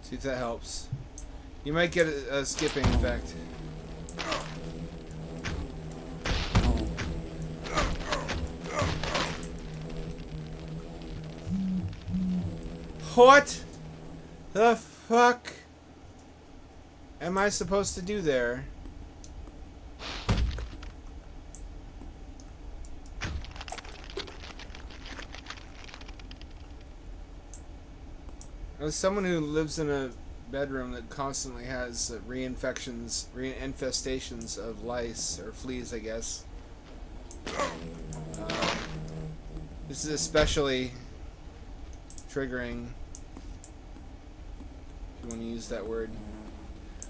See if that helps. You might get a skipping effect. What the fuck am I supposed to do there? As someone who lives in a bedroom that constantly has reinfestations of lice or fleas, I guess. This is especially triggering, if you want to use that word.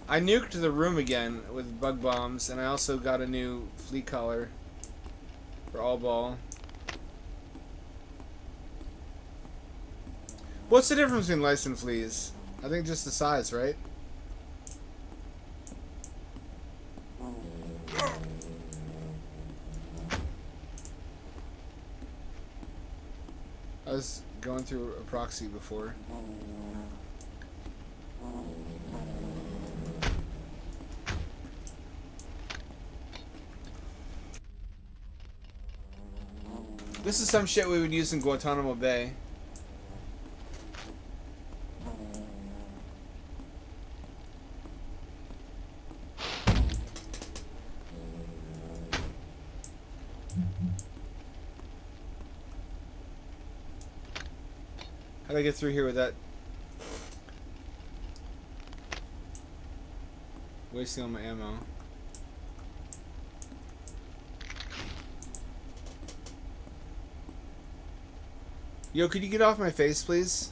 I nuked the room again with bug bombs, and I also got a new flea collar for all ball. What's the difference between lice and fleas? I think just the size, right? I was going through a proxy before. This is some shit we would use in Guantanamo Bay. How do I get through here with that? Wasting all my ammo. Yo, could you get off my face, please?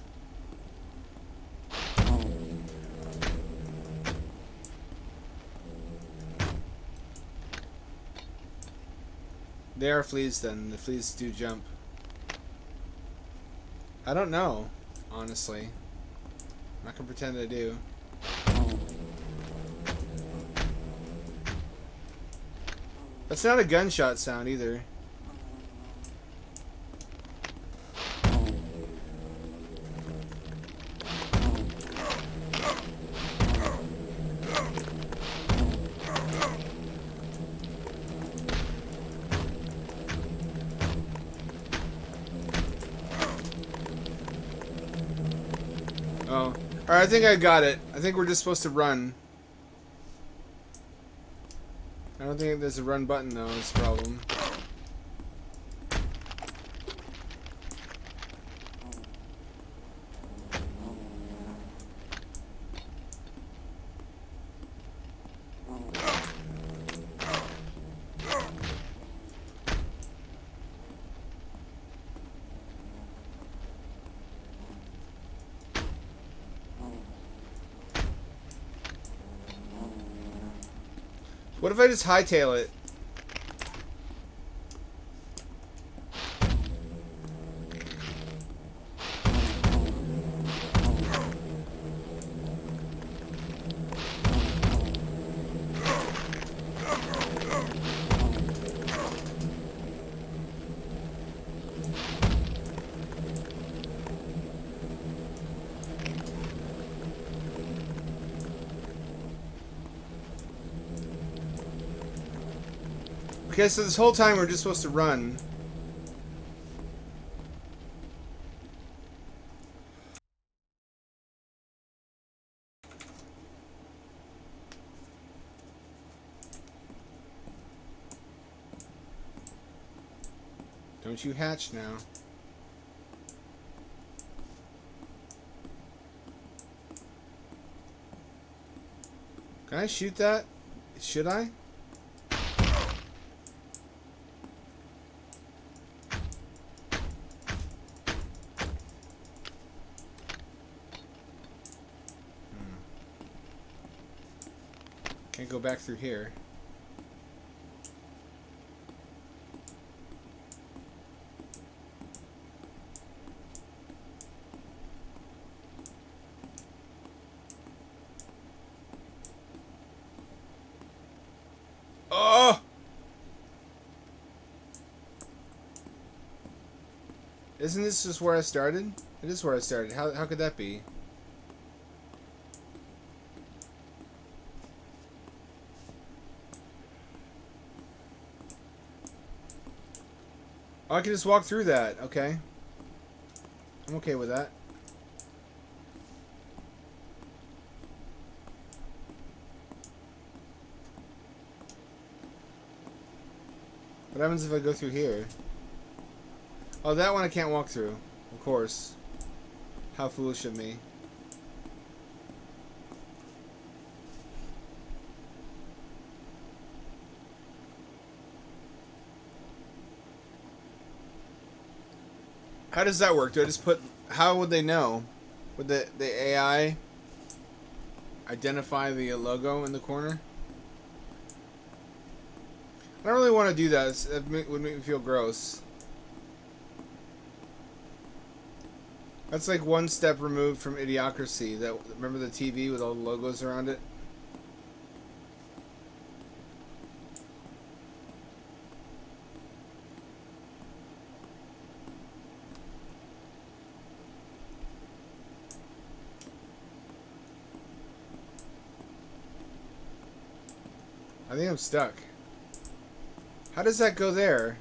They are fleas then. The fleas do jump. I don't know, honestly. I'm not gonna pretend I do. That's not a gunshot sound either. Oh. Alright, I think I got it. I think we're just supposed to run. I don't think there's a run button though, is the problem. What if I just hightail it? Okay, so this whole time we're just supposed to run. Don't you hatch now. Can I shoot that? Should I? Can't go back through here. Oh! Isn't this just where I started? It is where I started. How could that be? Oh, I can just walk through that. Okay. I'm okay with that. What happens if I go through here? Oh, that one I can't walk through. Of course. How foolish of me. How does that work? Do I just put... How would they know? Would the AI identify the logo in the corner? I don't really want to do that. It would make me feel gross. That's like one step removed from Idiocracy. That, remember the TV with all the logos around it? I think I'm stuck. How does that go there?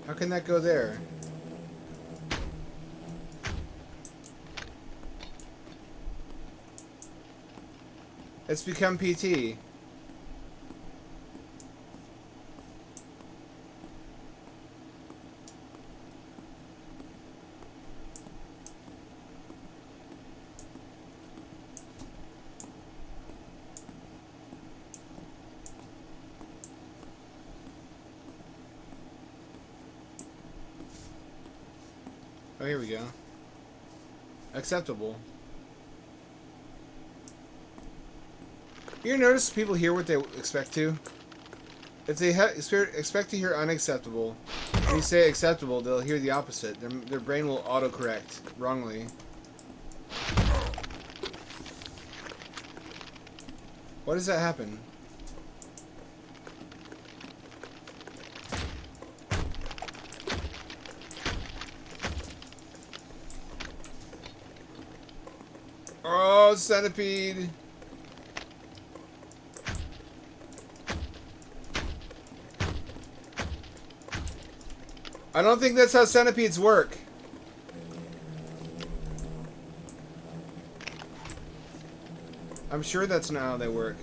How can that go there? It's become PT. Oh, here we go. Acceptable. You notice people hear what they expect to? If they expect to hear unacceptable, when you say acceptable, they'll hear the opposite. Their brain will autocorrect wrongly. Why does that happen? Oh, centipede! I don't think that's how centipedes work. I'm sure that's not how they work.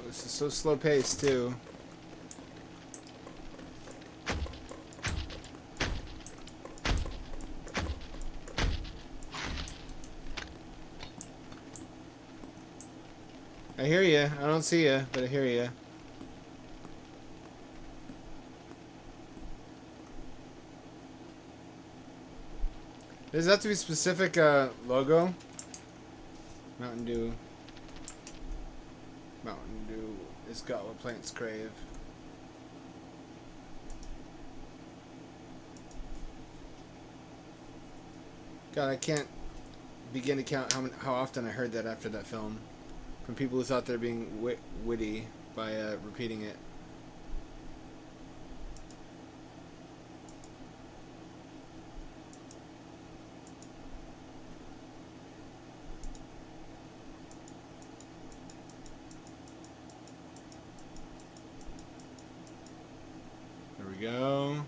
This is so slow paced too. I hear you. I don't see you, but I hear you. Does that have to be specific logo? Mountain Dew. Mountain Dew is got what plants crave. God, I can't begin to count how often I heard that after that film. From people who thought they're being witty by repeating it. There we go.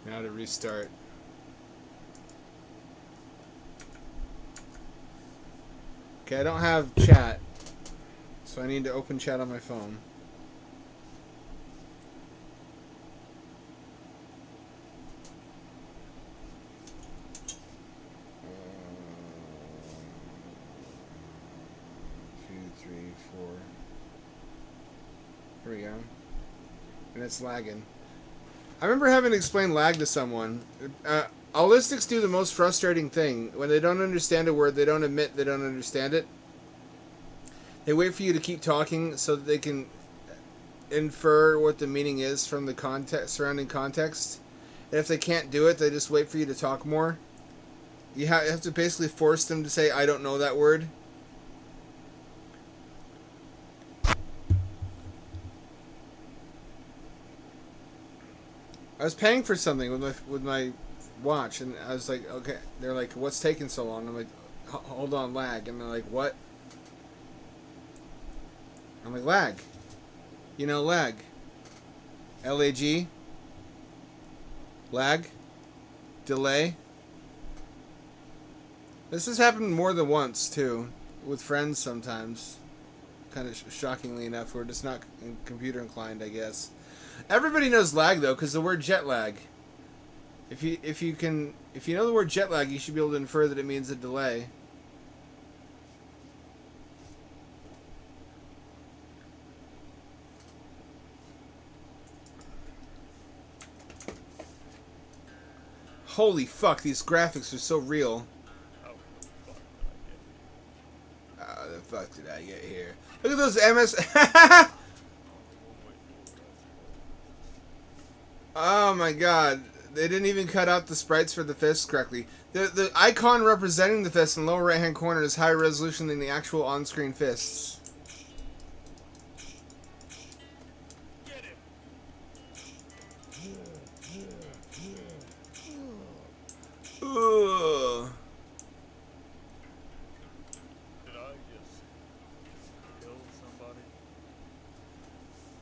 Now to restart. Okay, I don't have chat, so I need to open chat on my phone. and it's lagging. I remember having to explain lag to someone. Allistics do the most frustrating thing. When they don't understand a word, they don't admit they don't understand it. They wait for you to keep talking so that they can infer what the meaning is from the context, surrounding context. And if they can't do it, they just wait for you to talk more. You have to basically force them to say, I don't know that word. I was paying for something with my watch, and I was like, okay. They're like, what's taking so long? I'm like, hold on, lag. And they're like, what? I'm like, lag. You know, lag. L-A-G. Lag. Delay. This has happened more than once, too. With friends sometimes. Kind of shockingly enough. We're just not computer inclined, I guess. Everybody knows lag, though, because the word jet lag. If you know the word jet lag, you should be able to infer that it means a delay. Holy fuck, these graphics are so real. How the fuck did I get here? Look at those MS... Oh my god. They didn't even cut out the sprites for the fists correctly. The icon representing the fist in the lower right hand corner is higher resolution than the actual on-screen fists. Ugh. Did I just kill somebody?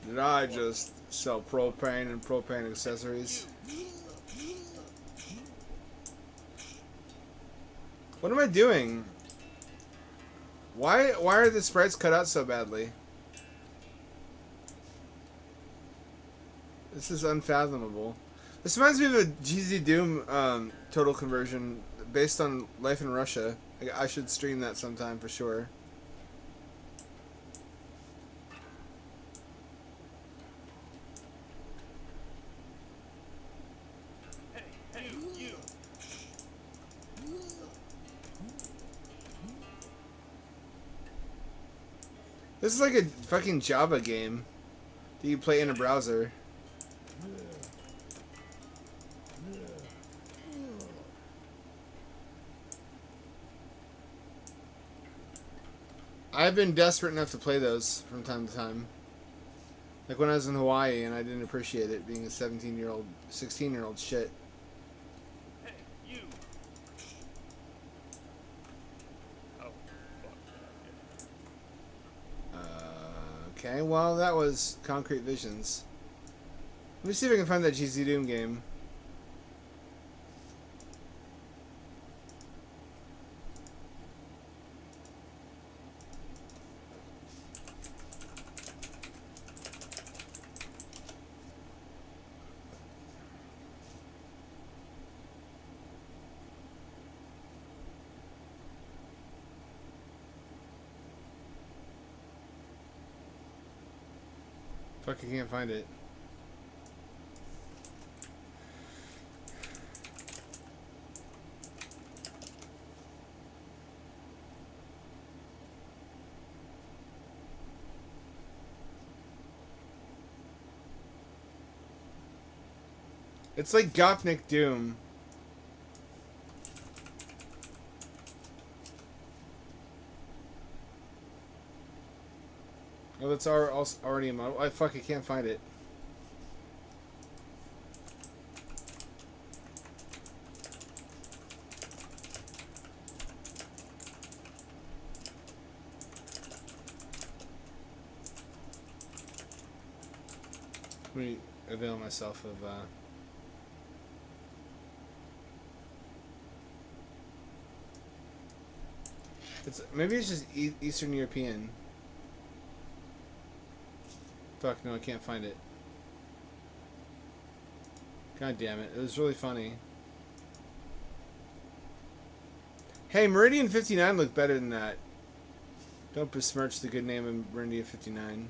Did I just sell propane and propane accessories? What am I doing? Why are the sprites cut out so badly? This is unfathomable. This reminds me of a GZ Doom total conversion based on life in Russia. I should stream that sometime for sure. Hey, you! This is like a fucking Java game that you play in a browser. I've been desperate enough to play those from time to time. Like when I was in Hawaii and I didn't appreciate it being a 17-year-old, 16-year-old shit. Hey, you! Oh, fuck. Okay, well that was Concrete Visions. Let me see if I can find that GZ Doom game. Fuck, I can't find it. It's like Gopnik Doom. Oh, that's already a model. I can't find it. Let me avail myself of, maybe it's just Eastern European. Fuck, no, I can't find it. God damn it. It was really funny. Hey, Meridian 59 looked better than that. Don't besmirch the good name of Meridian 59.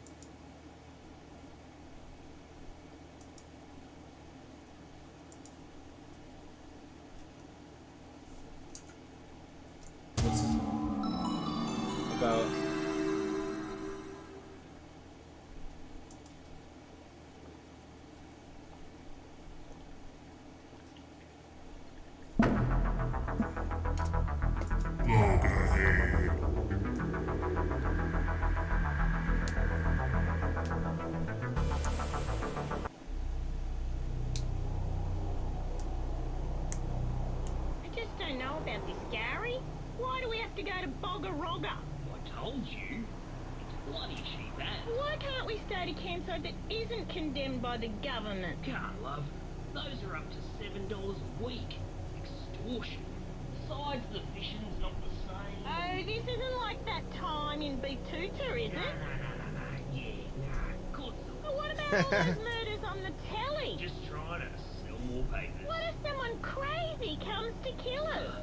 don't know about this, Gary. Why do we have to go to Boggarogga? I told you. It's bloody cheap ass. Why can't we stay at a campsite that isn't condemned by the government? Can't, love. Those are up to $7 a week. Extortion. Besides, the fishing's not the same. Oh, this isn't like that time in Batuta, is it? No. Yeah, nah. Of course not. Well, what about all those murders on the telly? Just trying to sell more papers. What if someone crazy comes to kill us?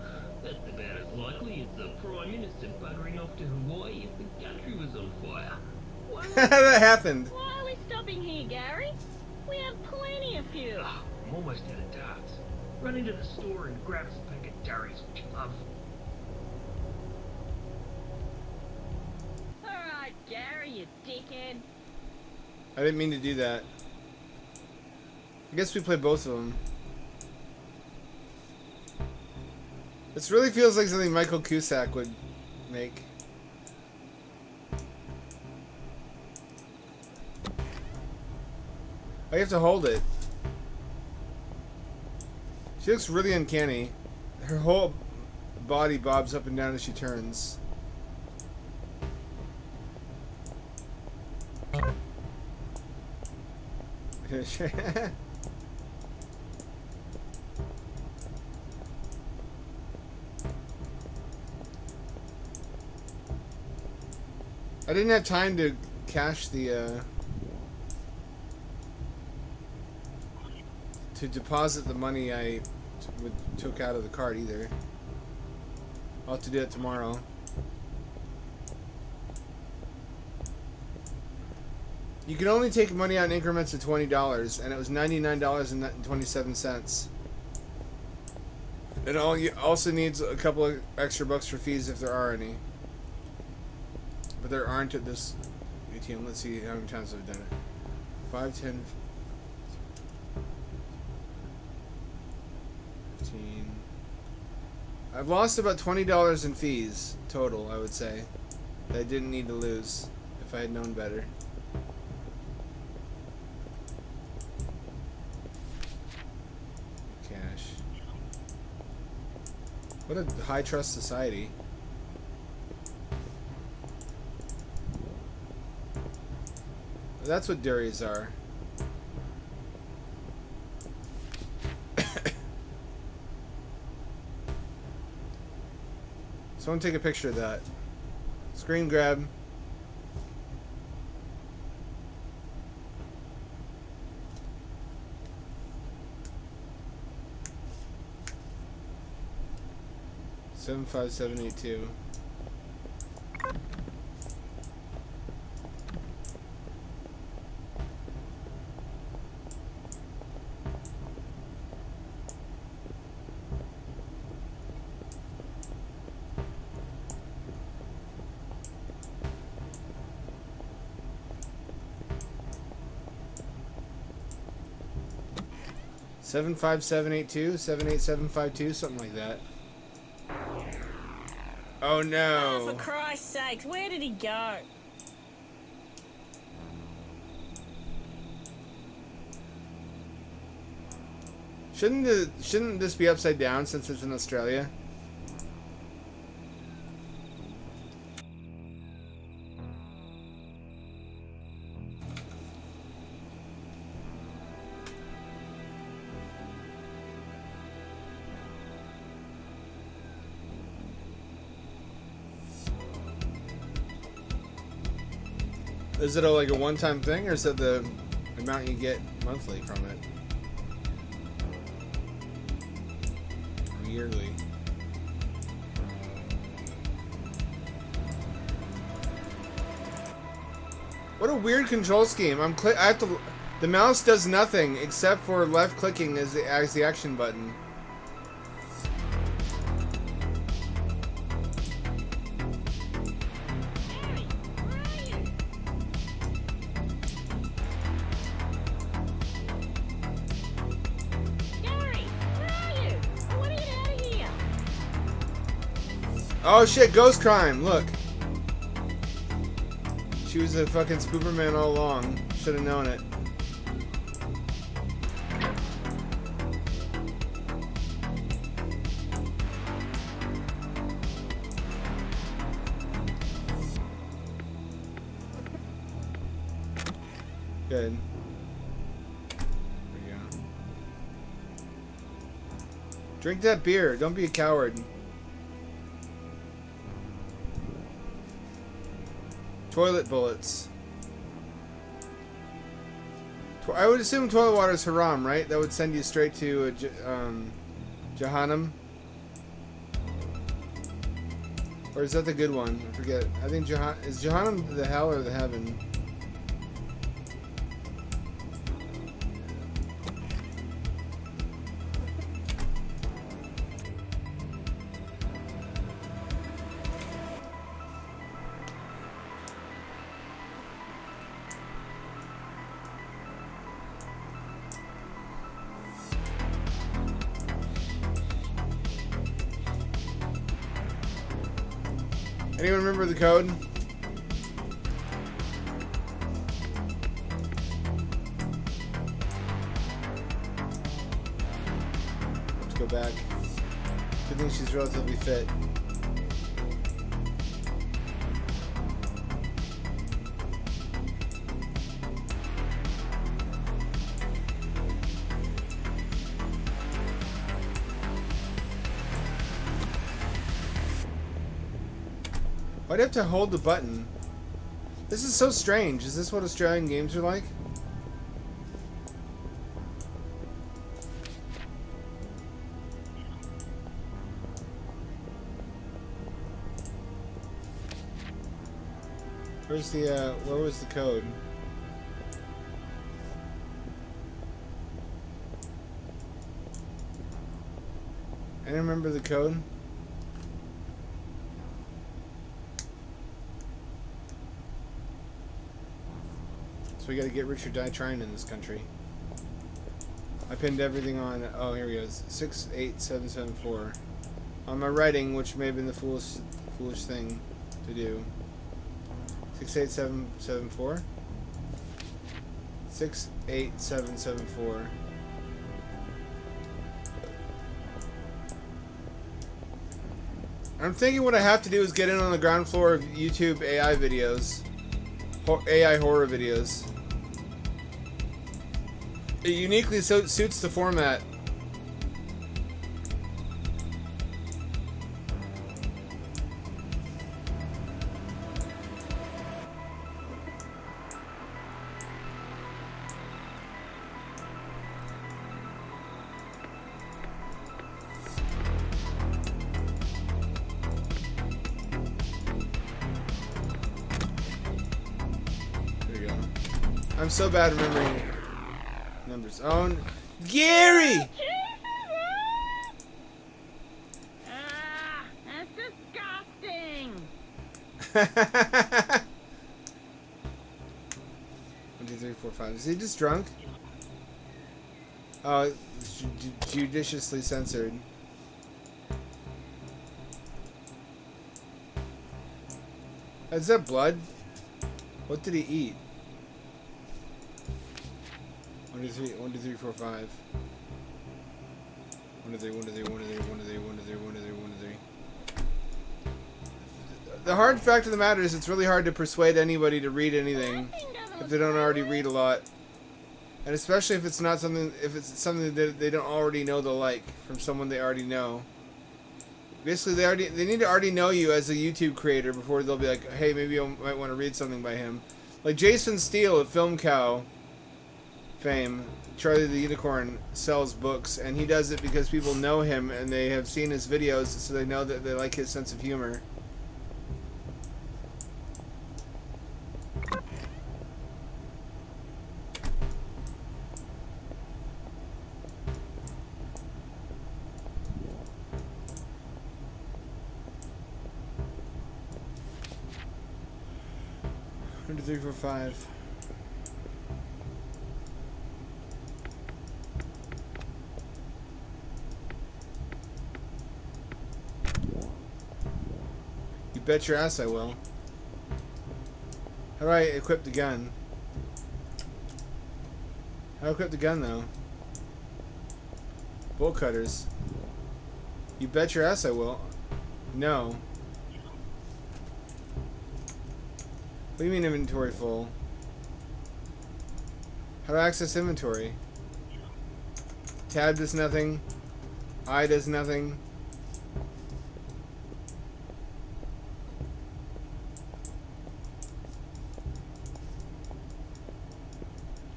That's about as likely as the Prime Minister buggering off to Hawaii if the country was on fire. That happened. Why are we stopping here, Gary? We have plenty of fuel. Oh, I'm almost out of darts. Run into the store and grab us a pack of durries, which you love. Alright, Gary, you dickhead. I didn't mean to do that. I guess we play both of them. This really feels like something Michael Cusack would make. Oh, you have to hold it. She looks really uncanny. Her whole body bobs up and down as she turns. I didn't have time to cash the to deposit the money I took out of the card either. I'll have to do it tomorrow. You can only take money out in increments of $20, and it was $99.27. It also needs a couple of extra bucks for fees if there are any. But there aren't at this ATM. Let's see how many times I've done it. 5, 10, 15. I've lost about $20 in fees total, I would say. That I didn't need to lose if I had known better. Cash. What a high trust society. That's what durries are. Someone take a picture of that. Screen grab. Seven 75782. Seven 75782, 78752, something like that. Oh no! Oh, for Christ's sakes, where did he go? Shouldn't this be upside down since it's in Australia? Is it like a one-time thing, or is it the amount you get monthly from it? Or yearly? What a weird control scheme. I have to. The mouse does nothing except for left clicking as the action button. Oh shit, Ghost Crime, look. She was a fucking Spooperman all along. Should have known it. could. There we go. Drink that beer. Don't be a coward. Toilet bullets. I would assume toilet water is haram, right? That would send you straight to Jahannam. Or is that the good one? I forget. I think is Jahannam the hell or the heaven? Anyone remember the code? Let's go back. I think she's relatively fit. Why'd I have to hold the button? This is so strange. Is this what Australian games are like? Where's the, where was the code? I don't remember the code. So we gotta get rich or die trying in this country. I pinned everything on, oh here he goes, 68774. On my writing, which may have been the foolish thing to do. 68774? 68774. I'm thinking what I have to do is get in on the ground floor of YouTube AI videos. AI horror videos. It uniquely suits the format. There you go. I'm so bad remembering numbers. Oh, Gary! Ah, that's disgusting. 1, 2, 3, 4, 5. Is he just drunk? Oh, it's judiciously censored. Is that blood? What did he eat? 1, 2, 3, 1, 2, 3, 4, 5. 1, 2, 3, 1, 2, 3, 1, 2, 3, 1, 2, 3, 1, 2, 3, 1, 2, 3, 1, 2, 3, 1, 2, 3. The hard fact of the matter is it's really hard to persuade anybody to read anything if they don't already read a lot. And especially if it's not something, if it's something that they don't already know they'll like from someone they already know. Basically, they need to already know you as a YouTube creator before they'll be like, hey, maybe I might want to read something by him. Like Jason Steele of Film Cow fame, Charlie the Unicorn sells books, and he does it because people know him and they have seen his videos, so they know that they like his sense of humor. One, 2, 3, 4, 5. You bet your ass I will. How do I equip the gun? How do I equip the gun though? Bolt cutters. You bet your ass I will. No. What do you mean inventory full? How to access inventory? Tab does nothing. I does nothing.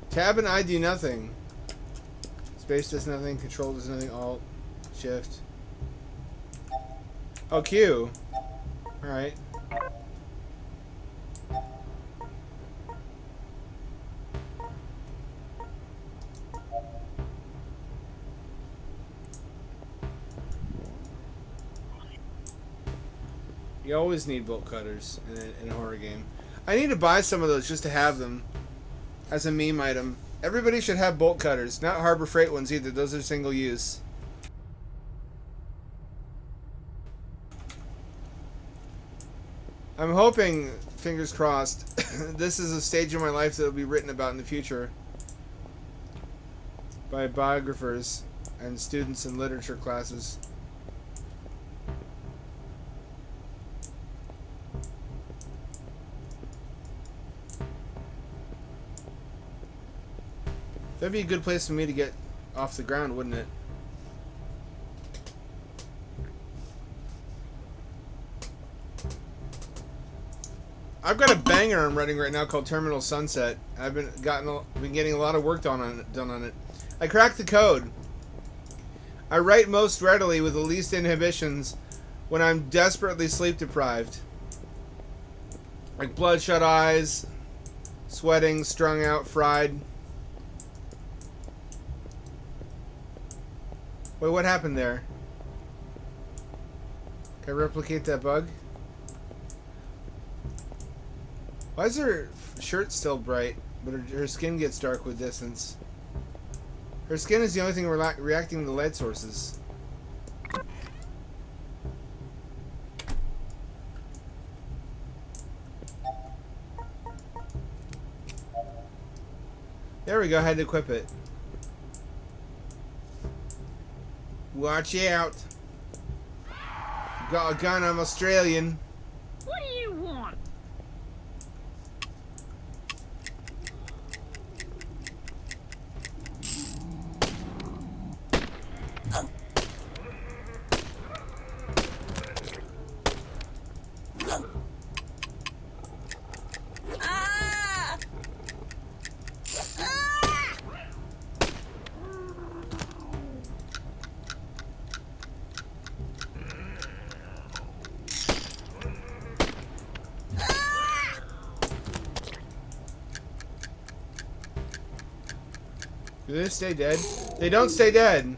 Tab and I do nothing. Space does nothing. Control does nothing. Alt. Shift. Oh, Q. Alright. You always need bolt cutters in a horror game. I need to buy some of those just to have them as a meme item. Everybody should have bolt cutters, not Harbor Freight ones either. Those are single use. I'm hoping, fingers crossed, this is a stage of my life that will be written about in the future by biographers and students in literature classes. That'd be a good place for me to get off the ground, wouldn't it? I've got a banger I'm writing right now called Terminal Sunset. I've been getting a lot of work done on it. I cracked the code. I write most readily with the least inhibitions when I'm desperately sleep deprived. Like bloodshot eyes, sweating, strung out, fried. Wait, what happened there? Can I replicate that bug? Why is her shirt still bright, but her skin gets dark with distance? Her skin is the only thing reacting to the light sources. There we go, I had to equip it. Watch out! Got a gun, I'm Australian. What do you want? Do they stay dead? They don't stay dead.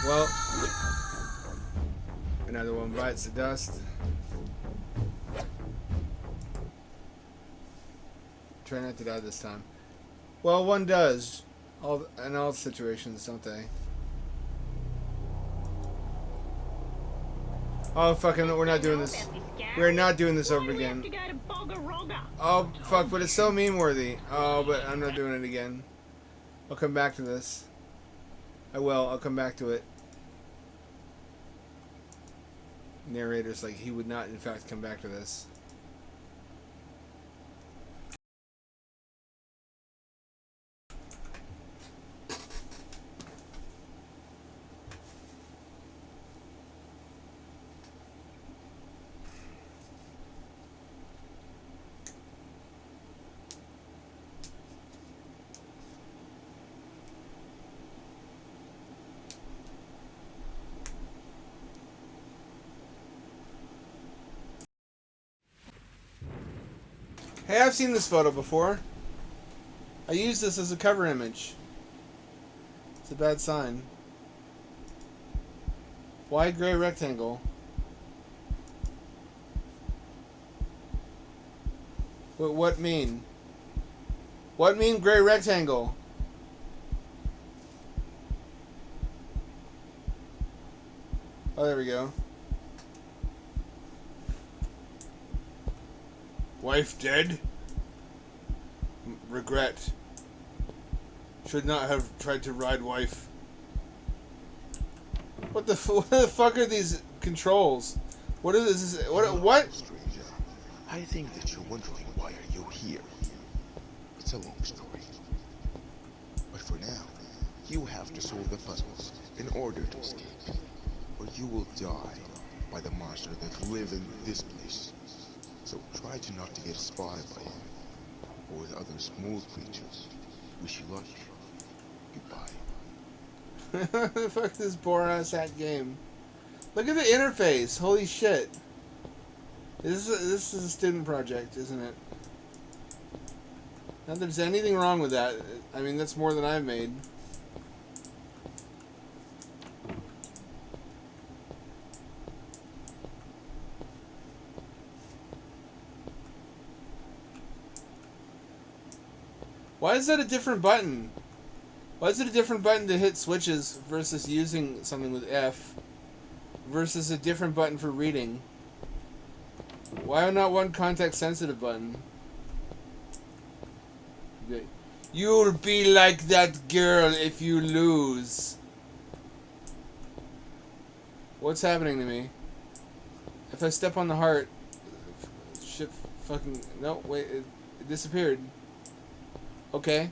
Well, another one bites the dust. Try not to die this time. Well, one does. In all situations, don't they? Oh, fucking, we're not doing this. We're not doing this over again. Oh, fuck, but it's so meme-worthy. Oh, but I'm not doing it again. I'll come back to this. I will. I'll come back to it. Narrator's like, he would not, in fact, come back to this. Hey, I've seen this photo before. I used this as a cover image. It's a bad sign. Wide gray rectangle. What mean? What mean gray rectangle? Oh, there we go. Wife dead? Regret. Should not have tried to ride wife. What the fuck are these controls? What is this? What? Stranger, I think that you're wondering why are you here. It's a long story. But for now, you have to solve the puzzles in order to escape. Or you will die by the monster that live in this place. So try to not to get spotted by him or with other small creatures. Wish you luck. Goodbye. What the fuck is this boring ass hat game? Look at the interface. Holy shit. This is a student project, isn't it? Not that there's anything wrong with that. I mean, that's more than I've made. Why is that a different button? Why is it a different button to hit switches versus using something with F versus a different button for reading? Why not one context sensitive button? You'll be like that girl if you lose. What's happening to me? If I step on the heart, shit fucking... No, wait, it disappeared. Okay.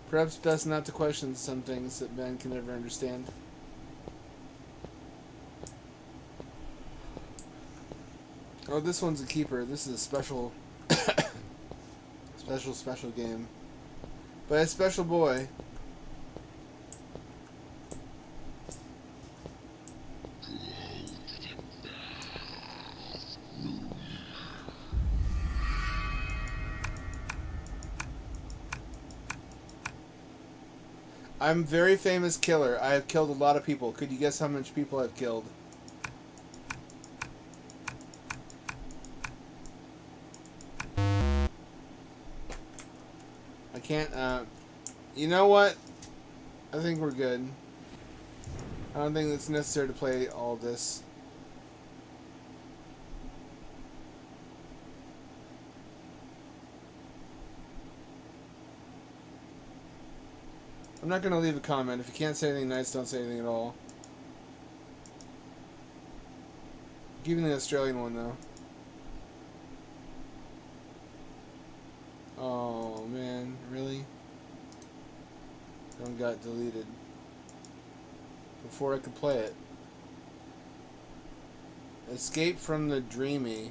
Perhaps best not to question some things that man can never understand. Oh, this one's a keeper. This is a special... special game. By a special boy. I'm a very famous killer. I have killed a lot of people. Could you guess how much people I've killed? I can't, you know what? I think we're good. I don't think it's necessary to play all this. I'm not going to leave a comment. If you can't say anything nice, don't say anything at all. Even the Australian one, though. Oh, man. Really? One got deleted. Before I could play it. Escape from the Dreamy.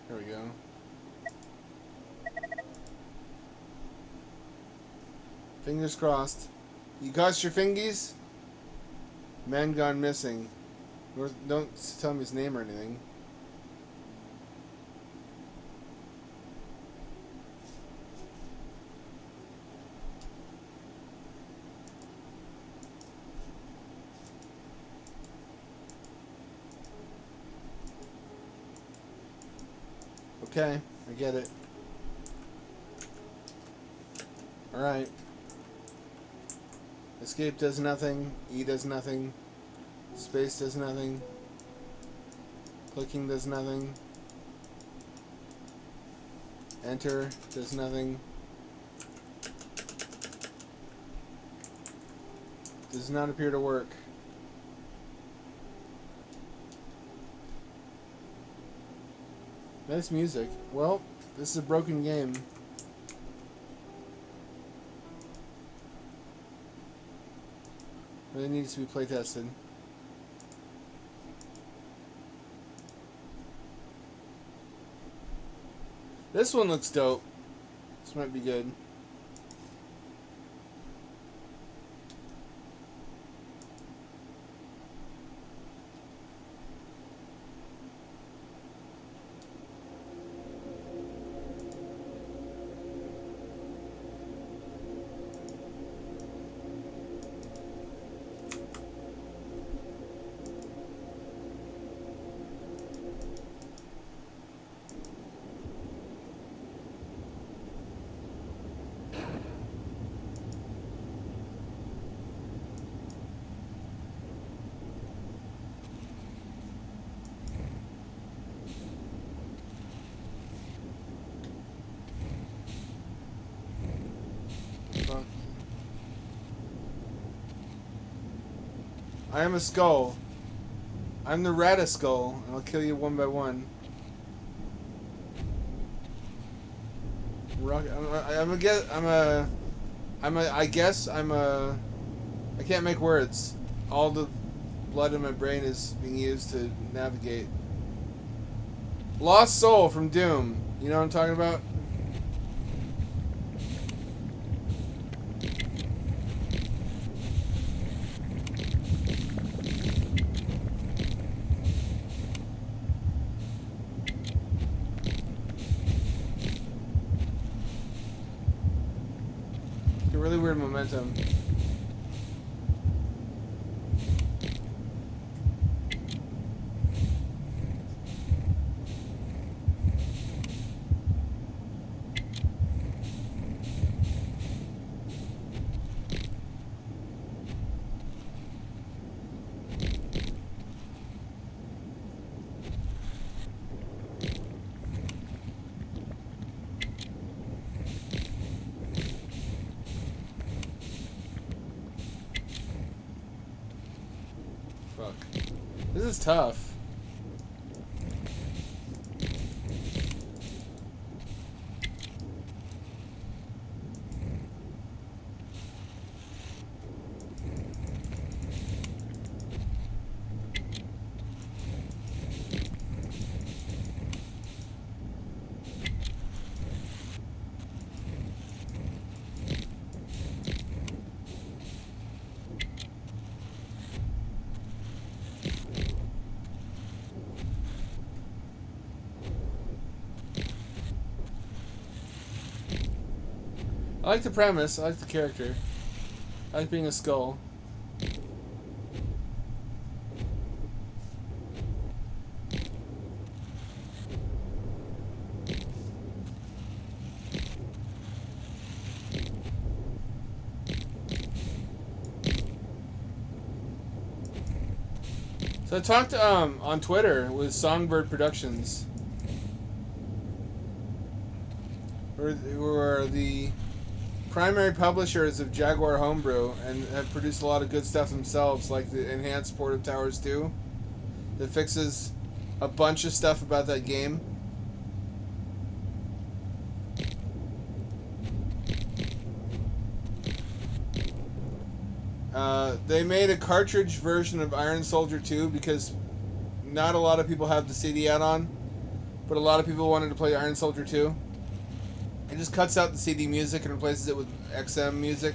There we go. Fingers crossed. You crossed your fingies? Man gone missing. Don't tell me his name or anything. Okay, I get it. Alright. Escape does nothing. E does nothing. Space does nothing. Clicking does nothing. Enter does nothing. Does not appear to work. Nice music. Well, this is a broken game. Really needs to be play tested. This one looks dope. This might be good. I am a skull. I'm the rat skull, and I'll kill you one by one. I can't make words. All the blood in my brain is being used to navigate. Lost Soul from Doom. You know what I'm talking about? It's a really weird momentum. Fuck. This is tough. I like the premise. I like the character. I like being a skull. So I talked on Twitter with Songbird Productions, who are the primary publishers of Jaguar Homebrew and have produced a lot of good stuff themselves, like the enhanced port of Towers 2 that fixes a bunch of stuff about that game. They made a cartridge version of Iron Soldier 2 because not a lot of people have the CD add-on, but a lot of people wanted to play Iron Soldier 2. It just cuts out the CD music and replaces it with XM music.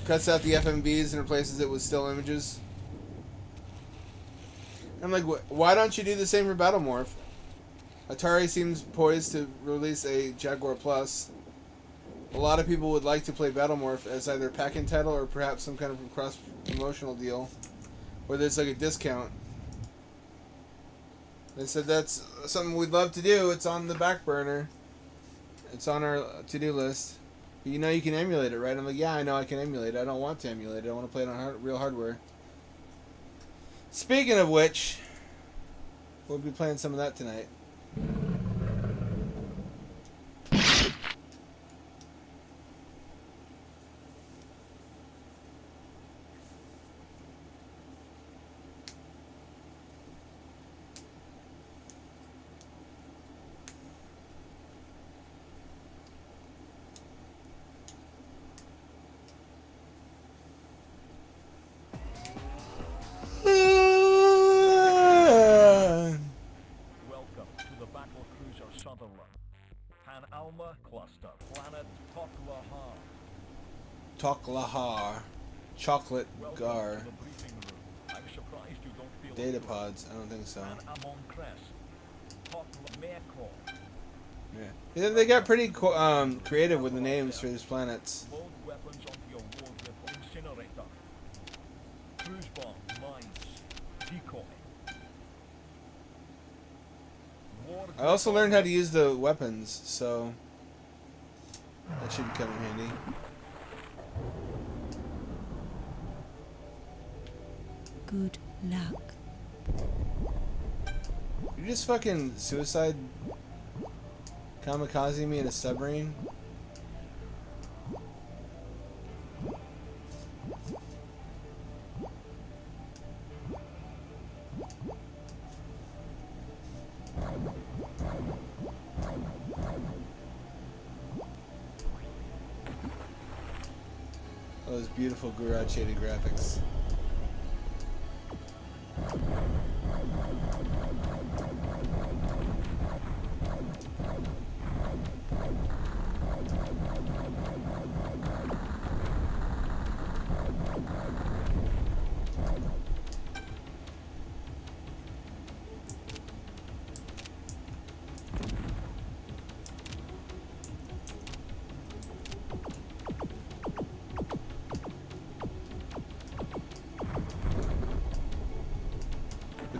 Cuts out the FMVs and replaces it with still images. I'm like, why don't you do the same for Battlemorph? Atari seems poised to release a Jaguar Plus. A lot of people would like to play Battlemorph as either a pack-in title or perhaps some kind of cross-promotional deal where there's like a discount. They said that's something we'd love to do. It's on the back burner. It's on our to-do list. But you know you can emulate it, right? I'm like, yeah, I know I can emulate it. I don't want to emulate it. I want to play it on real hardware. Speaking of which, we'll be playing some of that tonight. Welcome to the battle cruiser Sutherland. Pan Alma cluster, planet Toklahar. Toklahar. Chocolate Welcome Gar. to the briefing room. I'm surprised you don't feel Data it. pods. I don't think so. Pan Amon Crest. Tokla Yeah. They got pretty creative with the names for these planets. Load weapons onto your war rifle incinerator. Cruise bomb, mines, decoy. I also learned how to use the weapons, so that should come in handy. Good luck. You just fucking suicide kamikaze me in a submarine? those beautiful garage shaded graphics.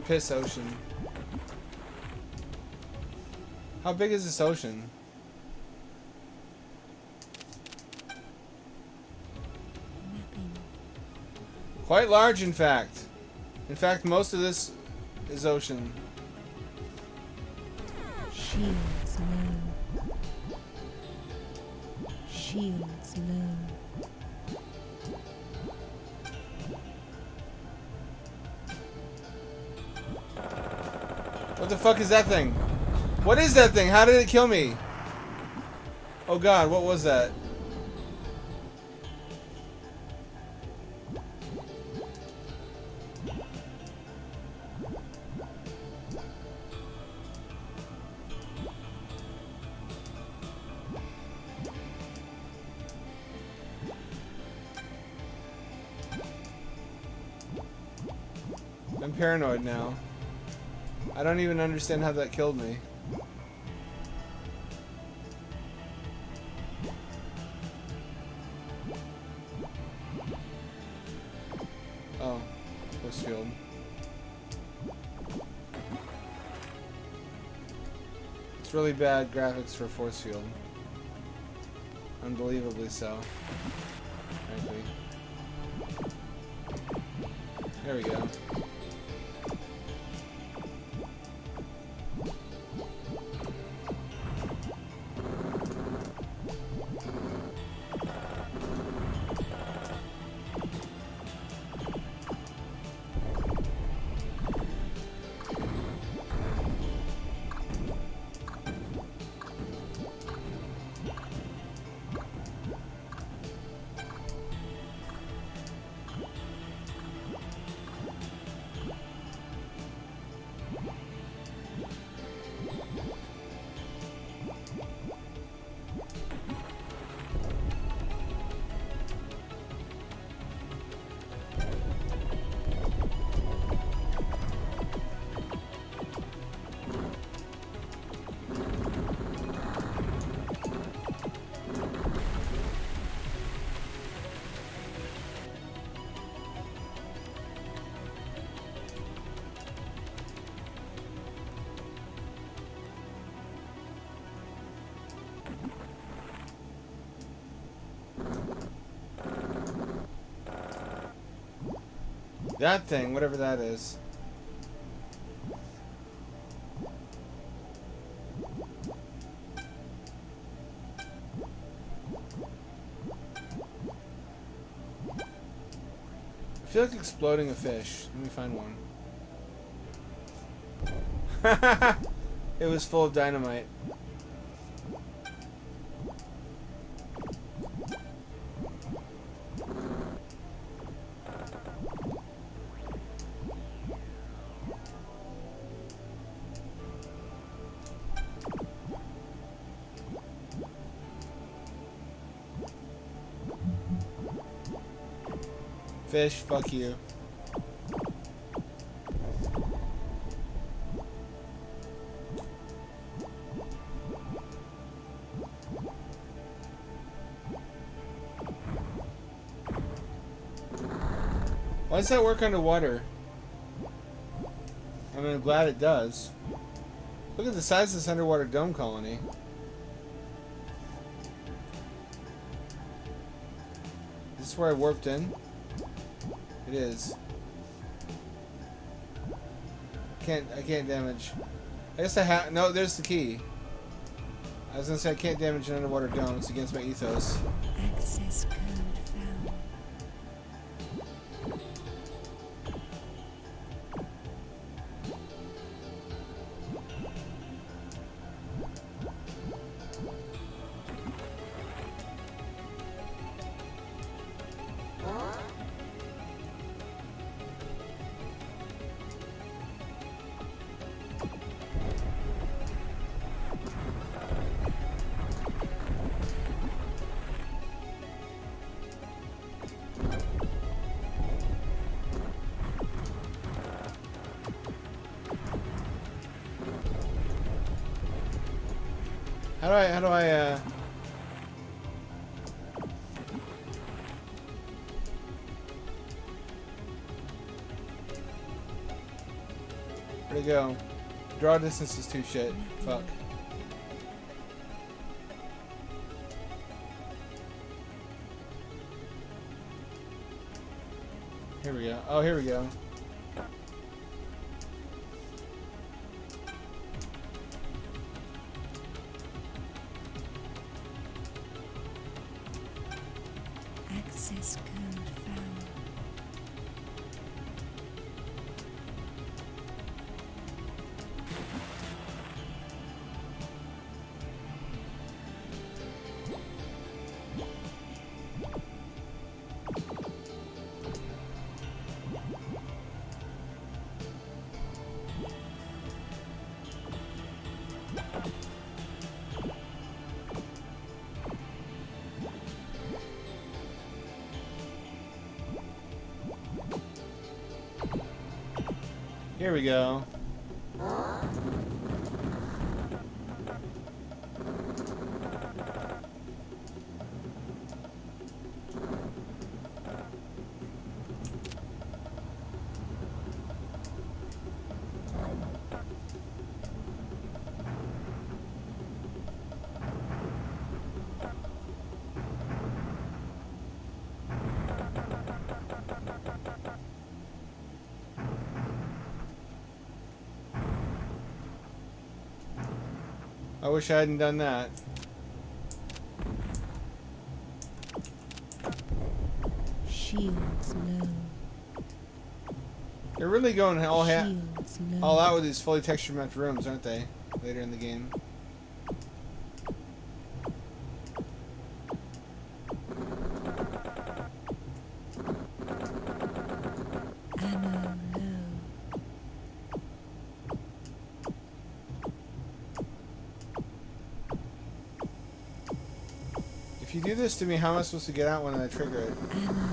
Piss ocean. How big is this ocean? Mapping. Quite large, in fact. In fact, most of this is ocean. Shields low. Shields low. What the fuck is that thing? What is that thing? How did it kill me? Oh god, what was that? I'm paranoid now. I don't even understand how that killed me. Oh, force field. It's really bad graphics for force field. Unbelievably so. Frankly. There we go. That thing, whatever that is. I feel like exploding a fish. Let me find one. It was full of dynamite. Fish, fuck you. Why does that work underwater? I mean, I'm glad it does. Look at the size of this underwater dome colony. Is this where I warped in? It is. I can't damage. I guess I have. No, there's the key. I was gonna say I can't damage an underwater dome. It's against my ethos. Access code found. How do I, Where'd it go? Draw distance is too shit. Fuck. Here we go. Oh, here we go. Access code found. Here we go. I wish I hadn't done that. Shields low. They're really going all Shields low. all out with these fully texture mapped rooms, aren't they? Later in the game. Ammo low. If you do this to me, how am I supposed to get out when I trigger it? Ammo low.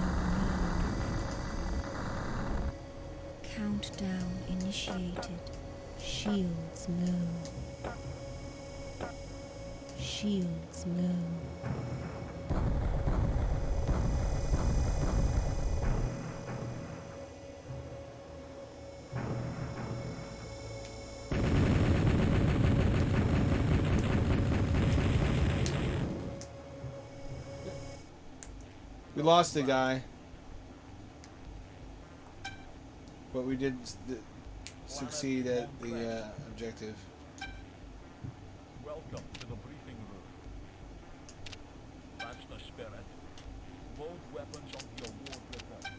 Countdown initiated. Shields low. Shields low. We lost the guy. But we did succeed at the objective. Welcome to the briefing room. That's the spirit. Load weapons onto your war griffon.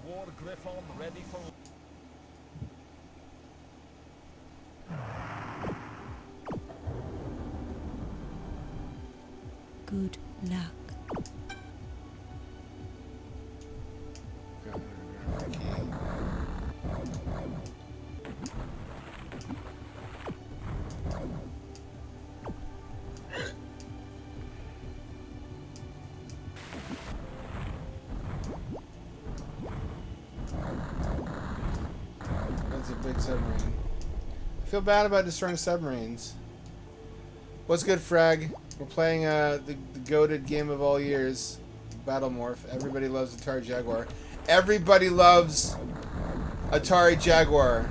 War griffon ready for... Good luck. That's a big submarine. I feel bad about destroying submarines. What's good, Frag? We're playing the goated game of all years, Battle Morph. Everybody loves Atari Jaguar. Everybody loves Atari Jaguar.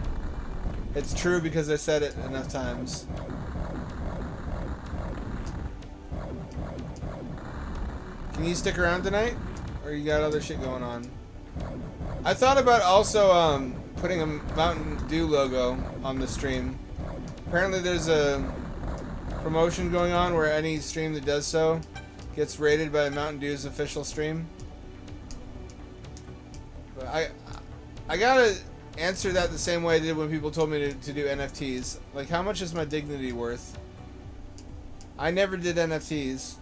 It's true because I said it enough times. Can you stick around tonight? Or you got other shit going on? I thought about also putting a Mountain Dew logo on the stream. Apparently there's a promotion going on where any stream that does so gets rated by Mountain Dew's official stream. But I gotta answer that the same way I did when people told me to do NFTs. Like, how much is my dignity worth? I never did NFTs.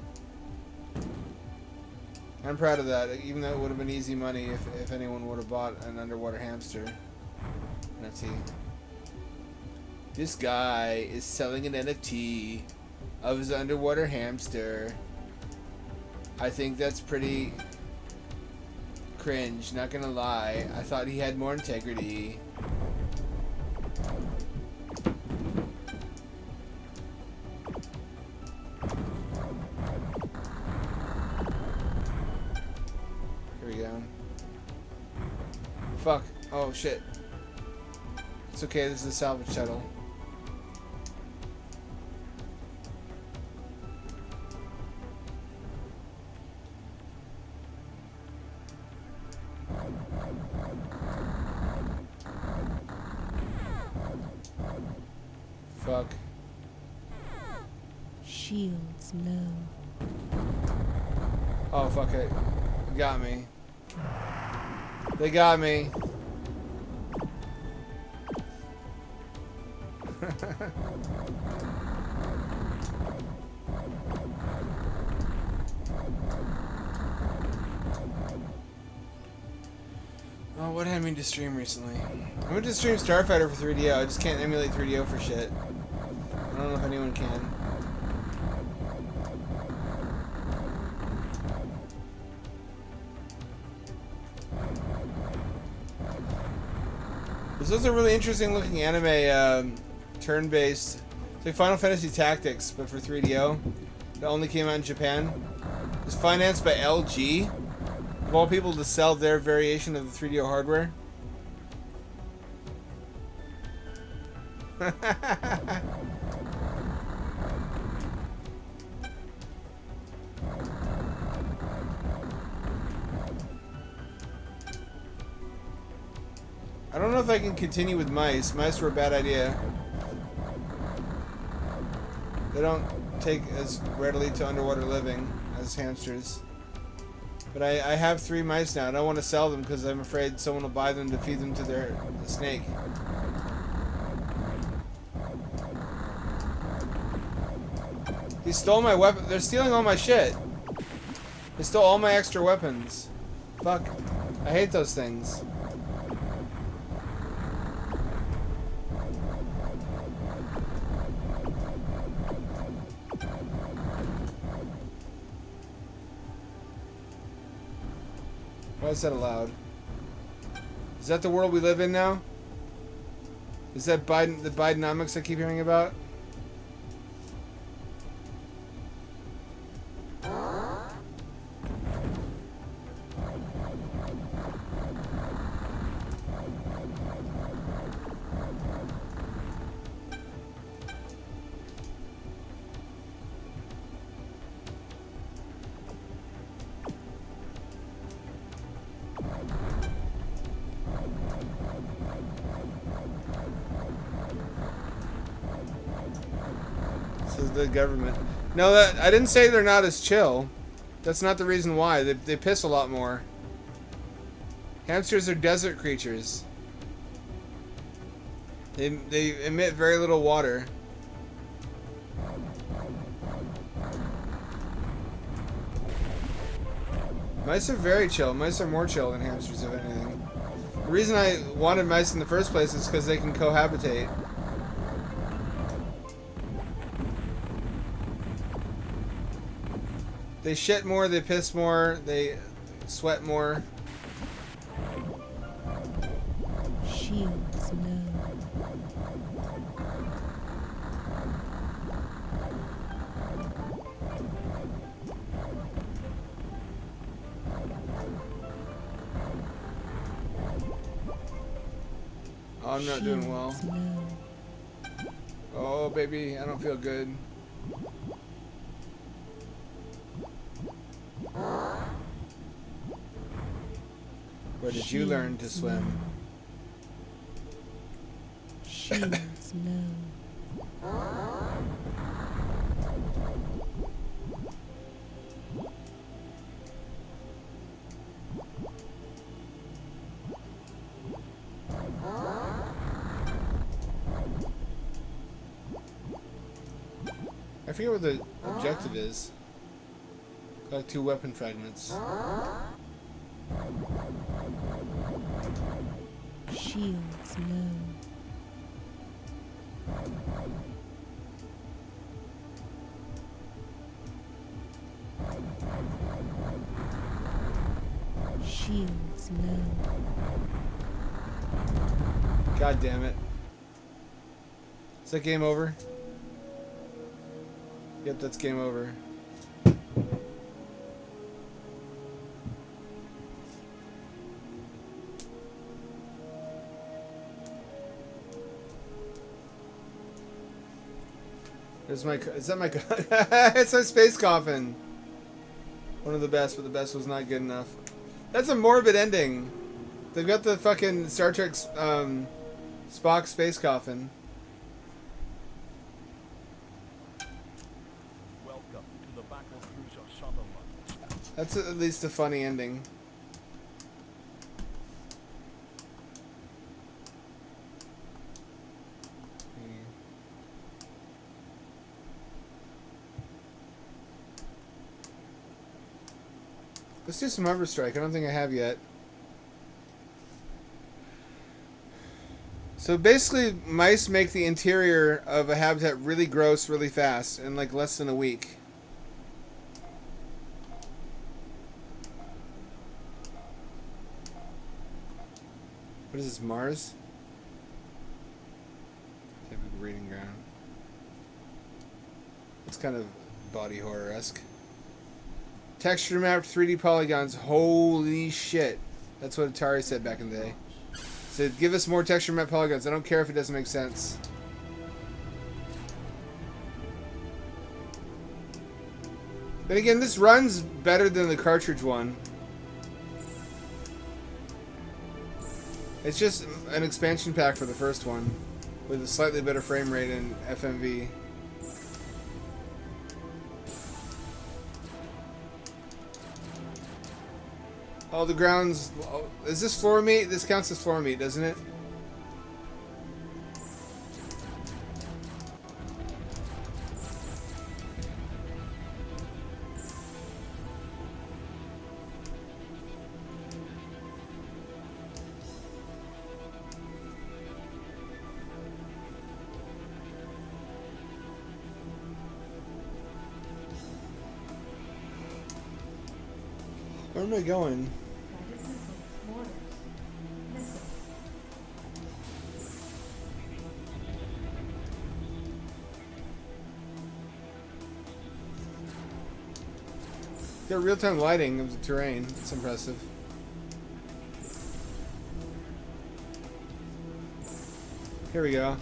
I'm proud of that, even though it would have been easy money if anyone would have bought an underwater hamster NFT. This guy is selling an NFT of his underwater hamster. I think that's pretty cringe, not gonna lie. I thought he had more integrity. Fuck. Oh shit. It's okay, this is a salvage shuttle. Fuck. Shields low. Oh fuck it. They got me. They got me. Oh, what had me to stream recently? I went to stream Starfighter for 3DO. I just can't emulate 3DO for shit. I don't know if anyone can. This was a really interesting looking anime, turn-based. It's like Final Fantasy Tactics, but for 3DO. It only came out in Japan. It was financed by LG. Of all people to sell their variation of the 3DO hardware. I don't know if I can continue with mice. Mice were a bad idea. They don't take as readily to underwater living as hamsters. But I have 3 mice now. I don't want to sell them because I'm afraid someone will buy them to feed them to the snake. He stole my weapon. They're stealing all my shit. They stole all my extra weapons. Fuck. I hate those things. Why is that allowed? Is that the world we live in now? Is that Biden, the Bidenomics I keep hearing about? The government. No, that I didn't say they're not as chill. That's not the reason why. They piss a lot more. Hamsters are desert creatures. They emit very little water. Mice are very chill. Mice are more chill than hamsters, if anything. The reason I wanted mice in the first place is because they can cohabitate. They shit more, they piss more, they sweat more. Shields low. Oh, I'm not doing well. Shields low. Oh, baby, I don't feel good. Where did you learn to swim? Shields low. I forget what the objective is. Collect 2 weapon fragments. Shields low. Shields low. God damn it. Is that game over? Yep, that's game over. There's my. Is that my? It's my space coffin. One of the best, but the best was not good enough. That's a morbid ending. They've got the fucking Star Trek Spock space coffin. Welcome to the battle cruiser Sutherland. That's at least a funny ending. Let's do some Hoverstrike. I don't think I have yet. So basically, mice make the interior of a habitat really gross really fast in like less than a week. What is this, Mars? Typical breeding ground. It's kind of body horror-esque. Texture mapped 3D polygons. Holy shit. That's what Atari said back in the day. Said, give us more texture mapped polygons. I don't care if it doesn't make sense. But again, this runs better than the cartridge one. It's just an expansion pack for the first one with a slightly better frame rate and FMV. All the grounds... Is this floor meat? This counts as floor meat, doesn't it? Where am I going? Got real-time lighting of the terrain. It's impressive. Here we go.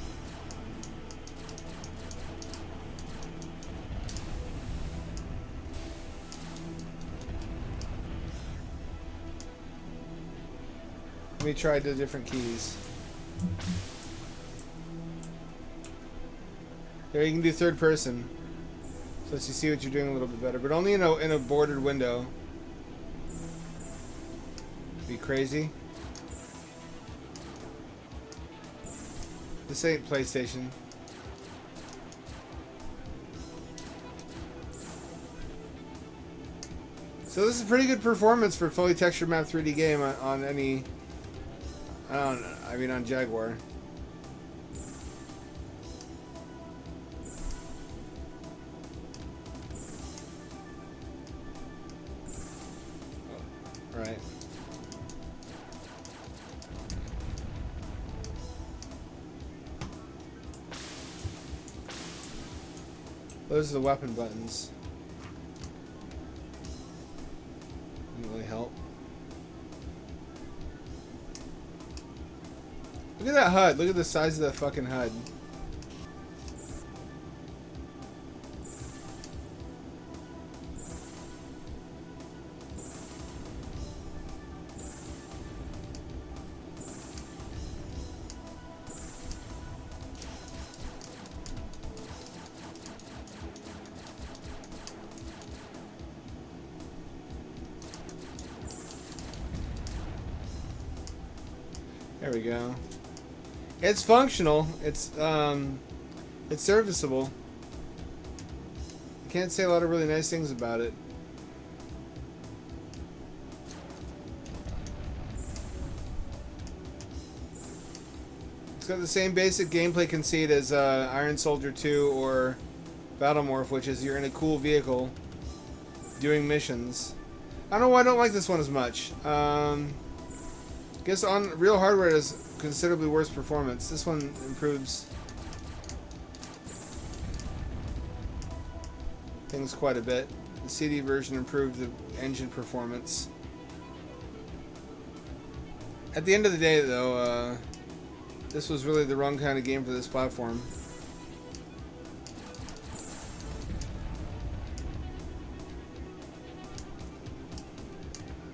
Let me try the different keys. There, you can do third person. So lets you see what you're doing a little bit better, but only in a bordered window. Be crazy. This ain't PlayStation. So this is a pretty good performance for a fully texture map 3D game on any... I mean on Jaguar. Right. Those are the weapon buttons. Didn't really help. Look at that HUD. Look at the size of that fucking HUD. There we go. It's functional. It's serviceable. I can't say a lot of really nice things about it. It's got the same basic gameplay conceit as Iron Soldier 2 or Battlemorph, which is you're in a cool vehicle doing missions. I don't know why I don't like this one as much. Guess on real hardware it has considerably worse performance. This one improves things quite a bit. The CD version improved the engine performance. At the end of the day, though, this was really the wrong kind of game for this platform.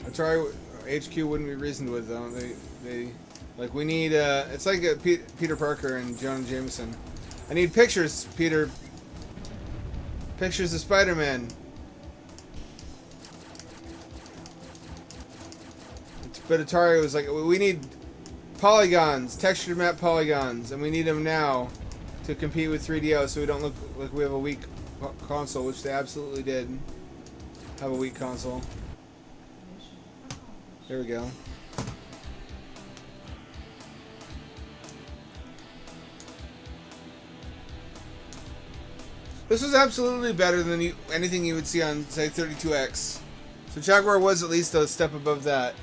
Atari HQ wouldn't be reasoned with though. They like we need. It's like Peter Parker and Jonah Jameson. I need pictures, Peter. Pictures of Spider-Man. But Atari was like, we need polygons, texture map polygons, and we need them now to compete with 3DO, so we don't look like we have a weak console, which they absolutely did have a weak console. There we go. This was absolutely better than anything you would see on, say, 32X. So Jaguar was at least a step above that.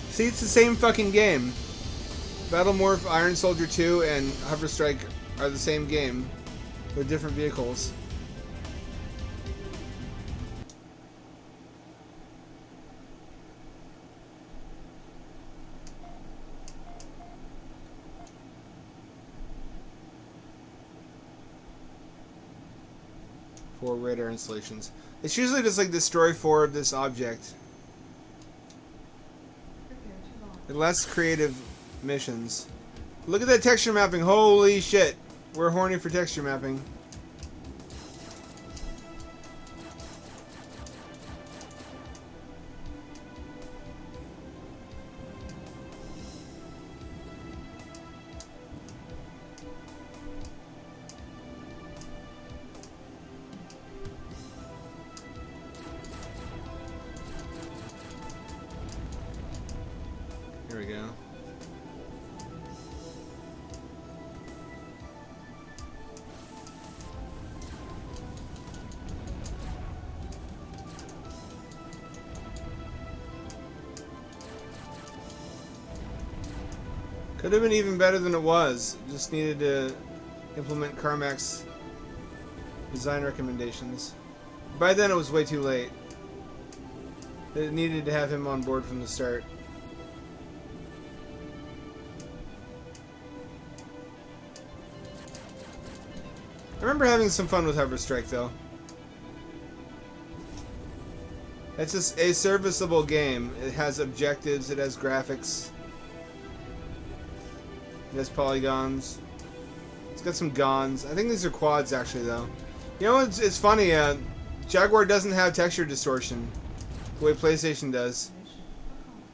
See, it's the same fucking game. Battlemorph, Iron Soldier 2, and Hoverstrike are the same game with different vehicles. For radar installations. It's usually just like destroy 4 of this object. Less creative missions. Look at that texture mapping. Holy shit. We're horny for texture mapping. Here we go. Could have been even better than it was. Just needed to implement Carmack's design recommendations. By then it was way too late. It needed to have him on board from the start. I remember having some fun with Hoverstrike though. It's just a serviceable game. It has objectives, it has graphics. It has polygons. It's got some guns. I think these are quads actually though. You know it's funny, Jaguar doesn't have texture distortion the way PlayStation does.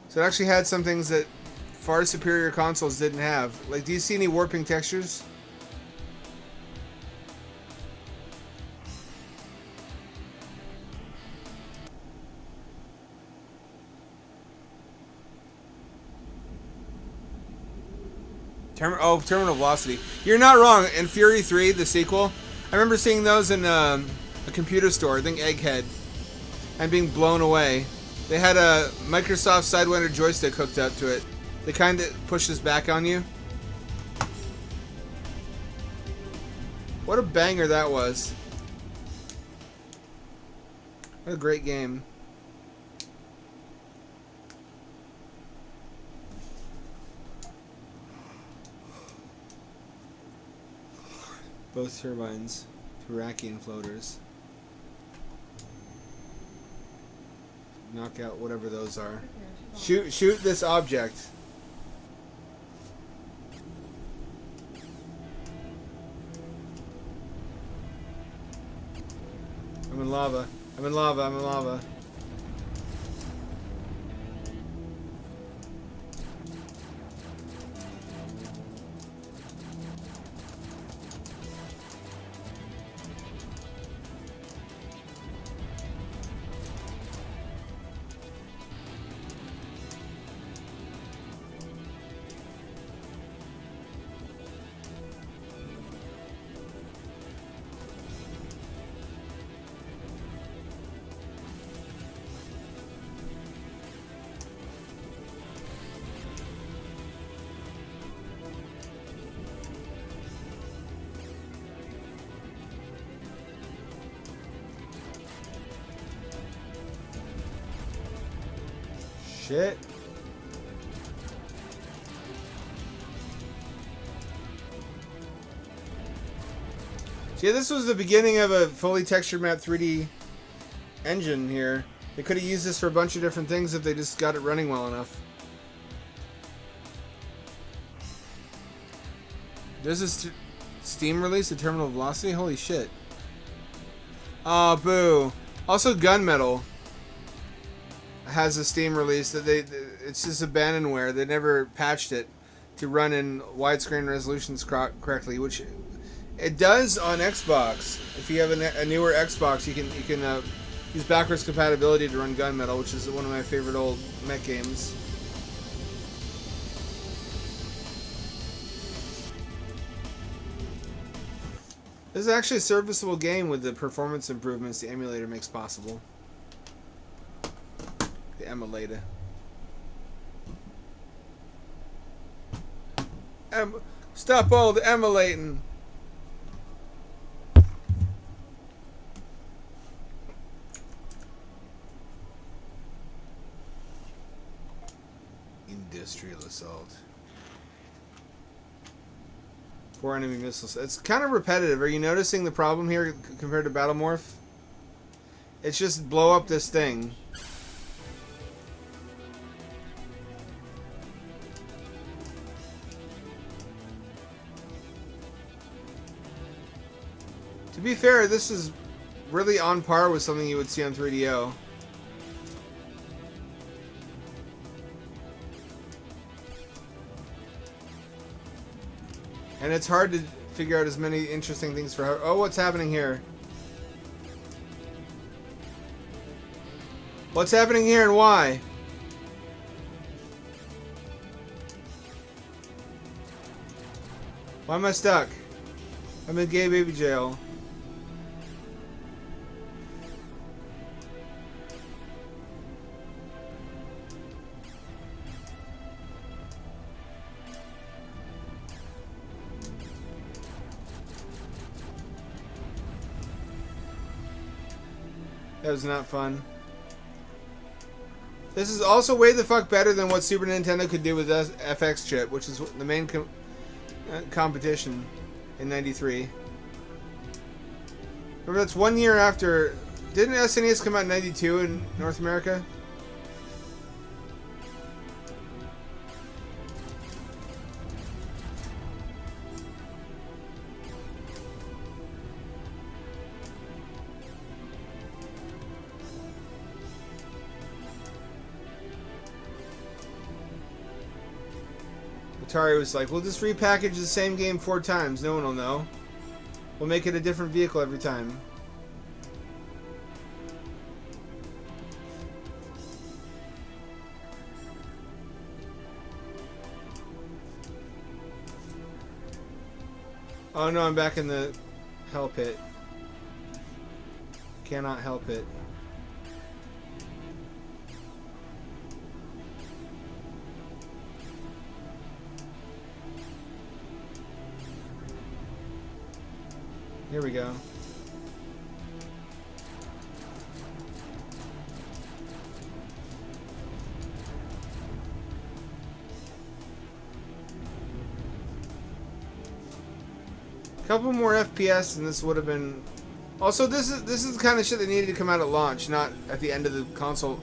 So it actually had some things that far superior consoles didn't have. Like, do you see any warping textures? Terminal velocity. You're not wrong. In Fury 3, the sequel, I remember seeing those in a computer store, I think Egghead, and being blown away. They had a Microsoft Sidewinder joystick hooked up to it. The kind that pushes back on you. What a banger that was. What a great game. Both turbines, Turakian floaters. Knock out whatever those are. Shoot this object. I'm in lava. I'm in lava. I'm in lava. Shit. See, this was the beginning of a fully textured map 3D engine here. They could have used this for a bunch of different things if they just got it running well enough. There's this Steam release, the Terminal Velocity? Holy shit. Oh, boo. Also, Gunmetal has a Steam release that it's just abandonware. They never patched it to run in widescreen resolutions correctly, which it does on Xbox. If you have a newer Xbox, you can use backwards compatibility to run Gunmetal, which is one of my favorite old mech games. This is actually a serviceable game with the performance improvements the emulator makes possible. The emulator. Stop all the emulating. Industrial assault. 4 enemy missiles. It's kind of repetitive. Are you noticing the problem here compared to Battle Morph? It's just blow up this thing. To be fair, this is really on par with something you would see on 3DO. And it's hard to figure out as many interesting things for... Oh, what's happening here? What's happening here and why? Why am I stuck? I'm in gay baby jail. That was not fun. This is also way the fuck better than what Super Nintendo could do with the FX chip, which is the main competition in '93. Remember, that's 1 year after... Didn't SNES come out in '92 in North America? Atari was like, we'll just repackage the same game 4 times. No one will know. We'll make it a different vehicle every time. Oh no, I'm back in the hell pit. Cannot help it. Here we go. A couple more FPS and this would have been... Also, this is the kind of shit that needed to come out at launch, not at the end of the console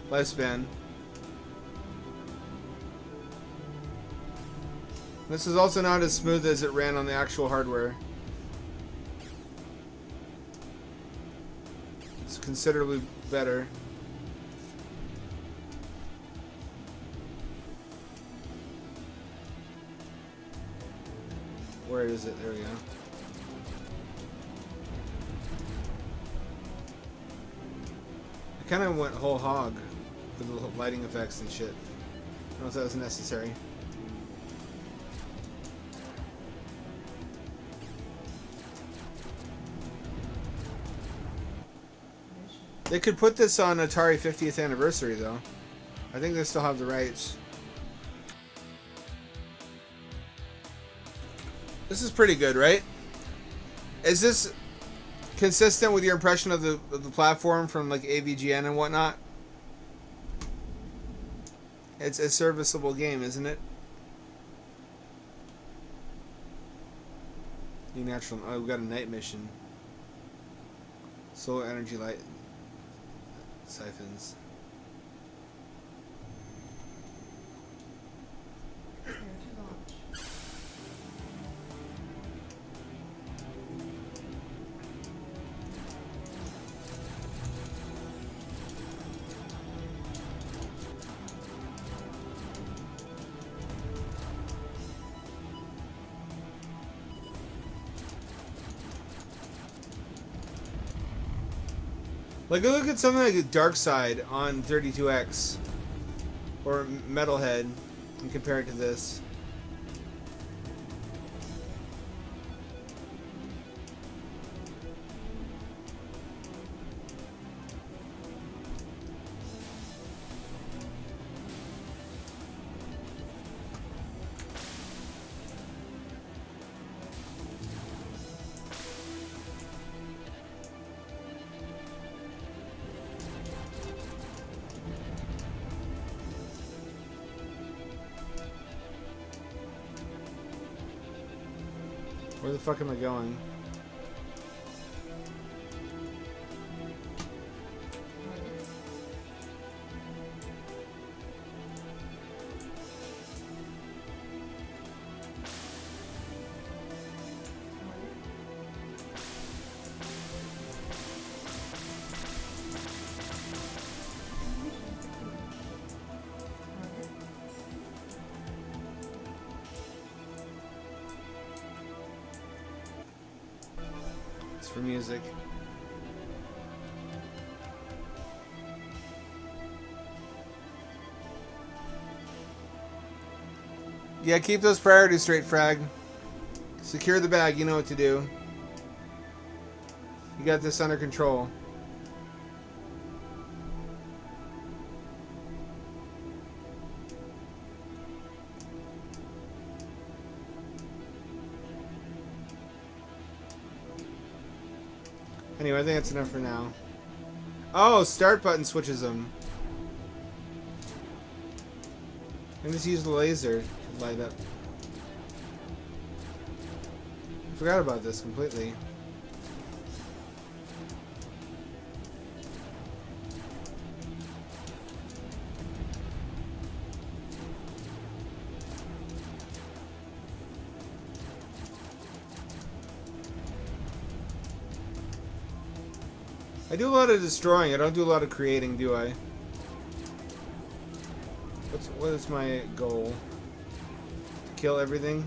lifespan. This is also not as smooth as it ran on the actual hardware. Considerably better. Where is it? There we go. I kind of went whole hog with the lighting effects and shit. I don't know if that was necessary. They could put this on Atari 50th anniversary, though. I think they still have the rights. This is pretty good, right? Is this consistent with your impression of the platform from like AVGN and whatnot? It's a serviceable game, isn't it? New natural. Oh, we got a night mission. Solar energy light siphons. Like, look at something like Dark Side on 32X or Metalhead and compare it to this. Where the fuck am I going? For music. Yeah, keep those priorities straight, Frag. Secure the bag, you know what to do. You got this under control. Anyway, I think that's enough for now. Oh, start button switches them. I just use the laser to light up. I forgot about this completely. I do a lot of destroying. I don't do a lot of creating, do I? What is my goal? To kill everything?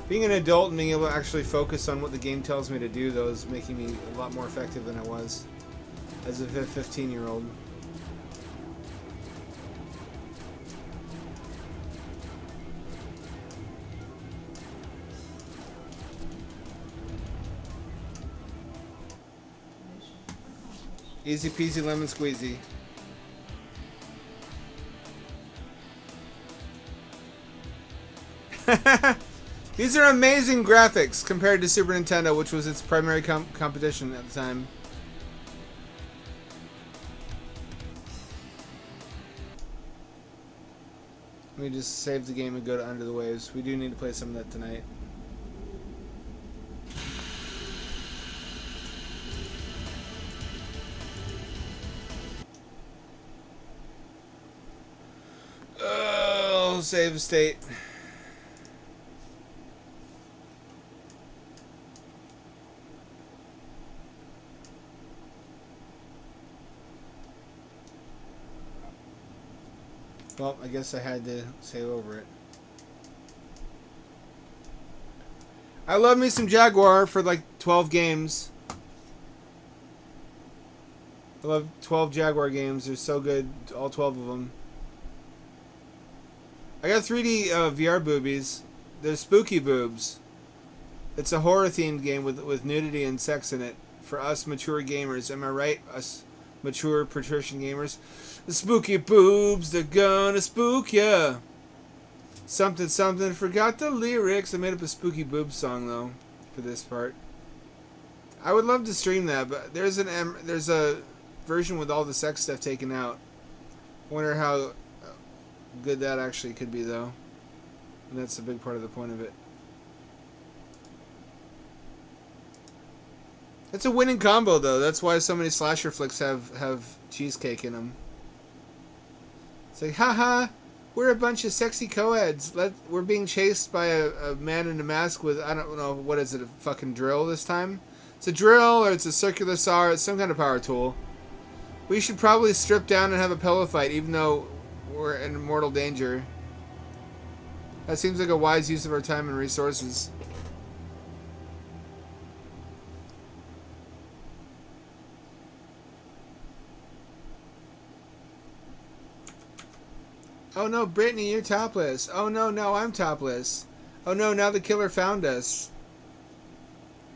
Being an adult and being able to actually focus on what the game tells me to do, though, is making me a lot more effective than I was as a 15-year-old. Easy peasy lemon squeezy. These are amazing graphics compared to Super Nintendo, which was its primary competition at the time. Let me just save the game and go to Under the Waves. We do need to play some of that tonight. Save state. Well, I guess I had to save over it. I love me some Jaguar for like 12 games. I love 12 Jaguar games. They're so good, all 12 of them. I got 3D VR boobies. They're spooky boobs. It's a horror-themed game with nudity and sex in it. For us mature gamers. Am I right? Us mature patrician gamers. The spooky boobs, they're gonna spook ya. Something, something, forgot the lyrics. I made up a spooky boobs song, though. for this part. I would love to stream that, but there's a version with all the sex stuff taken out. Wonder how good that actually could be, though. And that's a big part of the point of it. It's a winning combo, though. That's why so many slasher flicks have cheesecake in them. It's like, haha, we're a bunch of sexy co-eds. We're being chased by a man in a mask with, I don't know, what is it, a fucking drill this time? It's a drill, or it's a circular saw, or it's some kind of power tool. We should probably strip down and have a pillow fight, even though we're in mortal danger. That seems like a wise use of our time and resources. Oh no, Brittany, you're topless. Oh no, now I'm topless. Oh no, now the killer found us.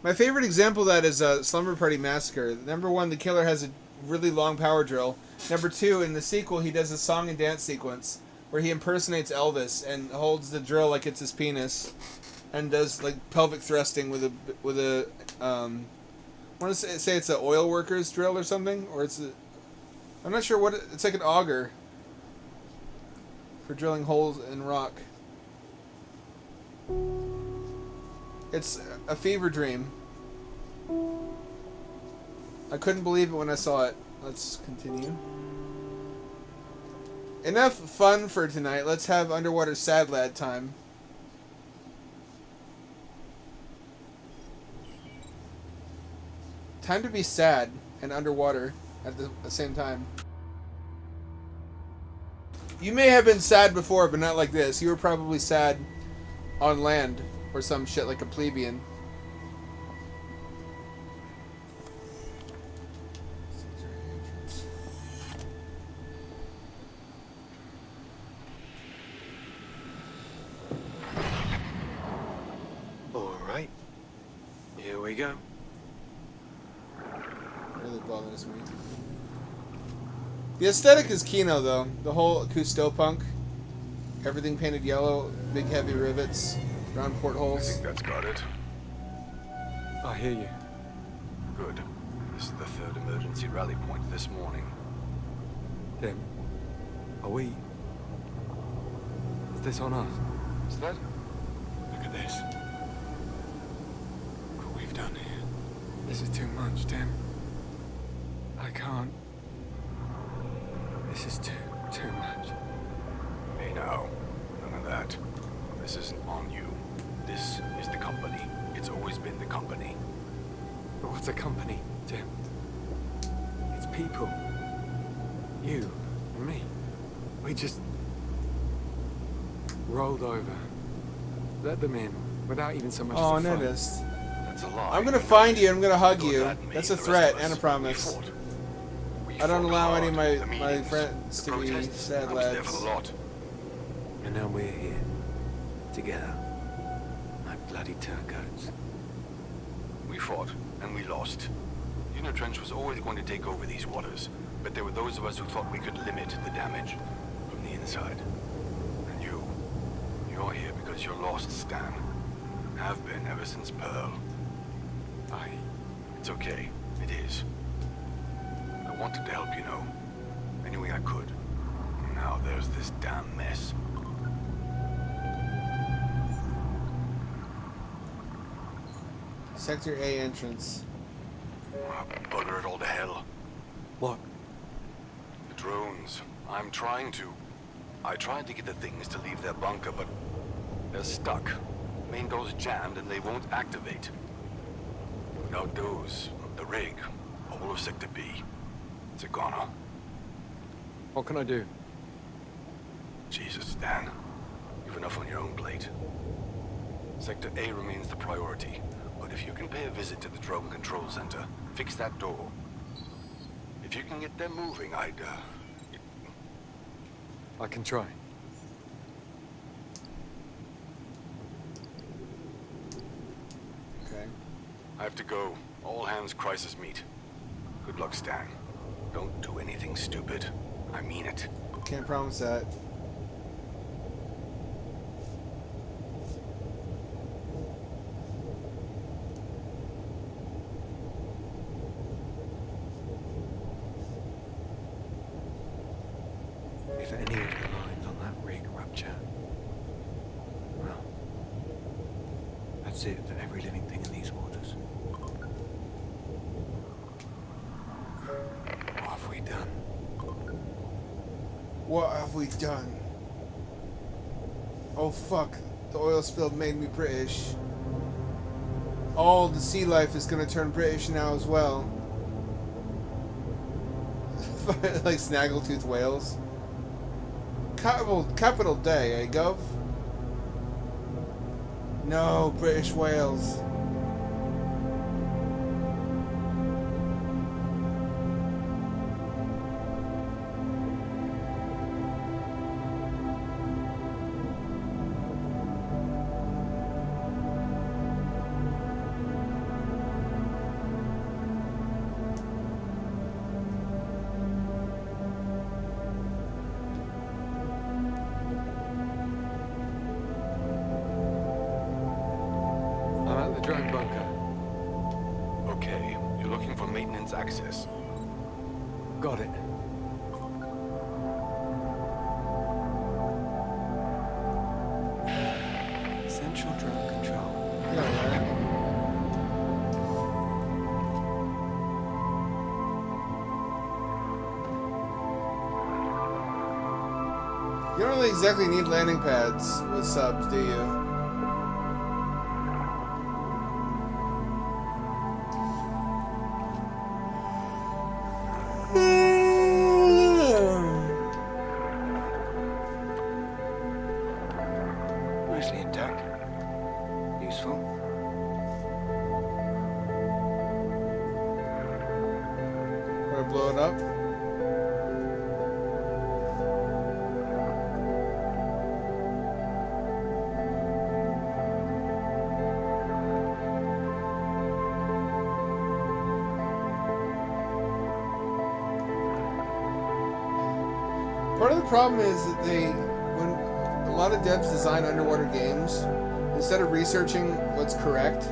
My favorite example of that is Slumber Party Massacre. Number 1, the killer has a really long power drill. Number 2, in the sequel, he does a song and dance sequence where he impersonates Elvis and holds the drill like it's his penis and does like pelvic thrusting with a I want to say it's an oil worker's drill or something, or I'm not sure what it's like, an auger for drilling holes in rock. It's a fever dream. I couldn't believe it when I saw it. Let's continue. Enough fun for tonight. Let's have underwater sad lad time. Time to be sad and underwater at the same time. You may have been sad before, but not like this. You were probably sad on land or some shit like a plebeian. Alright, here we go. Really bothers me. The aesthetic is Kino, though. The whole Cousteau-punk. Everything painted yellow, big heavy rivets, round I portholes. think that's got it. I hear you. Good. This is the 3rd emergency rally point this morning. Tim, are we... Is this on us? Is that? Look at this. What we've done here. This is too much, Tim. I can't... This is too much. Hey now, none of that. This isn't on you. This is the company. It's always been the company. But what's a company, Tim? It's people. You and me. We just... rolled over. Let them in, without even so much Oh, as a fight. noticed. That's a lie. I'm gonna find you. I'm gonna hug Got you. that, me, That's a the rest threat of and a us, promise. We fought. We I don't fought allow any of hard. The my meetings, friends the to be protests. sad I was there lads. for the lot. And now we're here. Together. Like bloody turncoats. We fought, and we lost. Unitrench was always going to take over these waters, but there were those of us who thought we could limit the damage from the inside. And you're here because you're lost, Stan. Have been ever since Pearl. It's okay. It is. I wanted to help, you know. Any way I could. Now there's this damn mess. Sector A entrance. Bugger it all to hell. What? The drones. I tried to get the things to leave their bunker, but they're stuck. Main door's jammed and they won't activate. Without those, the rig, all of Sector B, it's a goner. What can I do? Jesus, Dan. You've enough on your own plate. Sector A remains the priority, but if you can pay a visit to the drone control center, fix that door. If you can get them moving, I can try. Okay. I have to go. All hands crisis meet. Good luck, Stan. Don't do anything stupid. I mean it. Can't promise that. If any of the lines on that rig rupture, well, that's it for every living thing in these waters. What have we done? What have we done? Oh fuck, the oil spill made me British. All the sea life is gonna turn British now as well. Like snaggletooth whales. Capital day, eh, Gov? No, British whales. I'm at the drone bunker. Okay, you're looking for maintenance access. Got it. Central drone control. Yeah, right. You don't really exactly need landing pads with subs, do you? Mostly intact. Useful. Or blow it up? Part of the problem is that when a lot of devs design underwater games, instead of researching what's correct,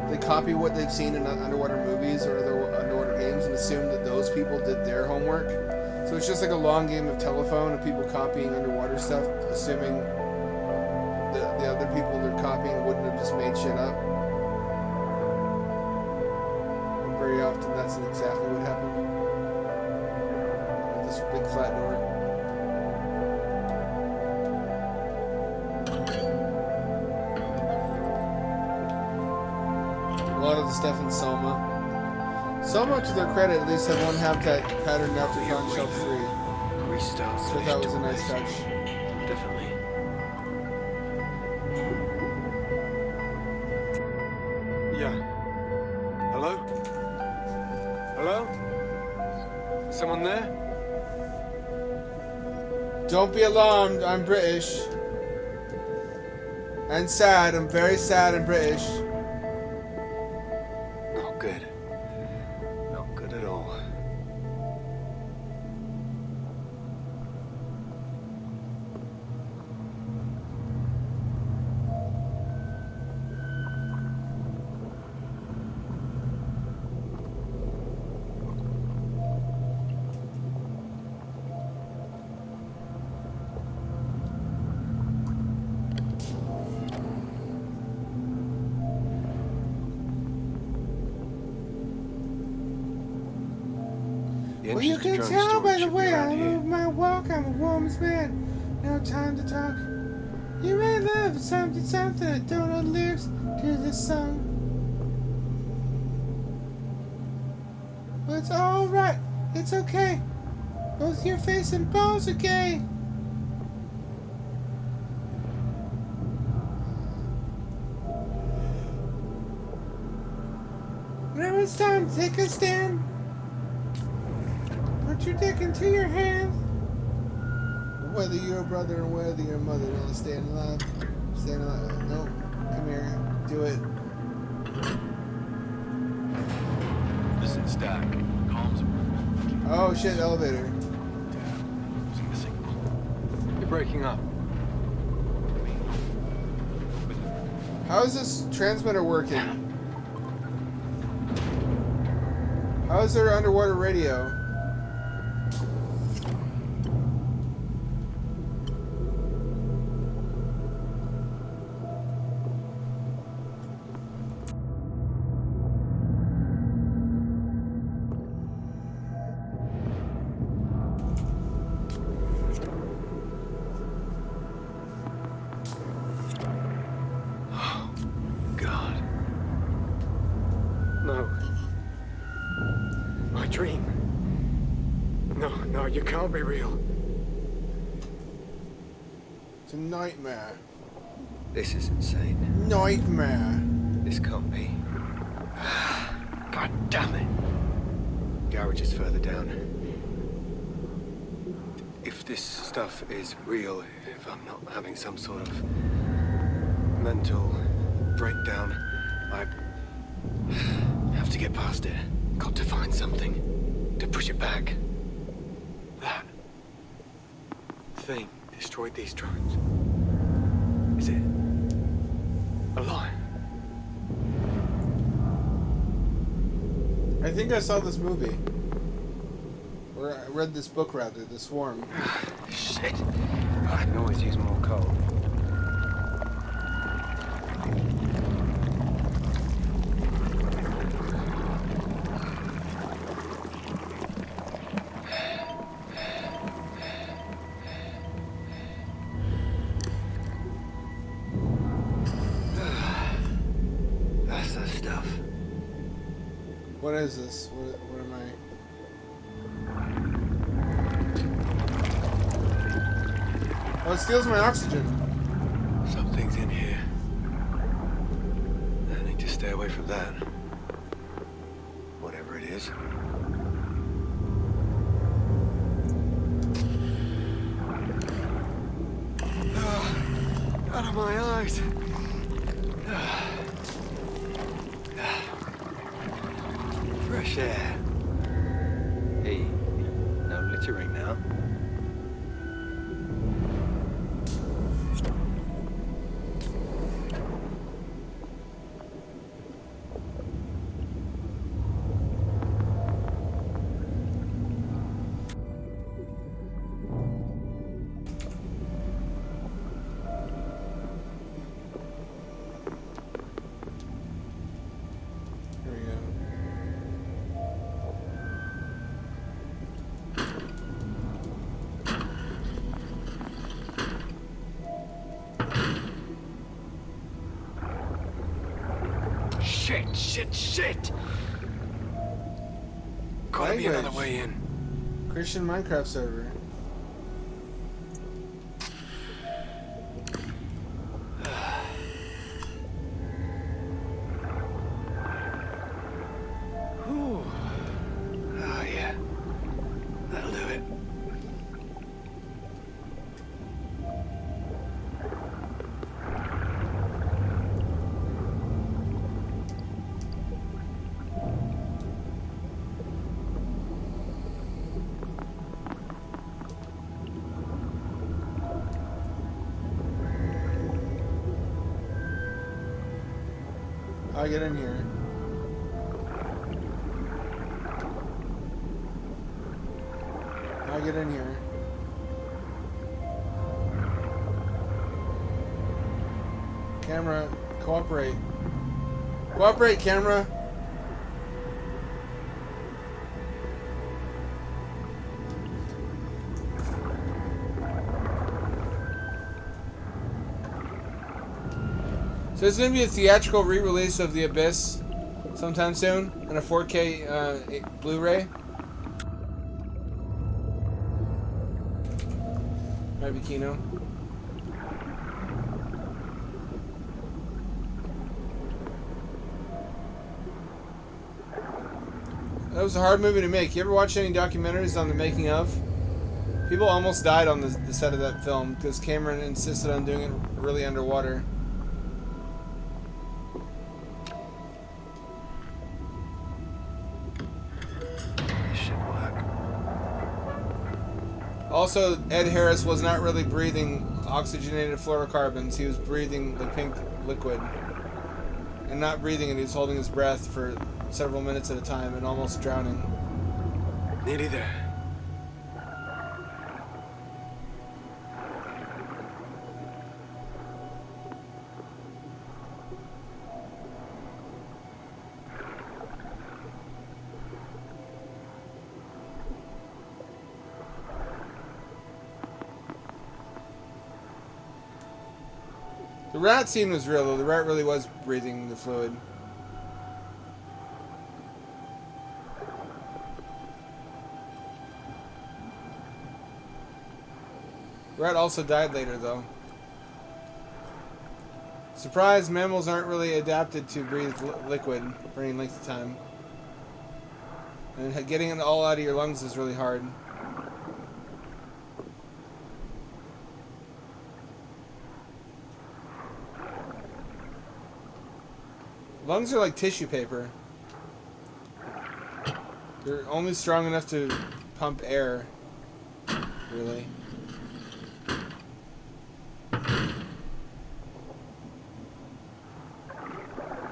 they copy what they've seen in underwater movies or other underwater games and assume that those people did their homework. So it's just like a long game of telephone of people copying underwater stuff, assuming that the other people they're copying wouldn't have just made shit up. And very often that's exactly what happened. With this big flat door. A lot of the stuff in Soma. Soma, to their credit, at least had one habitat pattern after found shelf 3. Restart. So that was a nice touch. Definitely. Yeah. Hello? Hello? Someone there? Don't be alarmed, I'm British. And sad, I'm very sad and British. Not good. Not good at all. Well, you can tell by the way I move my walk, I'm a woman's man. No time to talk. You may love something, something. I don't know lyrics to this song. Well, it's alright. It's okay. Both your face and balls are gay. Now it's time to take a stand. Put your dick into your hand. Whether you're a brother or whether you're a mother, don't stand alive. Stand alive. No, come here. Do it. Listen, Stack. Comms are Oh shit, elevator. losing the signal. You're breaking up. How is this transmitter working? How is there underwater radio? You can't be real. It's a nightmare. This is insane. Nightmare. This can't be. God damn it. Garage is further down. If this stuff is real, if I'm not having some sort of mental breakdown, I have to get past it. Got to find something to push it back. That thing destroyed these drones. Is it alive? I think I saw this movie. Or I read this book, rather, The Swarm. Shit. I can always use more coal. That's the stuff. What is this? What am I... Oh, it steals my oxygen. Something's in here. I need to stay away from that. Whatever it is. Out of my eyes. Fresh air. Hey, no littering now. Here we go. Shit! Gotta be another Language. way in. Christian Minecraft server. Whew. Oh, yeah. That'll do it. I'll get in here. I'll get in here. Camera, cooperate. Cooperate, camera. So there's going to be a theatrical re-release of The Abyss sometime soon, and a 4K Blu-ray. Might be Kino. That was a hard movie to make. You ever watch any documentaries on the making of? People almost died on the set of that film because Cameron insisted on doing it really underwater. Also, Ed Harris was not really breathing oxygenated fluorocarbons. He was breathing the pink liquid. And not breathing it, he was holding his breath for several minutes at a time and almost drowning. Nearly there. The rat scene was real, though. The rat really was breathing the fluid. Rat also died later, though. Surprise, mammals aren't really adapted to breathe liquid for any length of time. And getting it all out of your lungs is really hard. Lungs are like tissue paper. They're only strong enough to pump air, really.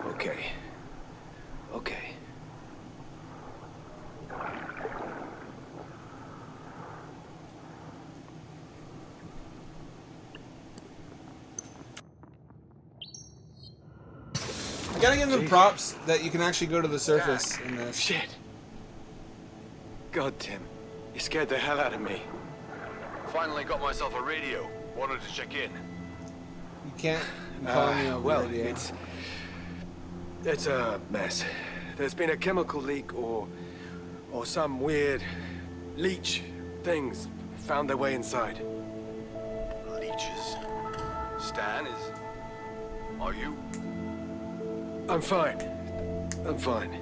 Okay. Okay. I gotta give them props that you can actually go to the surface in this. Shit. God, Tim. You scared the hell out of me. Finally got myself a radio. Wanted to check in. You can't call me over Well, radio. it's a mess. There's been a chemical leak or some weird leech things found their way inside. Leeches. Stan is... Are you? I'm fine. I'm fine.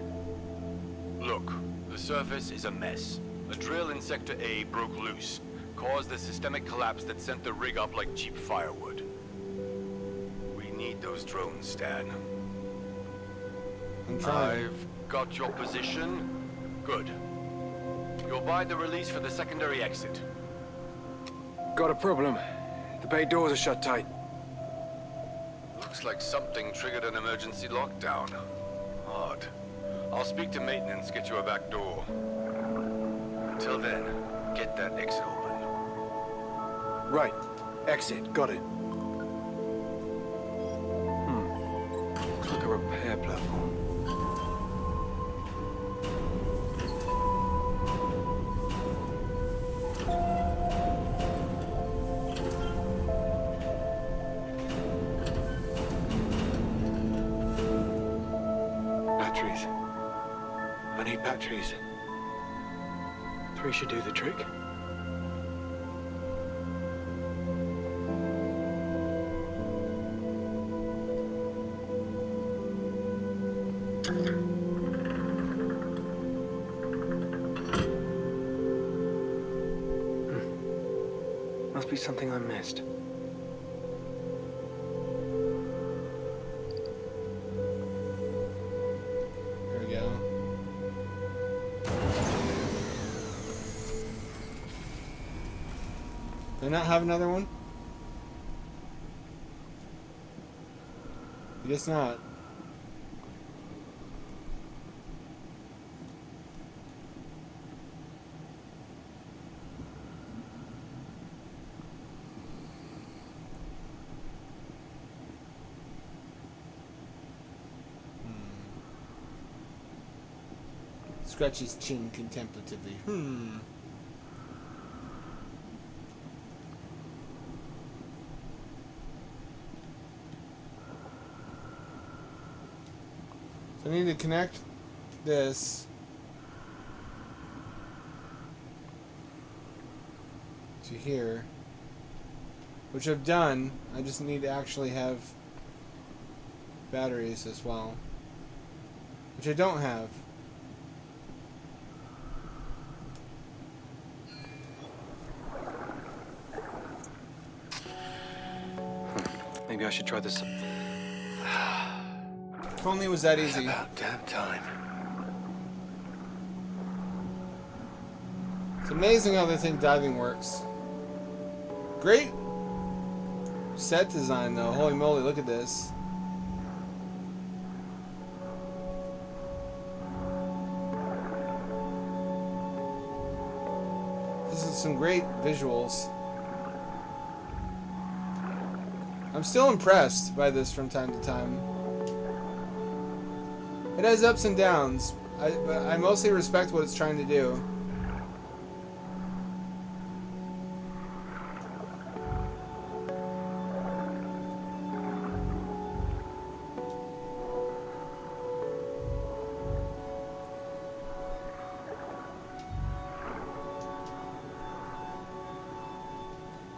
Look, the surface is a mess. A drill in Sector A broke loose, caused the systemic collapse that sent the rig up like cheap firewood. We need those drones, Stan. I'm trying. I've got your position. Good. You'll buy the release for the secondary exit. Got a problem. The bay doors are shut tight. Looks like something triggered an emergency lockdown. Odd. I'll speak to maintenance, get you a back door. Till then, get that exit open. Right. Exit. Got it. Looks like a repair platform. Batteries. I need batteries. 3 should do the trick. Must be something I missed. Here we go. Do I not have another one? I guess not. Scratch his chin contemplatively. So I need to connect this to here, which I've done. I just need to actually have batteries as well, which I don't have. Maybe I should try this. If only it was that easy. About damn time. It's amazing how they think diving works. Great set design, though. Holy moly, look at this. This is some great visuals. I'm still impressed by this from time to time. It has ups and downs, but I mostly respect what it's trying to do.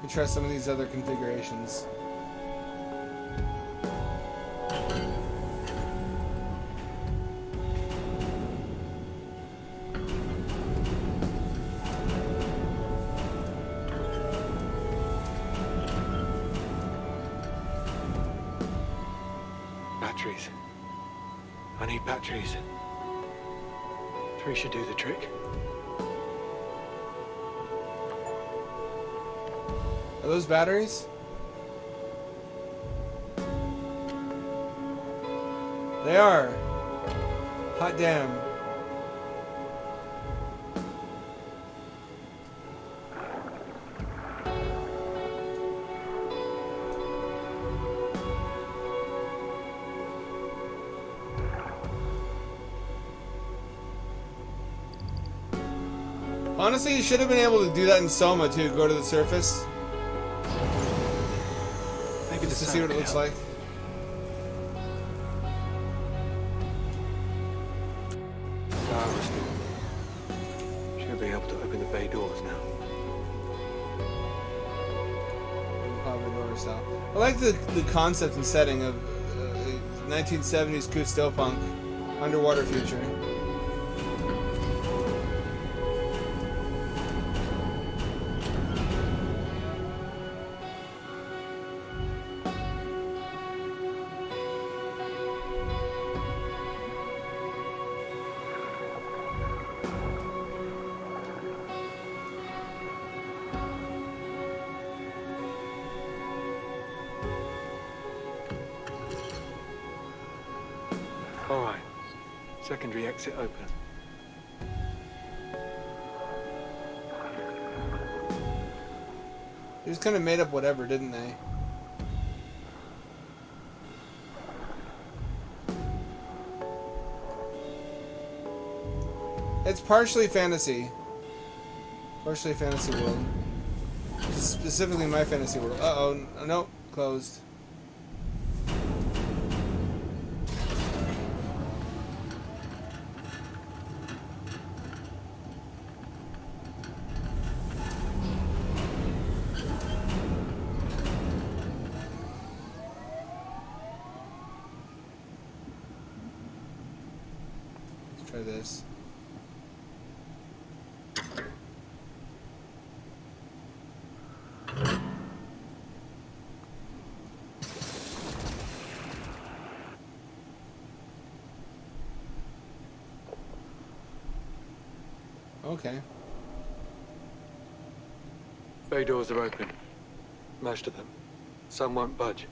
can try some of these other configurations. Batteries. I need batteries. 3 should do the trick. Are those batteries? They are. Hot damn. Honestly, you should have been able to do that in Soma too. Go to the surface. Maybe Just to see what it looks like. Should be able to open the bay doors now. I like the concept and setting of 1970s Kustopunk underwater future. All right. Secondary exit open. They just kind of made up whatever, didn't they? It's partially fantasy. Partially fantasy world. Specifically my fantasy world. Uh-oh. Nope. Closed. Let's try this. Okay. Bay doors are open. Most of them. Some won't budge.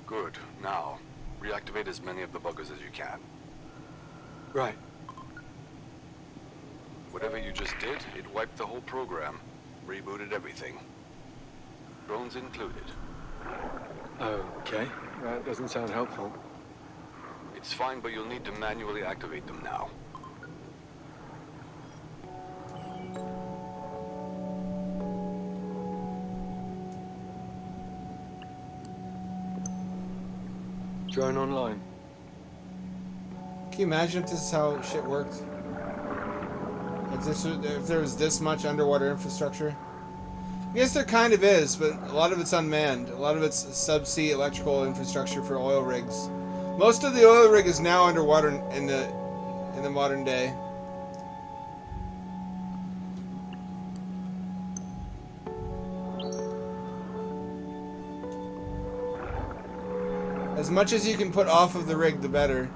Good. Now, reactivate as many of the buggers as you can. Right. Whatever you just did, it wiped the whole program. Rebooted everything. Drones included. Okay. That doesn't sound helpful. It's fine, but you'll need to manually activate them now. Drone online. Can you imagine if this is how shit worked? If there was this much underwater infrastructure? I guess there kind of is, but a lot of it's unmanned. A lot of it's subsea electrical infrastructure for oil rigs. Most of the oil rig is now underwater in the modern day. As much as you can put off of the rig, the better.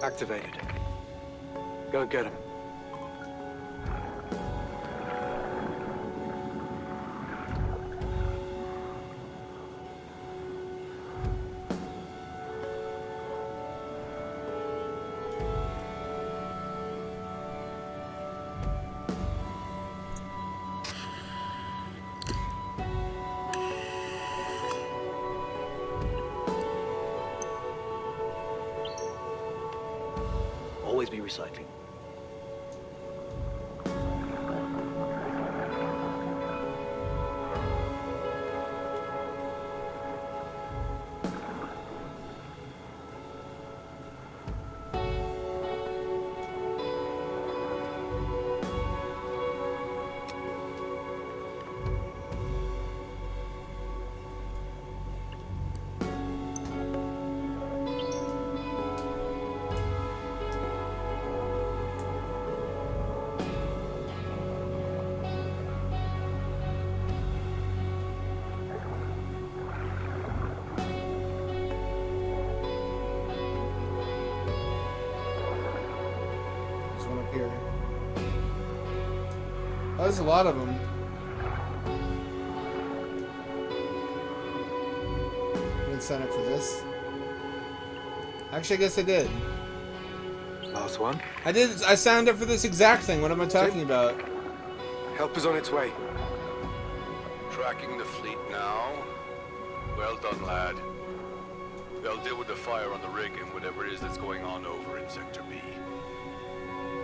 Activated. Go get him. Always be recycling. here. Oh, there's a lot of them. I didn't sign up for this. Actually, I guess I did. Last one. I did. I signed up for this exact thing. What am I talking about? Help is on its way. Tracking the fleet now? Well done, lad. They'll deal with the fire on the rig and whatever it is that's going on over in Sector B.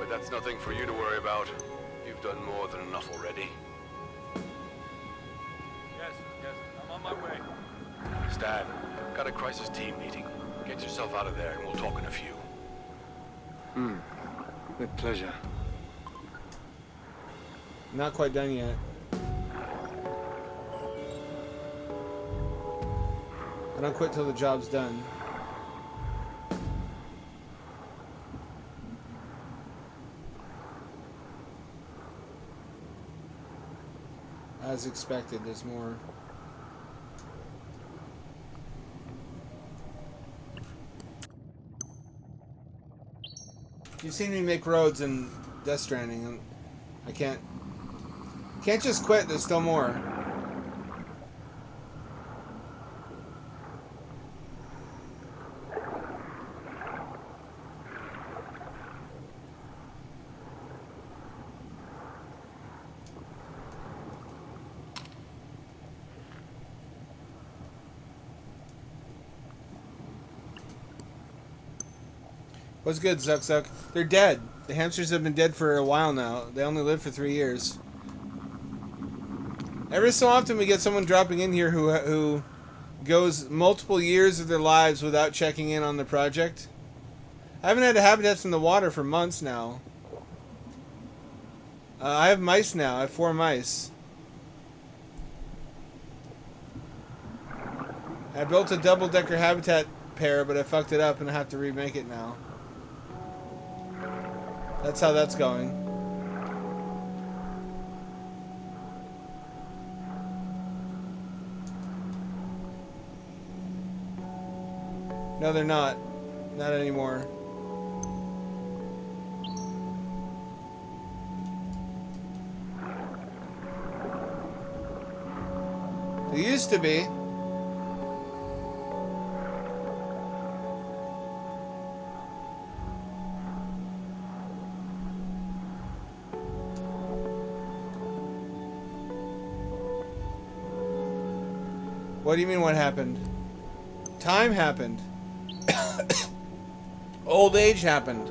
But that's nothing for you to worry about. You've done more than enough already. Yes, I'm on my way. Stan, got a crisis team meeting. Get yourself out of there and we'll talk in a few. With pleasure. Not quite done yet. I don't quit till the job's done. As expected, there's more. You've seen me make roads in Death Stranding, and I can't just quit. There's still more. What's good, Zuck Zuck? They're dead. The hamsters have been dead for a while now. They only lived for 3 years. Every so often we get someone dropping in here who goes multiple years of their lives without checking in on the project. I haven't had habitats in the water for months now. I have mice now. I have 4 mice. I built a double-decker habitat pair, but I fucked it up and I have to remake it now. That's how that's going. No, they're not. Not anymore. They used to be. What do you mean what happened? Time happened. Old age happened.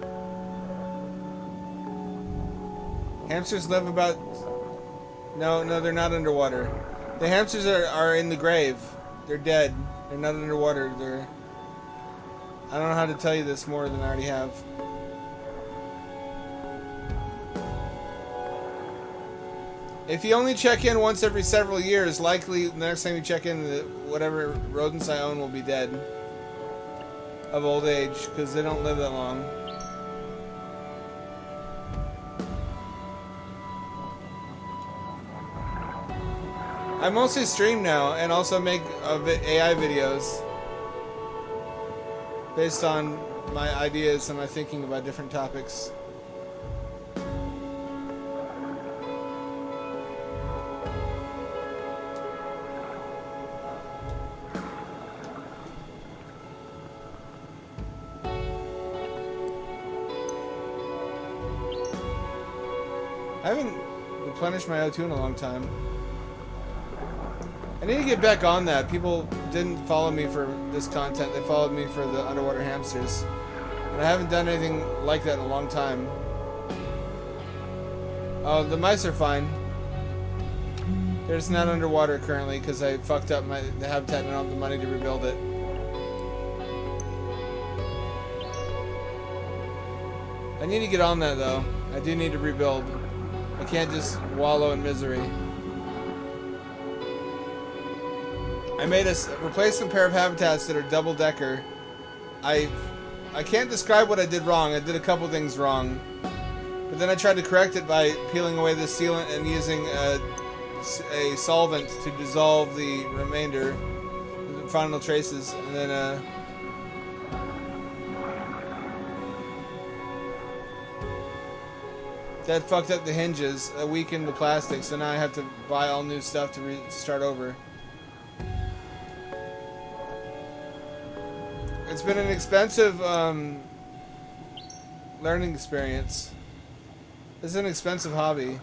Hamsters live about... No, they're not underwater. The hamsters are in the grave. They're dead. They're not underwater. They're... I don't know how to tell you this more than I already have. If you only check in once every several years, likely the next time you check in, whatever rodents I own will be dead of old age, because they don't live that long. I mostly stream now and also make AI videos based on my ideas and my thinking about different topics. I haven't replenished my O2 in a long time. I need to get back on that. People didn't follow me for this content. They followed me for the underwater hamsters. And I haven't done anything like that in a long time. Oh, the mice are fine. They're just not underwater currently because I fucked up the habitat and I don't have the money to rebuild it. I need to get on that though. I do need to rebuild. I can't just wallow in misery. I made a replacement pair of habitats that are double-decker. I can't describe what I did wrong. I did a couple things wrong. But then I tried to correct it by peeling away the sealant and using a solvent to dissolve the remainder, the final traces, and then That fucked up the hinges, weakened the plastic, so now I have to buy all new stuff to start over. It's been an expensive learning experience. It's an expensive hobby.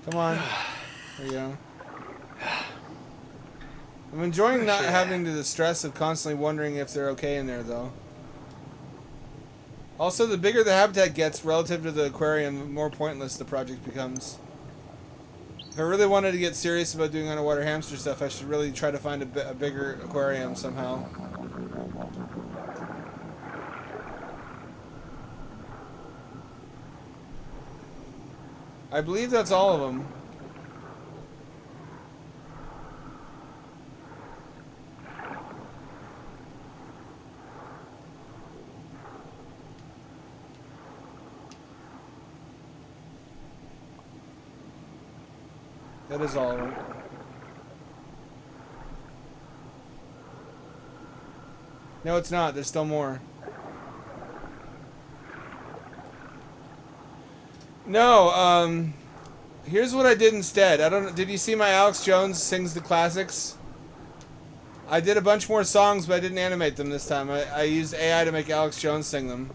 Come on. There you go. I'm enjoying not having the stress of constantly wondering if they're okay in there, though. Also, the bigger the habitat gets relative to the aquarium, the more pointless the project becomes. If I really wanted to get serious about doing underwater hamster stuff, I should really try to find a bigger aquarium somehow. I believe that's all of them. That is all of them. No, it's not. There's still more. No, here's what I did instead. I don't know. Did you see my Alex Jones sings the classics? I did a bunch more songs, but I didn't animate them this time. I used AI to make Alex Jones sing them.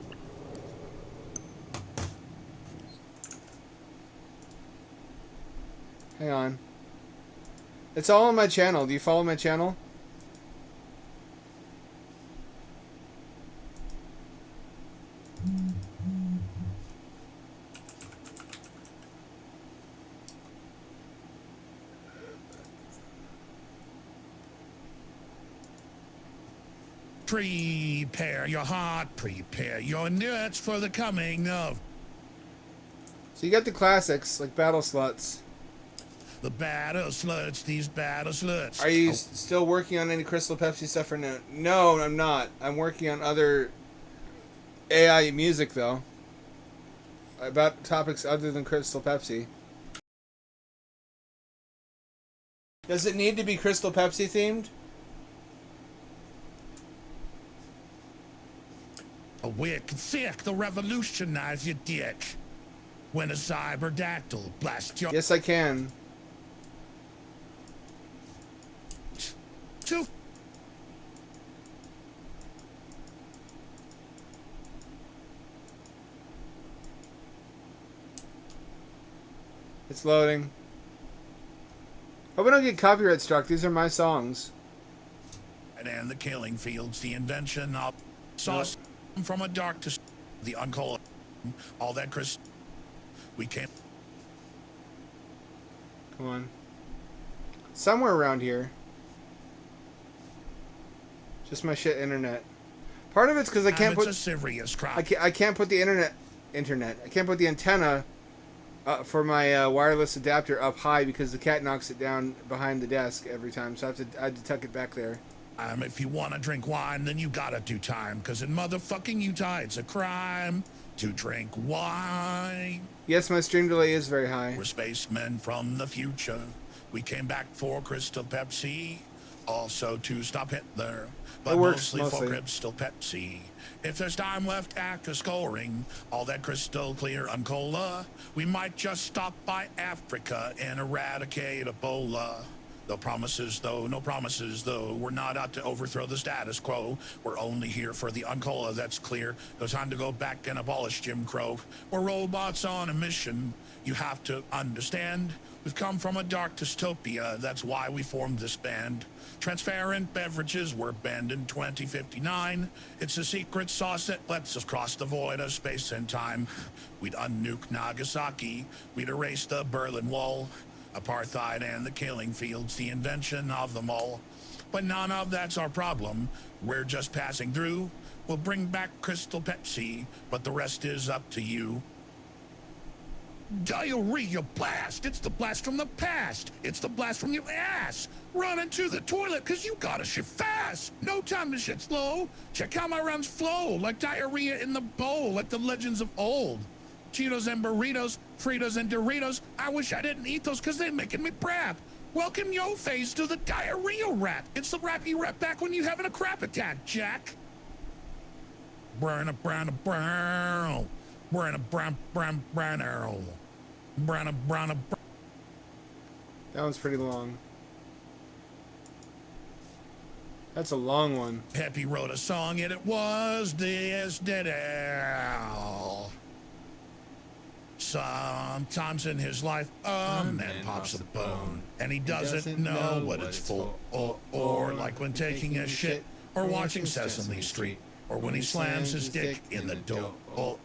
Hang on. It's all on my channel. Do you follow my channel? Prepare your heart, prepare your nuts for the coming of So you got the classics, like Battle Sluts. the battle sluts, these battle sluts. Are you still working on any Crystal Pepsi stuff or no? No, I'm not. I'm working on other AI music, though. About topics other than Crystal Pepsi. Does it need to be Crystal Pepsi themed? A wicked thick, they'll revolutionize your dick. When a cyberdactyl blasts your... Yes, I can. Two... It's loading. Hope I don't get copyright struck. These are my songs. And the killing fields, the invention of sauce from a dark to the uncold, all that Chris. We can't. Come on. Somewhere around here. Just my shit internet. Part of it's because I can't put. It's a serious crime. I can't put the internet. I can't put the antenna for my wireless adapter up high because the cat knocks it down behind the desk every time. So I had to tuck it back there. If you want to drink wine, then you gotta do time. Because in motherfucking Utah, it's a crime to drink wine. Yes, my stream delay is very high. We're spacemen from the future. We came back for Crystal Pepsi. Also to stop Hitler. But mostly for Crystal Pepsi. If there's time left after scoring all that crystal clear Uncola, we might just stop by Africa and eradicate Ebola. No promises, though, no promises, though. We're not out to overthrow the status quo. We're only here for the Uncola, that's clear. No time to go back and abolish Jim Crow. We're robots on a mission. You have to understand. We've come from a dark dystopia. That's why we formed this band. Transparent beverages were banned in 2059. It's a secret sauce that lets us cross the void of space and time. We'd unnuke Nagasaki. We'd erase the Berlin Wall. Apartheid and the killing fields, the invention of them all. But none of that's our problem. We're just passing through. We'll bring back Crystal Pepsi, but the rest is up to you. Diarrhea blast! It's the blast from the past! It's the blast from your ass! Run into the toilet cause you gotta shit fast! No time to shit slow! Check how my runs flow, like diarrhea in the bowl, like the legends of old. Cheetos and burritos, Fritos and Doritos, I wish I didn't eat those cause they're making me prep. Welcome your face to the diarrhea rap. It's the rap you rap back when you having a crap attack, Jack. Burn a brown a brown. Burn a brown brown brown arrow. Brown a brown a brown. That one's pretty long. That's a long one. Peppy wrote a song and it was this did it. Sometimes in his life, a man pops a bone, and he doesn't know what it's for. Or like when taking a shit, or watching Sesame Street, or when he slams his dick in the door.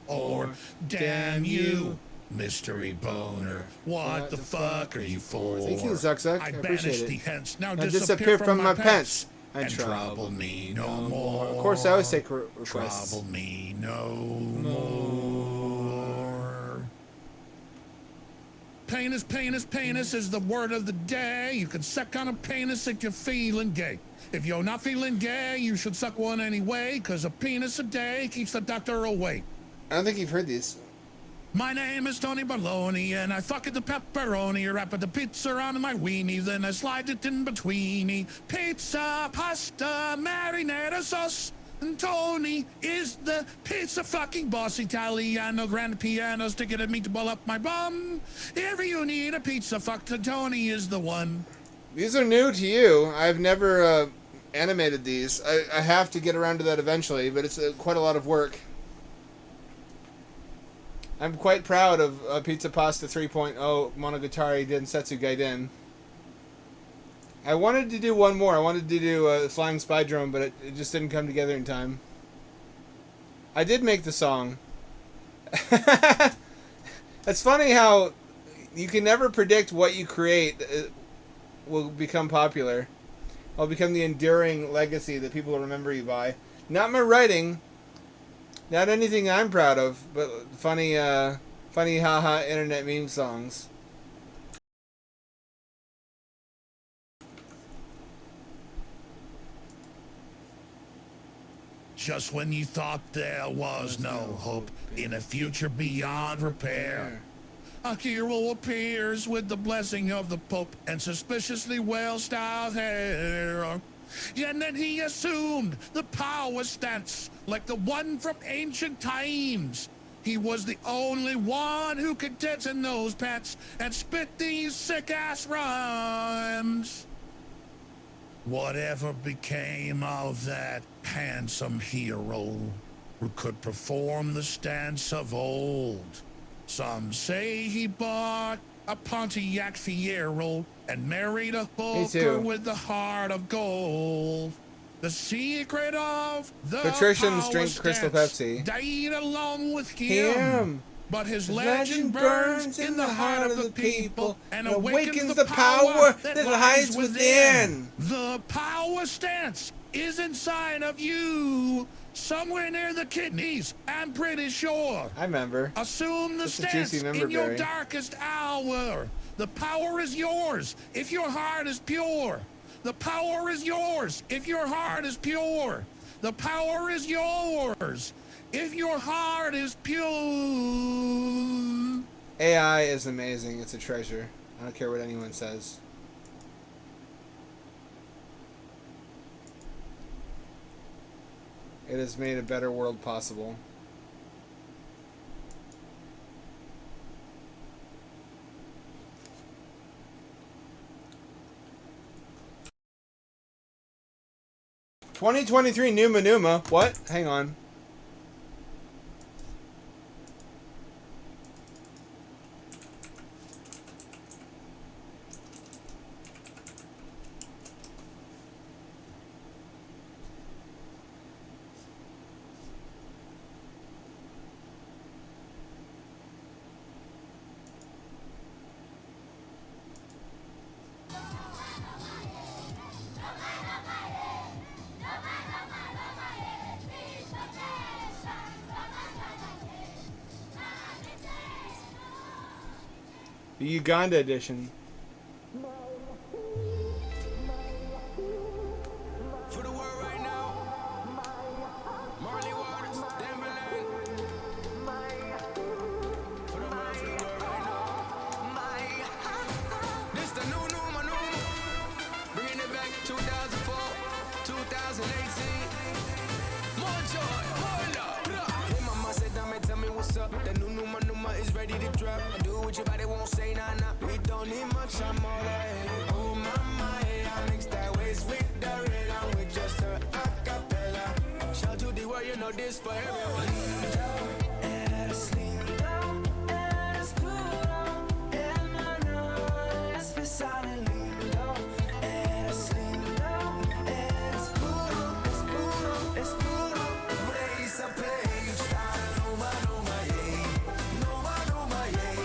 Or damn you, mystery boner, what the fuck are you for? Thank you, Zuck Zuck. I banish appreciate thee it. hence, now disappear from my pants. and trouble me no more. Of course, I always take requests. Trouble me no more. Penis is the word of the day. You can suck on a penis if you're feeling gay. If you're not feeling gay, you should suck one anyway, cause a penis a day keeps the doctor away. I don't think you've heard these. My name is Tony Baloney, and I fuck at the pepperoni, wrap the pizza on my weenie, then I slide it in betweeny. Pizza, pasta, marinara sauce, and Tony is the pizza fucking boss. Italiano, grand piano, sticking a meatball up my bum. If you need a pizza, fuck to Tony is the one. These are new to you. I've never animated these. I have to get around to that eventually, but it's quite a lot of work. I'm quite proud of Pizza Pasta 3.0 Monogatari Densetsu Gaiden. I wanted to do one more. I wanted to do Flying Spy Drone, but it just didn't come together in time. I did make the song. It's funny how you can never predict what you create will become popular. Will become the enduring legacy that people will remember you by. Not my writing. Not anything I'm proud of, but funny haha internet meme songs. Just when you thought there was no hope in a future beyond repair, a hero appears with the blessing of the Pope and suspiciously well-styled hair. And then he assumed the power stance like the one from ancient times. He was the only one who could dance in those pants and spit these sick-ass rhymes. Whatever became of that handsome hero who could perform the stance of old? Some say he bought a Pontiac Fiero and married a hooker with the heart of gold. The secret of the Patricians power drink Crystal stance Pepsi. died along with him. But his legend burns in the heart of the people and awakens the power that lies within. The power stance is inside of you, somewhere near the kidneys, I'm pretty sure. I remember. Assume the stance in your darkest hour. The power is yours if your heart is pure. The power is yours if your heart is pure. The power is yours if your heart is pure. AI is amazing. It's a treasure. I don't care what anyone says. It has made a better world possible. "2023 Numa Numa." What? Hang on. The Uganda edition. For the world right now, Marley Waters, Timberland. For the world right now. This the new Numa Numa. ready to drop. I do what your body won't say, nah, nah. We don't need much, I'm alright. Oh, mama, hey, I mix that waist with the red. I'm with just a acapella. Shout to the world, you know this for everyone. Eres lindo, eres puro, hermano, especial y lindo. Eres lindo, eres puro, es puro, es puro. Raise a page, noma, noma, yay. Noma, noma, yay.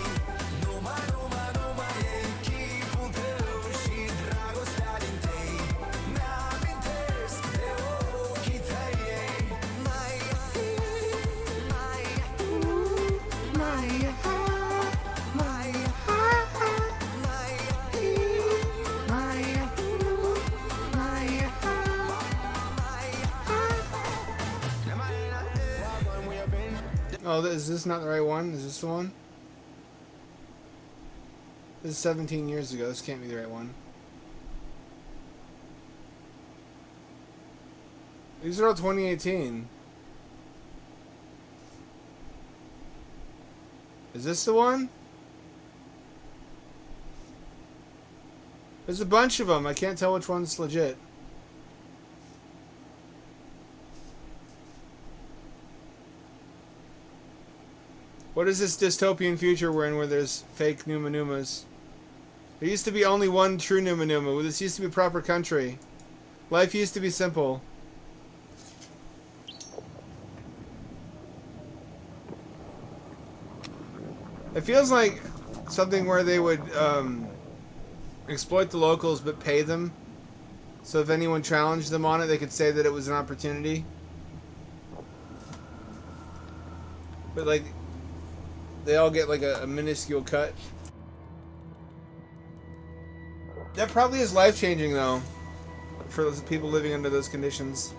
Noma, noma, noma, yay. Keep on the she drago starting day. Nam interes, leo, kita, yay. Maya, Maya, Maya, Maya, Oh, is this not the right one? Is this the one? This is 17 years ago. This can't be the right one. These are all 2018. Is this the one? There's a bunch of them. I can't tell which one's legit. What is this dystopian future we're in where there's fake Numa Numas? There used to be only one true Numa Numa. This used to be a proper country. Life used to be simple. It feels like something where they would exploit the locals but pay them. So if anyone challenged them on it, they could say that it was an opportunity. But like, they all get like a minuscule cut. That probably is life-changing though, for those people living under those conditions.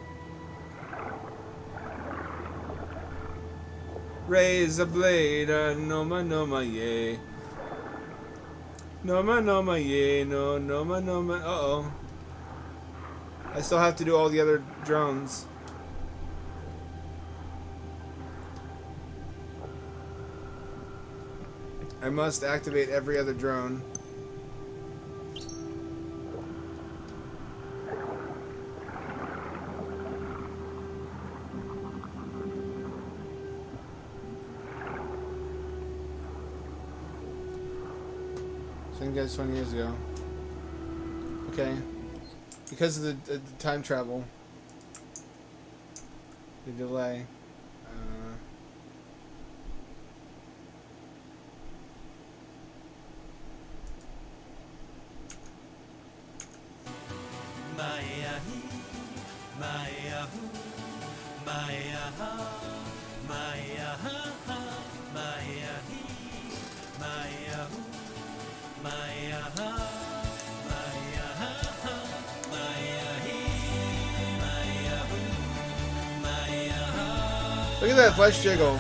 Raise a blade, noma noma yay. Noma noma yay, no noma noma. Uh-oh. I still have to do all the other drones. I must activate every other drone. Same guys 20 years ago. Okay. Because of the time travel. The delay. Look at that flesh jiggle.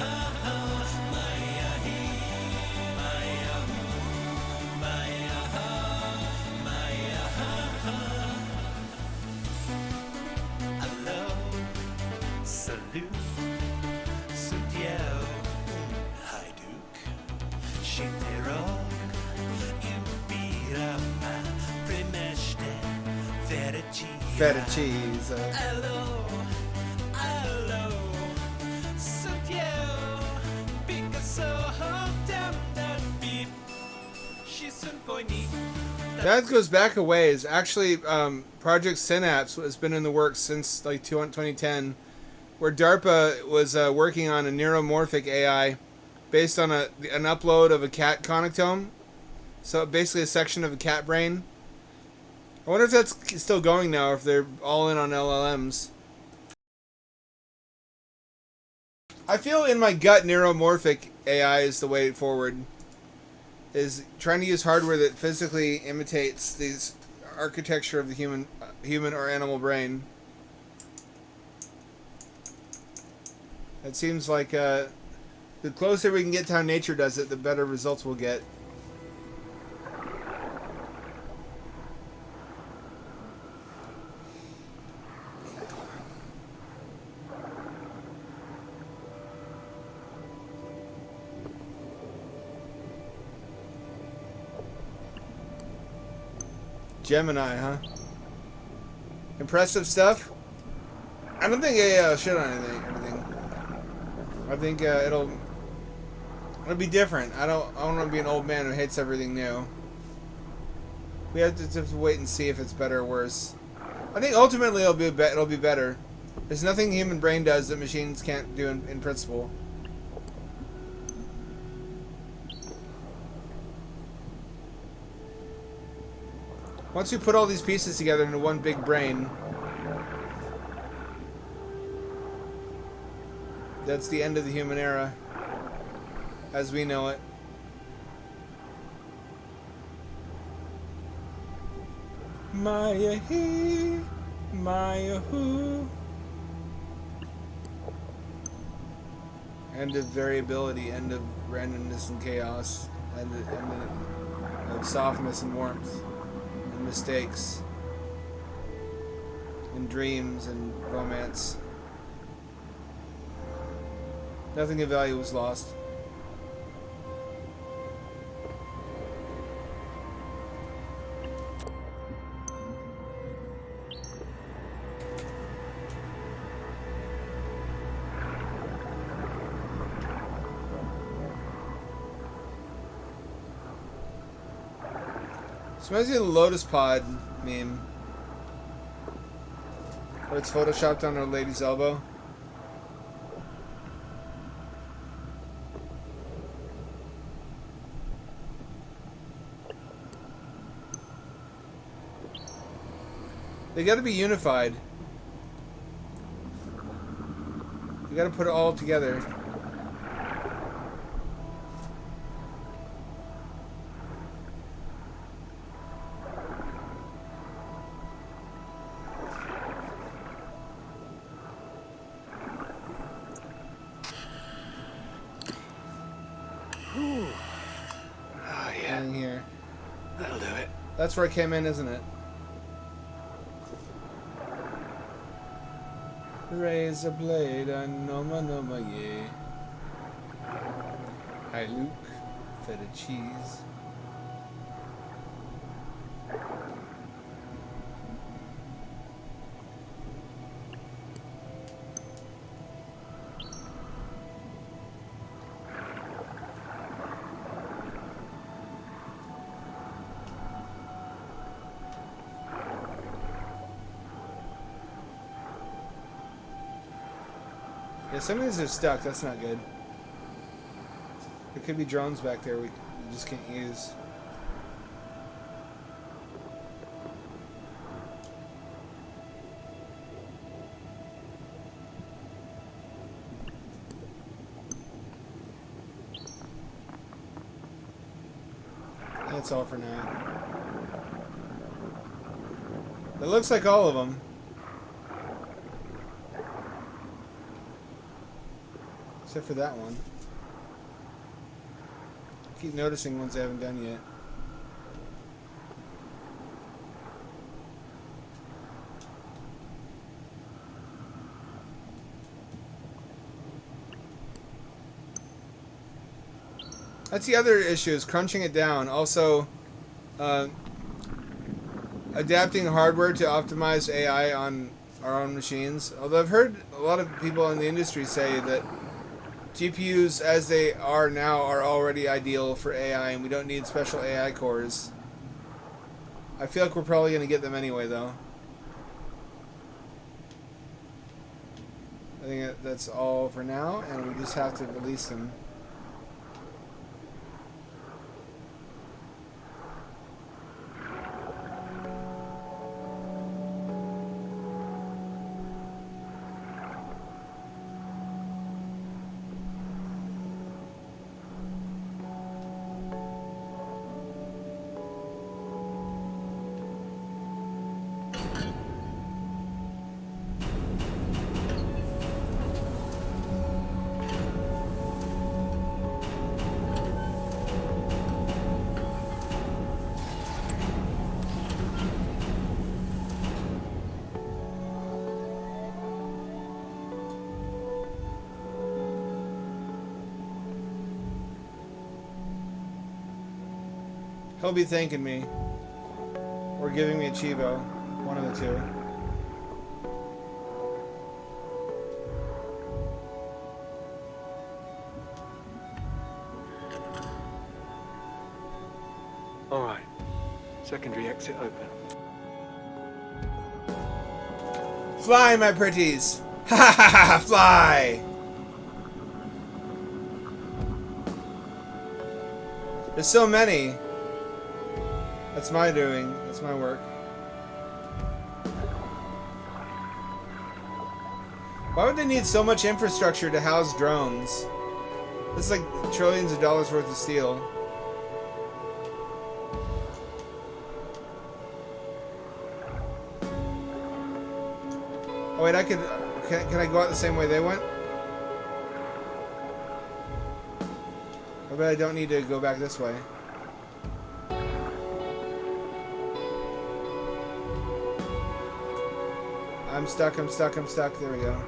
Feta cheese. That goes back a ways. Actually, Project Synapse has been in the works since like 2010, where DARPA was working on a neuromorphic AI based on an upload of a cat connectome. So basically a section of a cat brain. I wonder if that's still going now, or if they're all in on LLMs. I feel in my gut neuromorphic AI is the way forward. Is trying to use hardware that physically imitates these architecture of the human or animal brain. It seems like the closer we can get to how nature does it, the better results we'll get. Gemini, huh? Impressive stuff. I don't think AI shit on anything. I think it'll be different. I don't want to be an old man who hates everything new. We have to wait and see if it's better or worse. I think ultimately it'll be better. There's nothing the human brain does that machines can't do in principle. Once you put all these pieces together into one big brain, that's the end of the human era, as we know it. Maya he, Maya who. End of variability, end of randomness and chaos, end of softness and warmth, and mistakes, and dreams and romance. Nothing of value was lost. Reminds me of the Lotus Pod meme, where it's photoshopped on a lady's elbow. They gotta be unified. You gotta put it all together. That's where I came in, isn't it? Razor blade, noma ye. Hi Luke, feta cheese. Yeah, some of these are stuck. That's not good. There could be drones back there we just can't use. That's all for now. It looks like all of them. Except for that one. I keep noticing ones I haven't done yet. That's the other issue, is crunching it down. Also, adapting hardware to optimize AI on our own machines. Although I've heard a lot of people in the industry say that GPUs as they are now are already ideal for AI and we don't need special AI cores. I feel like we're probably going to get them anyway though. I think that's all for now and we just have to release them. He'll be thanking me. Or giving me a Chivo. One of the two. All right. Secondary exit open. Fly, my pretties! Ha ha ha ha! Fly! There's so many. That's my doing. That's my work. Why would they need so much infrastructure to house drones? This is like trillions of dollars worth of steel. Oh wait, I could... Can I go out the same way they went? I bet I don't need to go back this way. I'm stuck, I'm stuck, I'm stuck. There we go.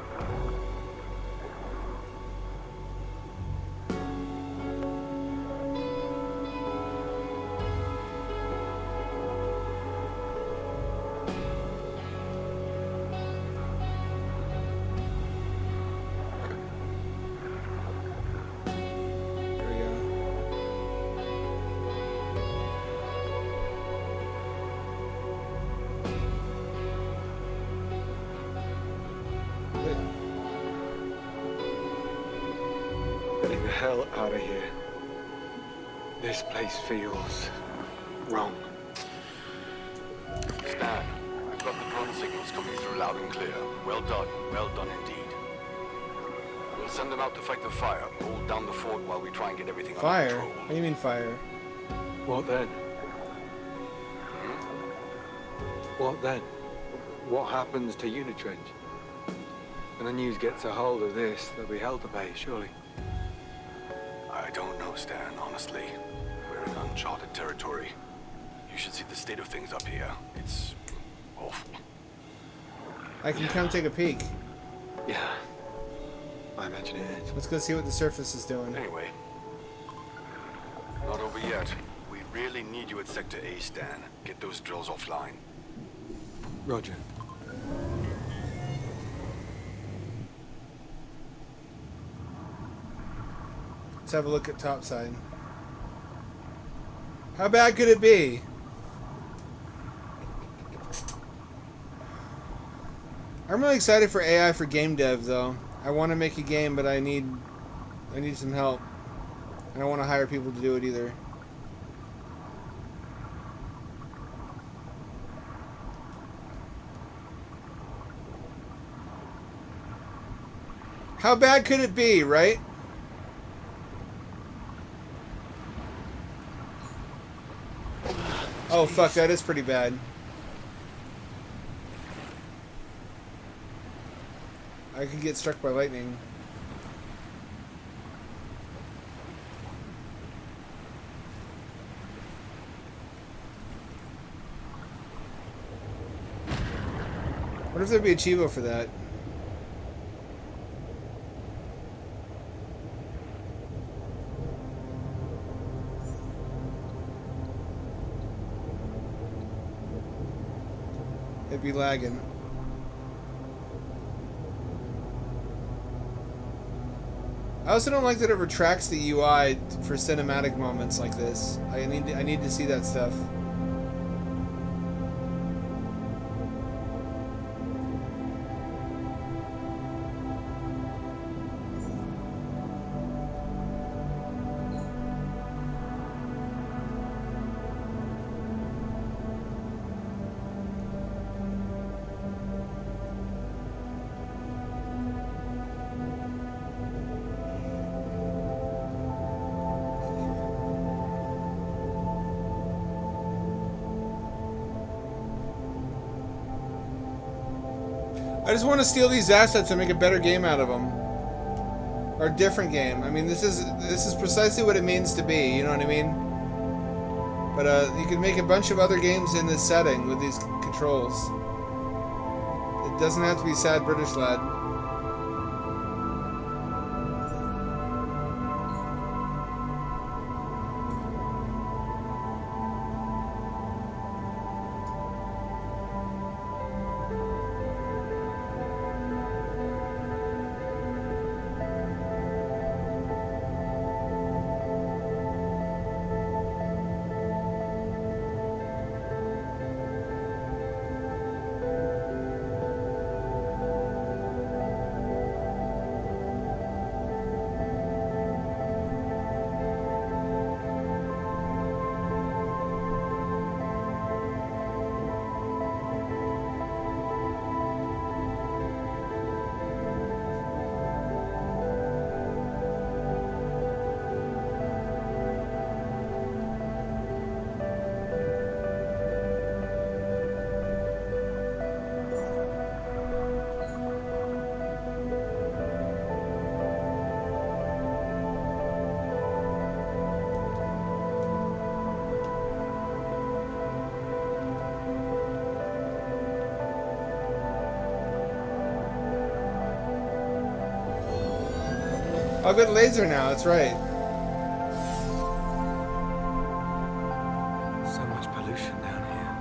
Getting the hell out of here. This place feels wrong. Stan, we've got the drone signals coming through loud and clear. Well done indeed. We'll send them out to fight the fire, hold down the fort while we try and get everything under Fire? control. What do you mean fire? What then? What then? What happens to Unitrench? When the news gets a hold of this, they'll be hell to pay, surely. I don't know, Stan, honestly. We're in uncharted territory. You should see the state of things up here. It's awful. I can come take a peek. Yeah. I imagine it is. Let's go see what the surface is doing. Anyway. Not over yet. We really need you at Sector A, Stan. Get those drills offline. Roger. Let's have a look at topside. How bad could it be? I'm really excited for AI for game dev, though. I want to make a game, but I need some help. I don't want to hire people to do it either. How bad could it be, right? Oh fuck, that is pretty bad. I could get struck by lightning. What if there'd be a Chivo for that? It'd be lagging. I also don't like that it retracts the UI for cinematic moments like this. I need to see that stuff. I just want to steal these assets and make a better game out of them, or a different game. I mean, this is precisely what it means to be. You know what I mean? But you can make a bunch of other games in this setting with these controls. It doesn't have to be Sad British Lad. I've got laser now, that's right. So much pollution down here.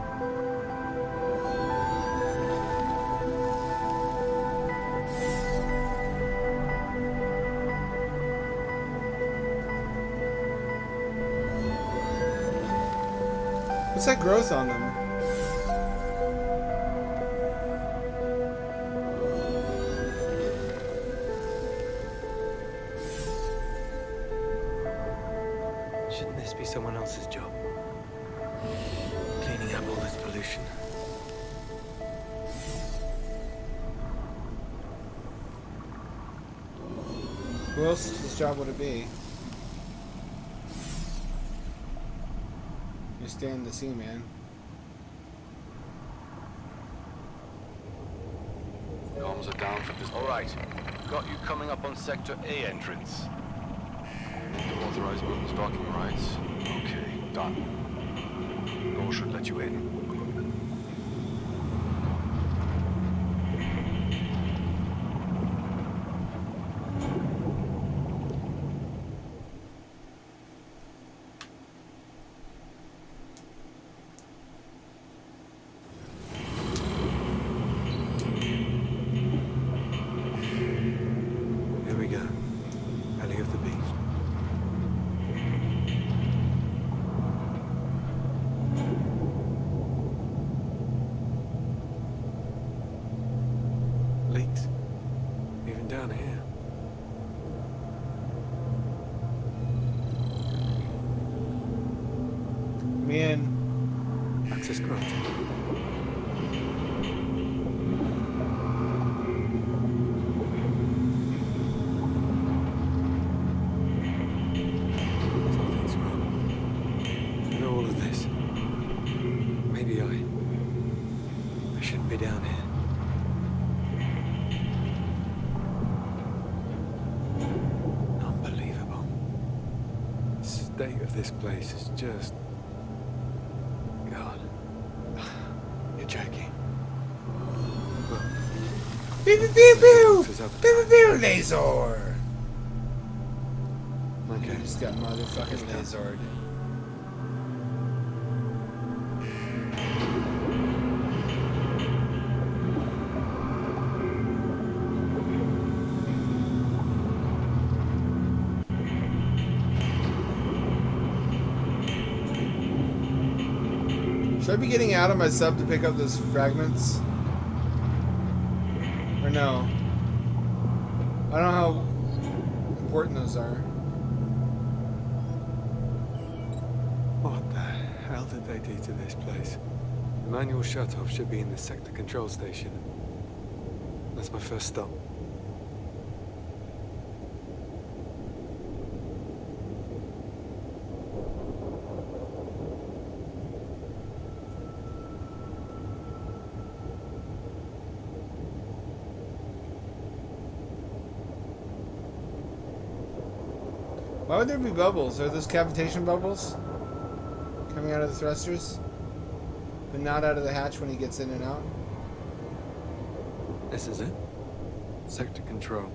What's that growth on them? Shouldn't this be someone else's job? Cleaning up all this pollution. Who else's job would it be? You stand to see, man. Comms are down for this. All right. Got you coming up on Sector A entrance. To authorize Moon's docking rights. Okay, done. Door should let you in. Here we go. Alley of the Beast. Leaks. Even down here. Man, Access granted. Something's wrong. I know all of this. Maybe I shouldn't be down here. Unbelievable. The state of this place is just... God. You're joking. Well, pew pew pew pew! this is up. Pew pew pew! Laser! Okay. You just got motherfucking lasered. Should I be getting out of my sub to pick up those fragments? Or no? I don't know how important those are. What the hell did they do to this place? The manual shutoff should be in the sector control station. That's my first stop. Why would there be bubbles? Are those cavitation bubbles coming out of the thrusters? But not out of the hatch when he gets in and out? This is it. Sector control.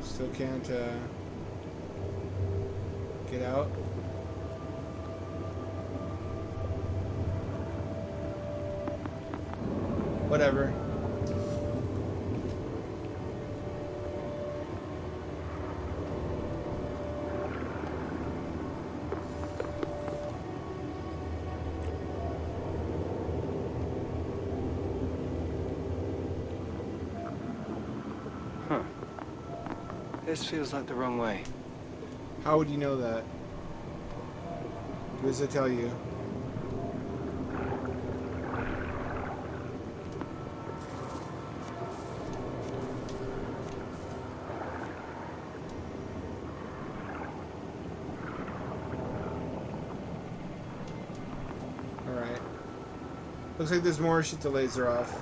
Still can't get out. Whatever. Huh. This feels like the wrong way. How would you know that? Who does it tell you? Looks like there's more shit to laser off.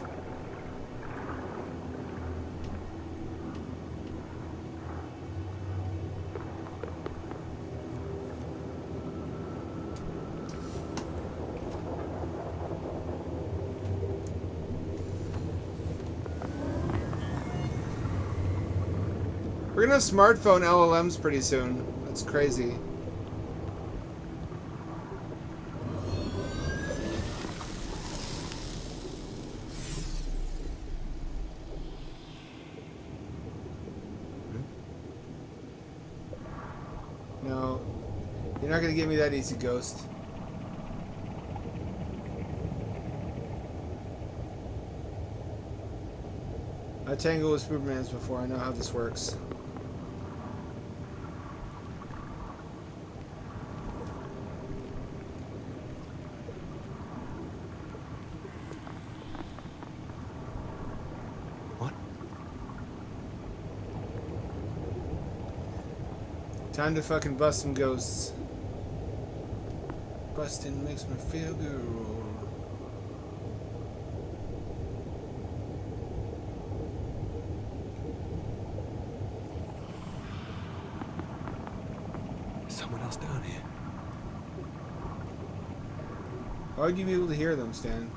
We're gonna have smartphone LLMs pretty soon. That's crazy. No, you're not gonna give me that easy, Ghost. I tangled with Supermans before. I know how this works. What? Time to fucking bust some ghosts. Busting makes me feel good. Someone else down here. Why would you be able to hear them, Stan?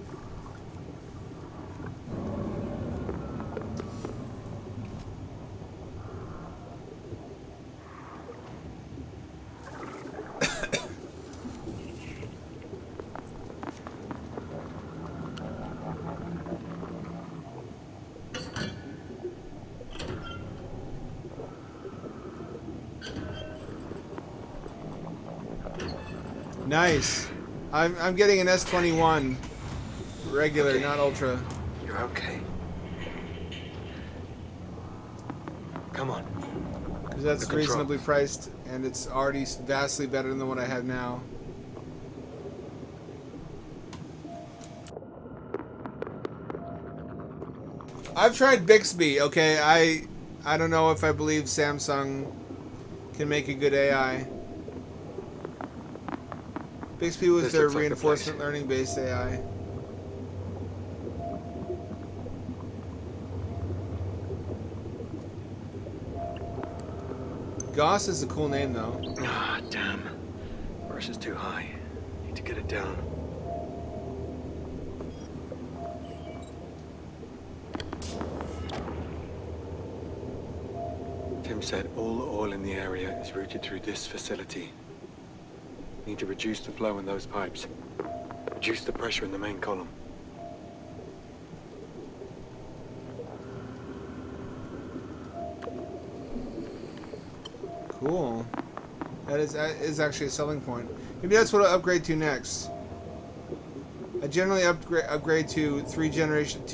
Nice. I'm getting an S21 regular, Okay. not ultra. You're okay. Come on. Because that's The controls. reasonably priced, and it's already vastly better than what I have now. I've tried Bixby. Okay, I don't know if I believe Samsung can make a good AI. Bixby was This their looks like the reinforcement learning based AI. Goss is a cool name though. Ah, damn. Pressure's too high. Need to get it down. Tim said all the oil in the area is routed through this facility. Need to reduce the flow in those pipes. Reduce the pressure in the main column. Cool. That is actually a selling point. Maybe that's what I'll upgrade to next. I generally upgrade to 2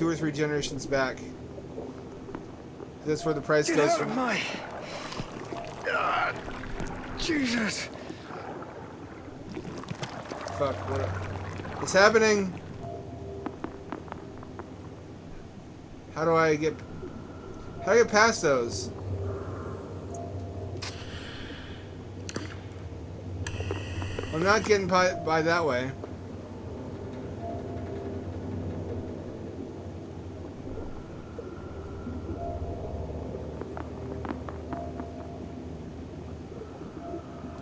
or 3 generations back. That's where the price goes from. my... Jesus! Fuck, what's happening? How do I get past those? I'm not getting by that way.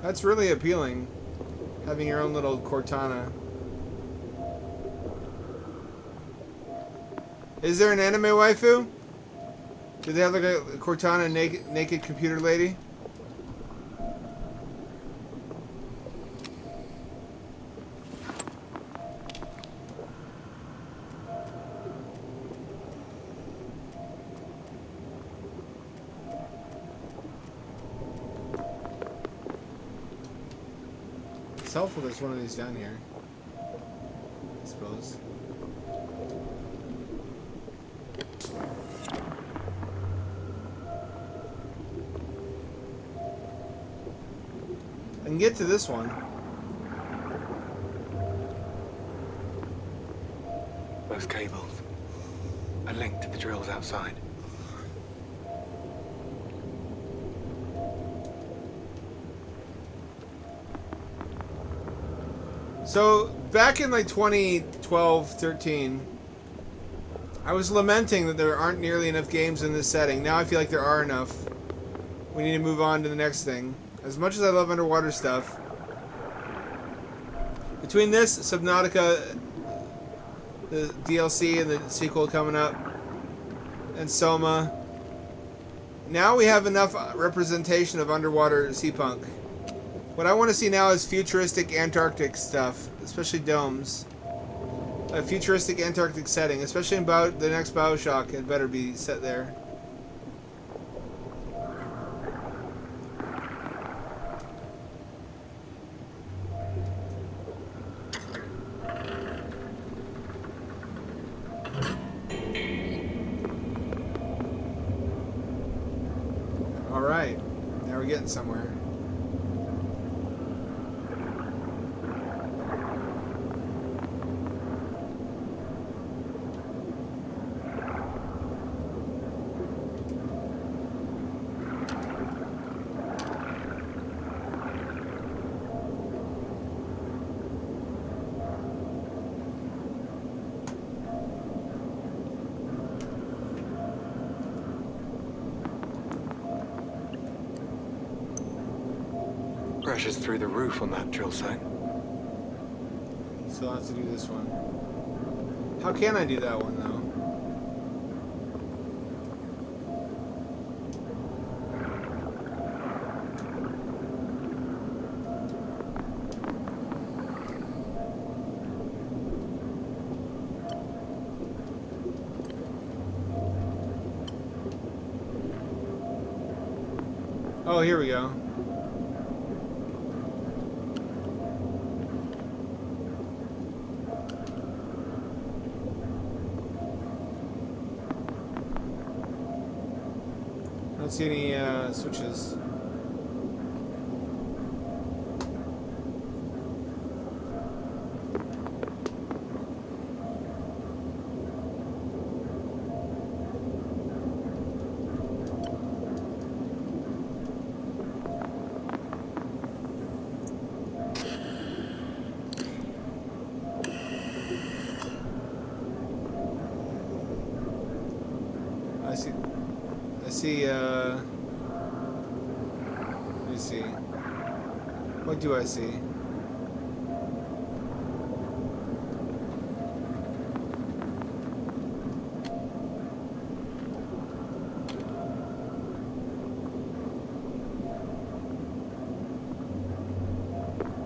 That's really appealing, having your own little Cortana. Is there an anime waifu? Do they have like a Cortana naked computer lady? It's helpful there's one of these down here, I suppose. I can get to this one. Those cables. A link to the drills outside. So, back in like 2012, 13, I was lamenting that there aren't nearly enough games in this setting. Now I feel like there are enough. We need to move on to the next thing. As much as I love underwater stuff, between this, Subnautica, the DLC and the sequel coming up, and Soma, now we have enough representation of underwater sea punk. What I want to see now is futuristic Antarctic stuff, especially domes. A futuristic Antarctic setting, especially in the next BioShock, it better be set there. Alright, now we're getting somewhere. Pressure's through the roof on that drill site. So I'll have to do this one. How can I do that one, though? Oh, here we go. I don't see any switches. Let me see. What do I see?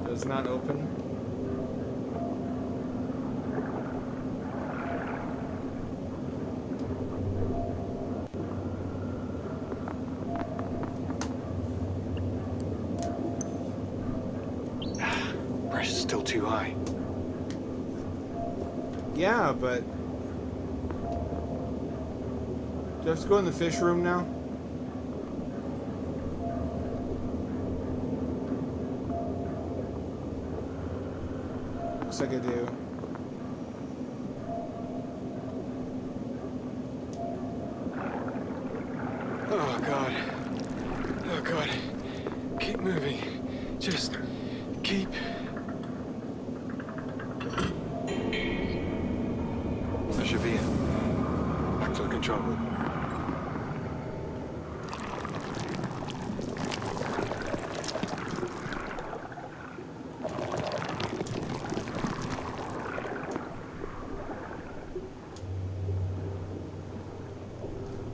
Does not open. Pressure's still too high. Yeah, but... Do I have to go in the fish room now? Looks like I do. Oh god. Oh god. Keep moving. Just keep... That should be it. Back to the control room.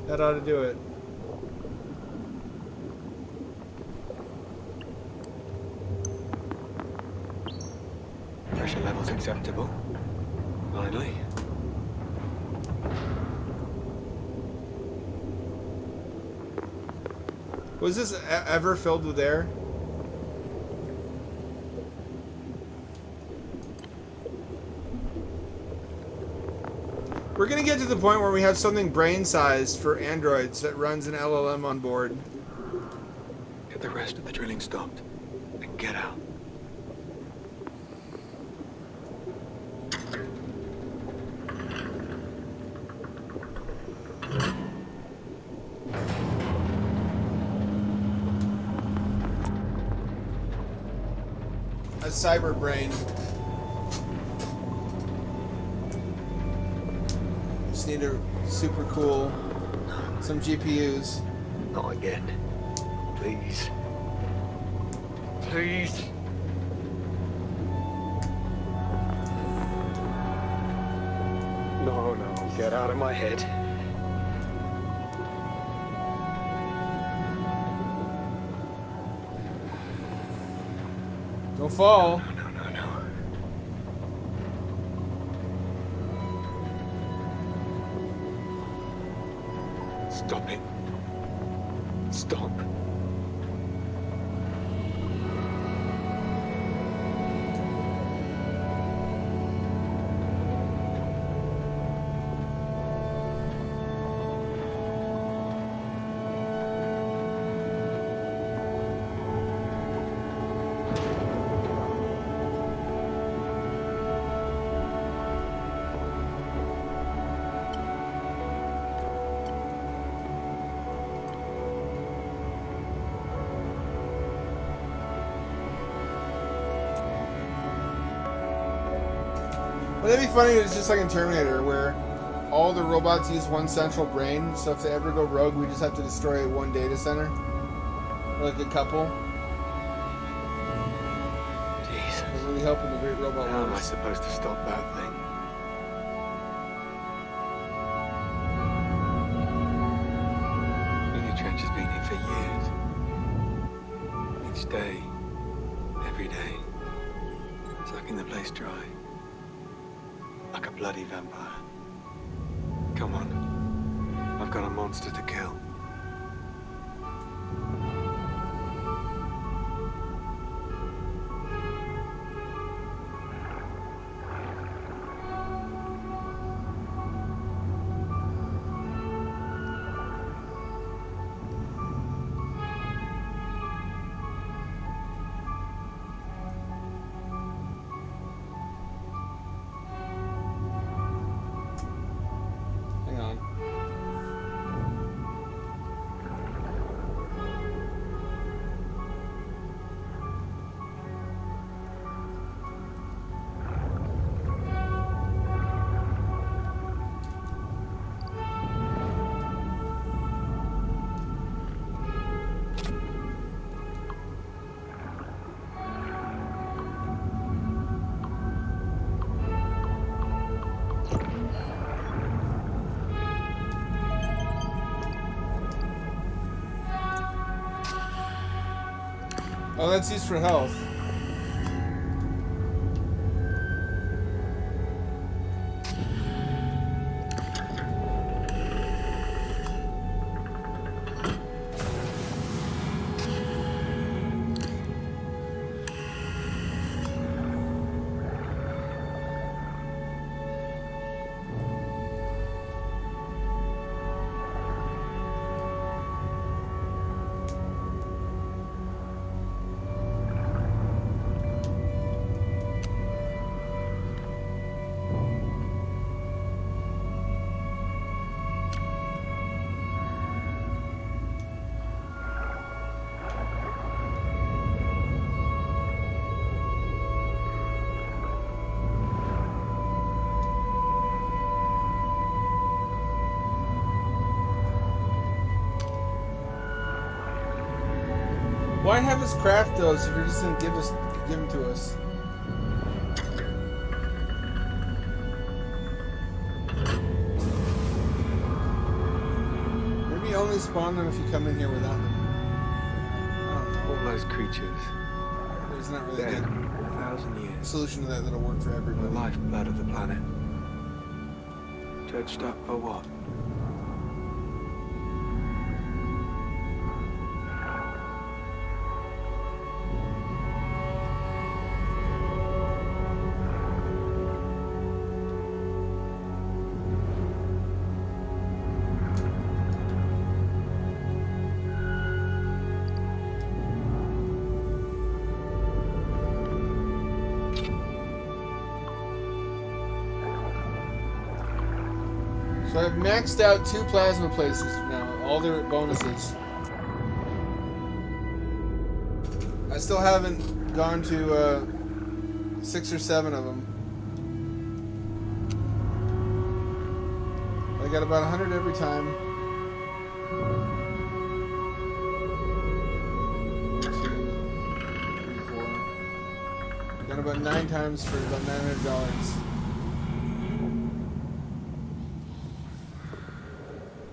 That ought to do it. Pressure levels acceptable. Finally. Was this ever filled with air? We're gonna get to the point where we have something brain-sized for androids that runs an LLM on board. Get the rest of the drilling stopped and get out. A cyber brain. just need to super cool some GPUs. Not again. Please. Please. No, no, get out of my head. Don't fall. No. Stop it. Stop. Would that be funny? It's just like in Terminator, where all the robots use one central brain. So if they ever go rogue, we just have to destroy one data center, or like a couple. Jesus. We're really helping the great robot How am I wars. supposed to stop that thing? Unit Trench has been here for years. Each day, every day, sucking the place dry. Like a bloody vampire. Come on. I've got a monster to kill. Hang on. Oh, that's used for health. Why have us craft those if you're just gonna give them to us? Maybe you only spawn them if you come in here without them. I don't know. All those creatures. There's not really Dead a for 1,000 years. solution to that that'll work for The everybody. lifeblood of the planet. Dredged up for what? So I've maxed out 2 plasma places now, all their bonuses. I still haven't gone to 6 or 7 of them. I got about 100 every time. 2, 3, 4. Got about 9 times for about $900.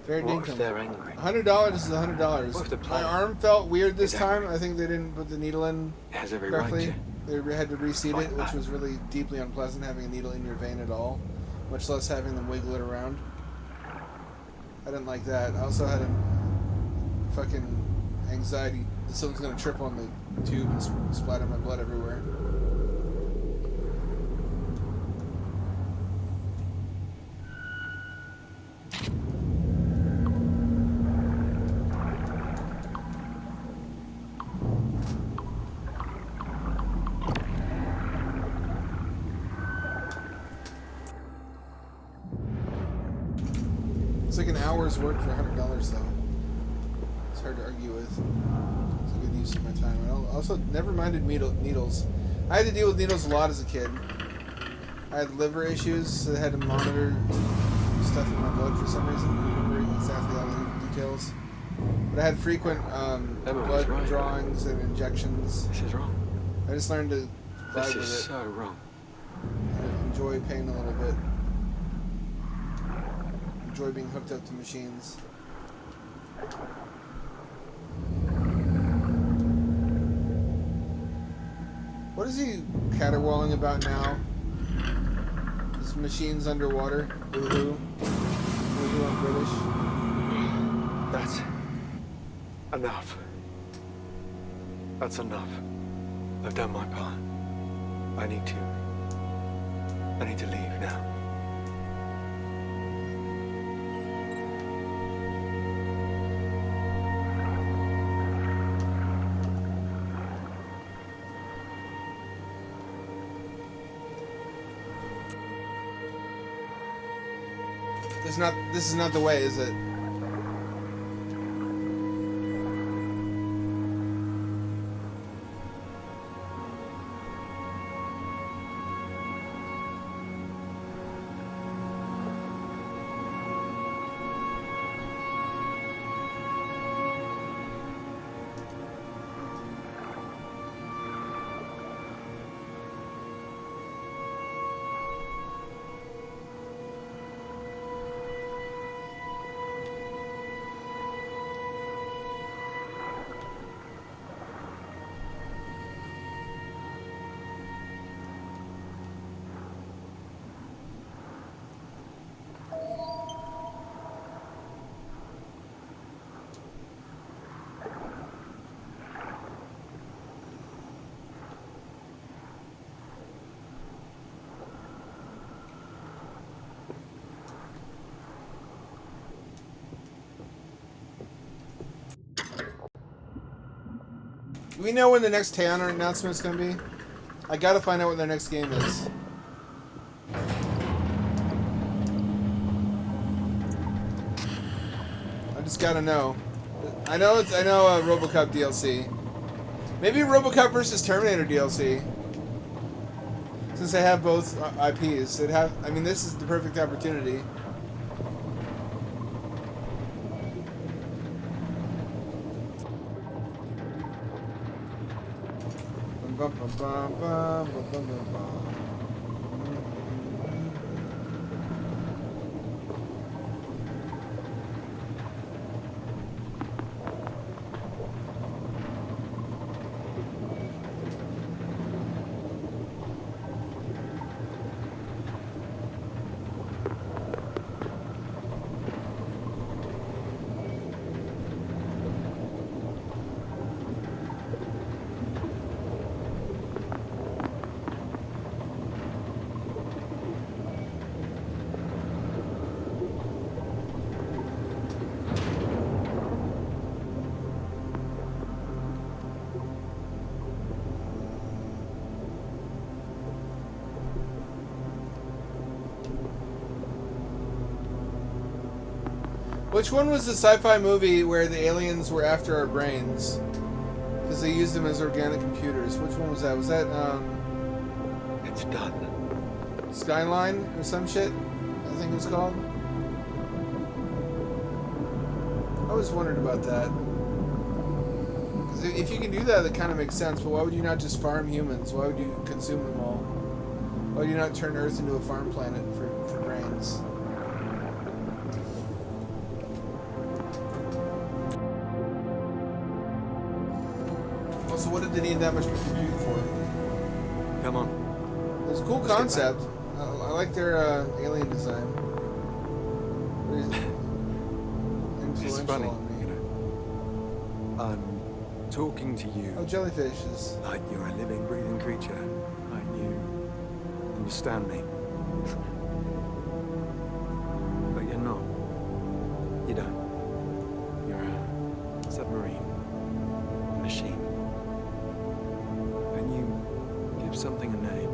Fair What income. if they're angry? $100 is $100. What if the My player arm felt weird this is time. angry? I think they didn't put the needle in It has every correctly. right They had to reseat fight it, which back. was really deeply unpleasant having a needle in your vein at all, much less having them wiggle it around. I didn't like that. I also had a fucking anxiety that someone's gonna trip on the tube and splatter my blood everywhere. It's like an hour's work for $100 though. It's hard to argue with. It's a good use of my time. I also never minded needles. I had to deal with needles a lot as a kid. I had liver issues, so they had to monitor stuff in my blood for some reason. I don't remember exactly all the details. But I had frequent blood right. drawings and injections. This is wrong. I just learned to This vibe with is it. so wrong. And enjoy pain a little bit. Enjoy being hooked up to machines. What is he caterwauling about now? His machines underwater? Woohoo. Woohoo on British. That's enough. That's enough. I've done my part. I need to leave now. This is not the way, is it? Do we know when the next Teon announcement is going to be? I gotta find out what their next game is. I just gotta know. I know RoboCop DLC. Maybe RoboCop versus Terminator DLC. Since they have both IPs, I mean, this is the perfect opportunity. Bum, bum, bum, bum, bum, bum, bum, bum. Which one was the sci-fi movie where the aliens were after our brains? Because they used them as organic computers. Which one was that? Was that, It's done. Skyline or some shit? I think it was called. I always wondered about that. Because if you can do that, that kind of makes sense. But why would you not just farm humans? Why would you consume them all? Why would you not turn Earth into a farm planet for brains? Also, what did they need that much compute for? Come on. It's a cool concept. I like their alien design. It's Influential funny, on me. you know. I'm talking to you Oh, jellyfishes. like you're a living, breathing creature. Like you understand me. But you're not. You don't. You're a submarine. A machine. And you give something a name.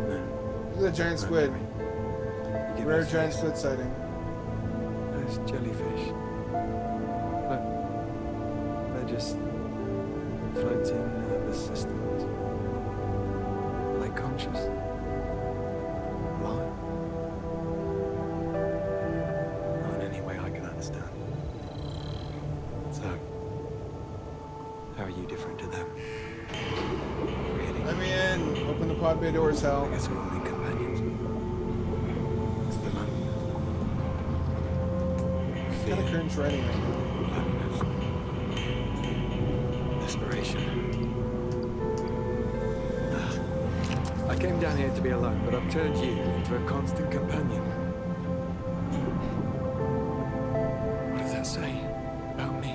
No. Look at that giant squid. You give Rare it a giant face. squid sighting. Those jellyfish. Look. They're just floating nervous systems. Are they conscious? Alive? Not in any way I can understand. So, how are you different to them? Really? Let me in. Open the pod bay doors, Hal. I guess we all need companions. It's the loneliness. Kind of cringe writing right now. Loneliness. Desperation. I came down here to be alone, but I've turned you into a constant companion. What does that say about me?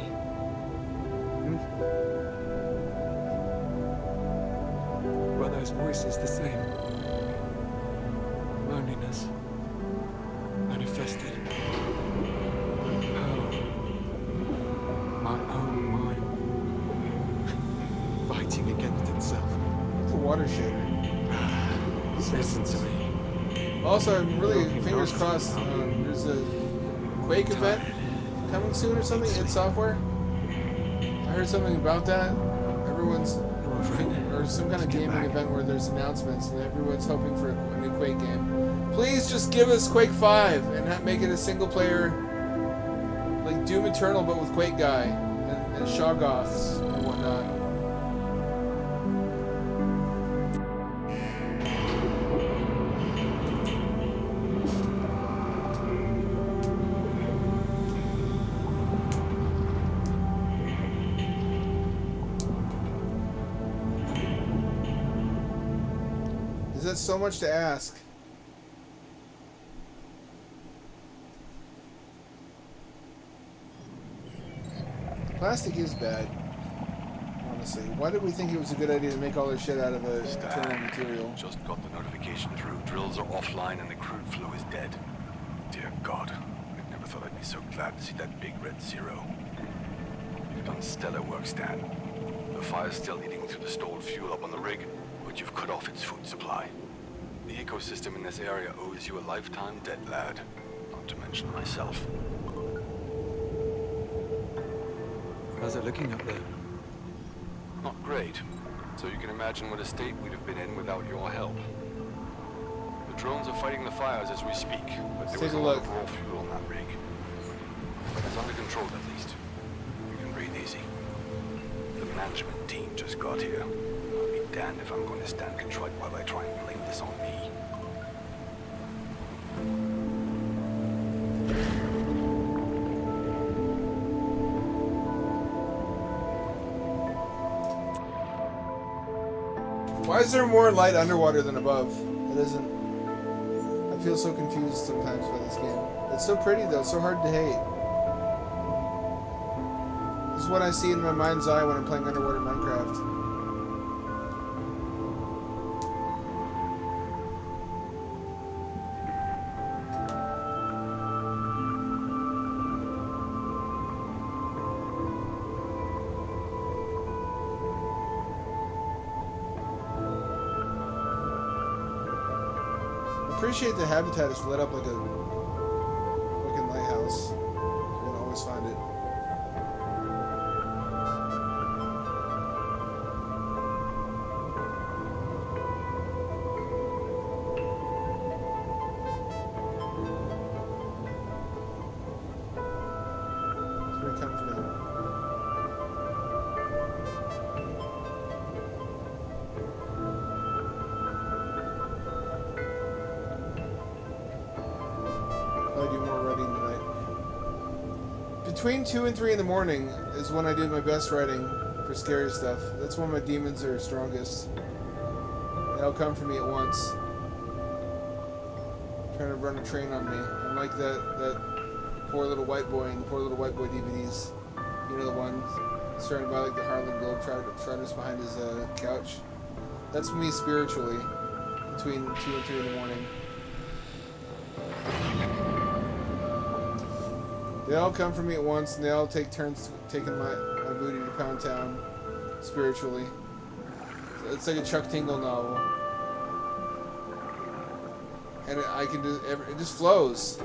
Were those voices the same? Loneliness. Manifested. Oh. My own mind. Fighting against itself. It's a water shader. Listen to me. Also, I'm really, fingers crossed, there's a Quake event coming soon or something in software. I heard something about that. Everyone's, or some kind of gaming event where there's announcements and everyone's hoping for a new Quake game. Please just give us Quake 5 and make it a single player, like Doom Eternal but with Quake Guy and Shoggoths and whatnot. Is that so much to ask? Plastic is bad, honestly. Why did we think it was a good idea to make all our shit out of a eternal material? Just got the notification through. Drills are offline and the crude flow is dead. Dear God, I never thought I'd be so glad to see that big red zero. You've done stellar work, Stan. The fire's still eating through the stored fuel up on the rig, but you've cut off its food supply. The ecosystem in this area owes you a lifetime debt, lad. Not to mention myself. How's it looking up there? Not great. So you can imagine what a state we'd have been in without your help. The drones are fighting the fires as we speak, but there was a lot of raw fuel on that rig. But it's under control at least. You can breathe easy. The management team just got here. I'll be damned if I'm going to stand contrite while I try and blame this on me. Why is there more light underwater than above? It isn't. I feel so confused sometimes by this game. It's so pretty though, so hard to hate. This is what I see in my mind's eye when I'm playing underwater Minecraft. I appreciate the habitat is lit up like a fucking lighthouse. You can always find it. between 2 and 3 in the morning is when I do my best writing for scary stuff. That's when my demons are strongest. They all come for me at once, trying to run a train on me. I'm like that poor little white boy in the Poor Little White Boy DVDs. You know, the one surrounded by like the Harlem Globetrotters behind his couch. That's me spiritually between 2 and 3 in the morning. They all come for me at once, and they all take turns taking my booty to Pound Town spiritually. It's like a Chuck Tingle novel. And it just flows.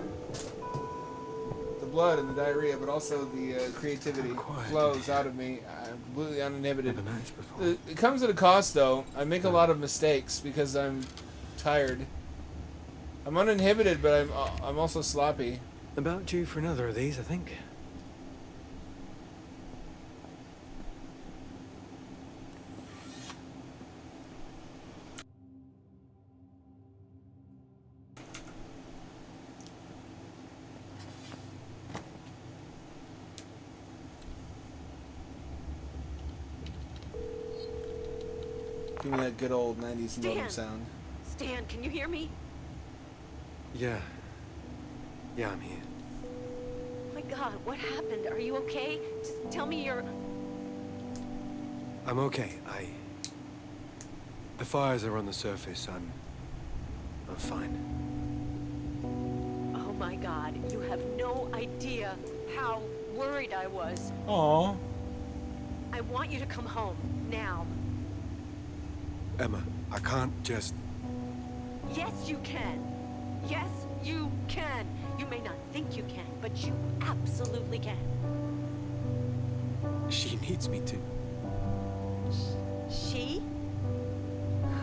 The blood and the diarrhea, but also the creativity flows out of me. I'm completely uninhibited. It comes at a cost, though. I make a lot of mistakes because I'm tired. I'm uninhibited, but I'm also sloppy. About due for another of these, I think. Give me that good old 90s modem sound. Stan, can you hear me? Yeah. Yeah, I'm here. Oh my God, what happened? Are you okay? Just tell me you're... I'm okay. The fires are on the surface. I'm fine. Oh my God, you have no idea how worried I was. Aww. I want you to come home, now. Emma, I can't just... Yes, you can. Yes, you can. You may not think you can, but you absolutely can. She needs me to. She?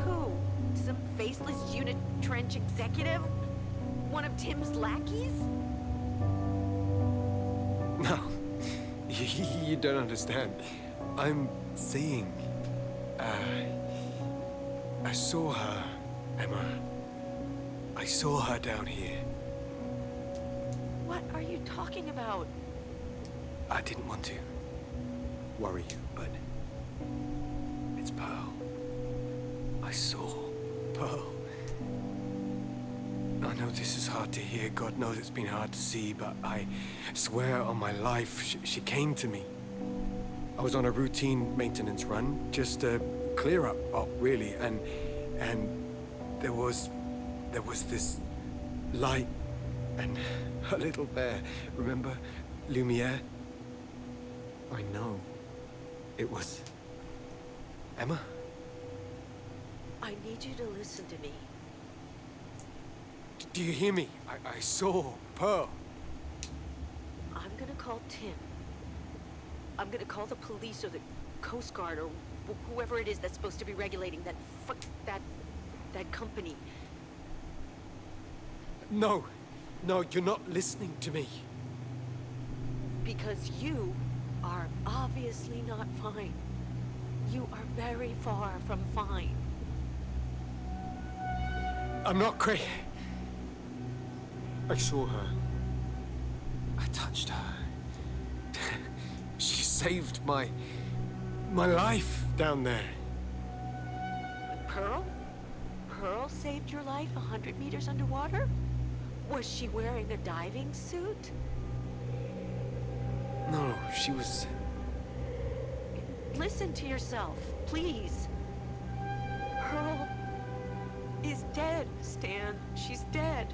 Who? Some faceless unit trench executive? One of Tim's lackeys? No, you don't understand. I'm seeing. I saw her, Emma. I saw her down here. What are you talking about? I didn't want to worry you, but it's Pearl. I saw Pearl. I know this is hard to hear. God knows it's been hard to see, but I swear on my life, she came to me. I was on a routine maintenance run, just a clear-up op, really, and there was this light and a little bear. Remember Lumiere? I know. It was Emma. I need you to listen to me. Do you hear me? I saw Pearl. I'm gonna call Tim. I'm gonna call the police or the Coast Guard or whoever it is that's supposed to be regulating that company. No, you're not listening to me. Because you are obviously not fine. You are very far from fine. I'm not crazy. I saw her. I touched her. She saved my life down there. Pearl? Pearl saved your life 100 meters underwater? Was she wearing a diving suit? No, she was... Listen to yourself, please. Pearl is dead, Stan. She's dead.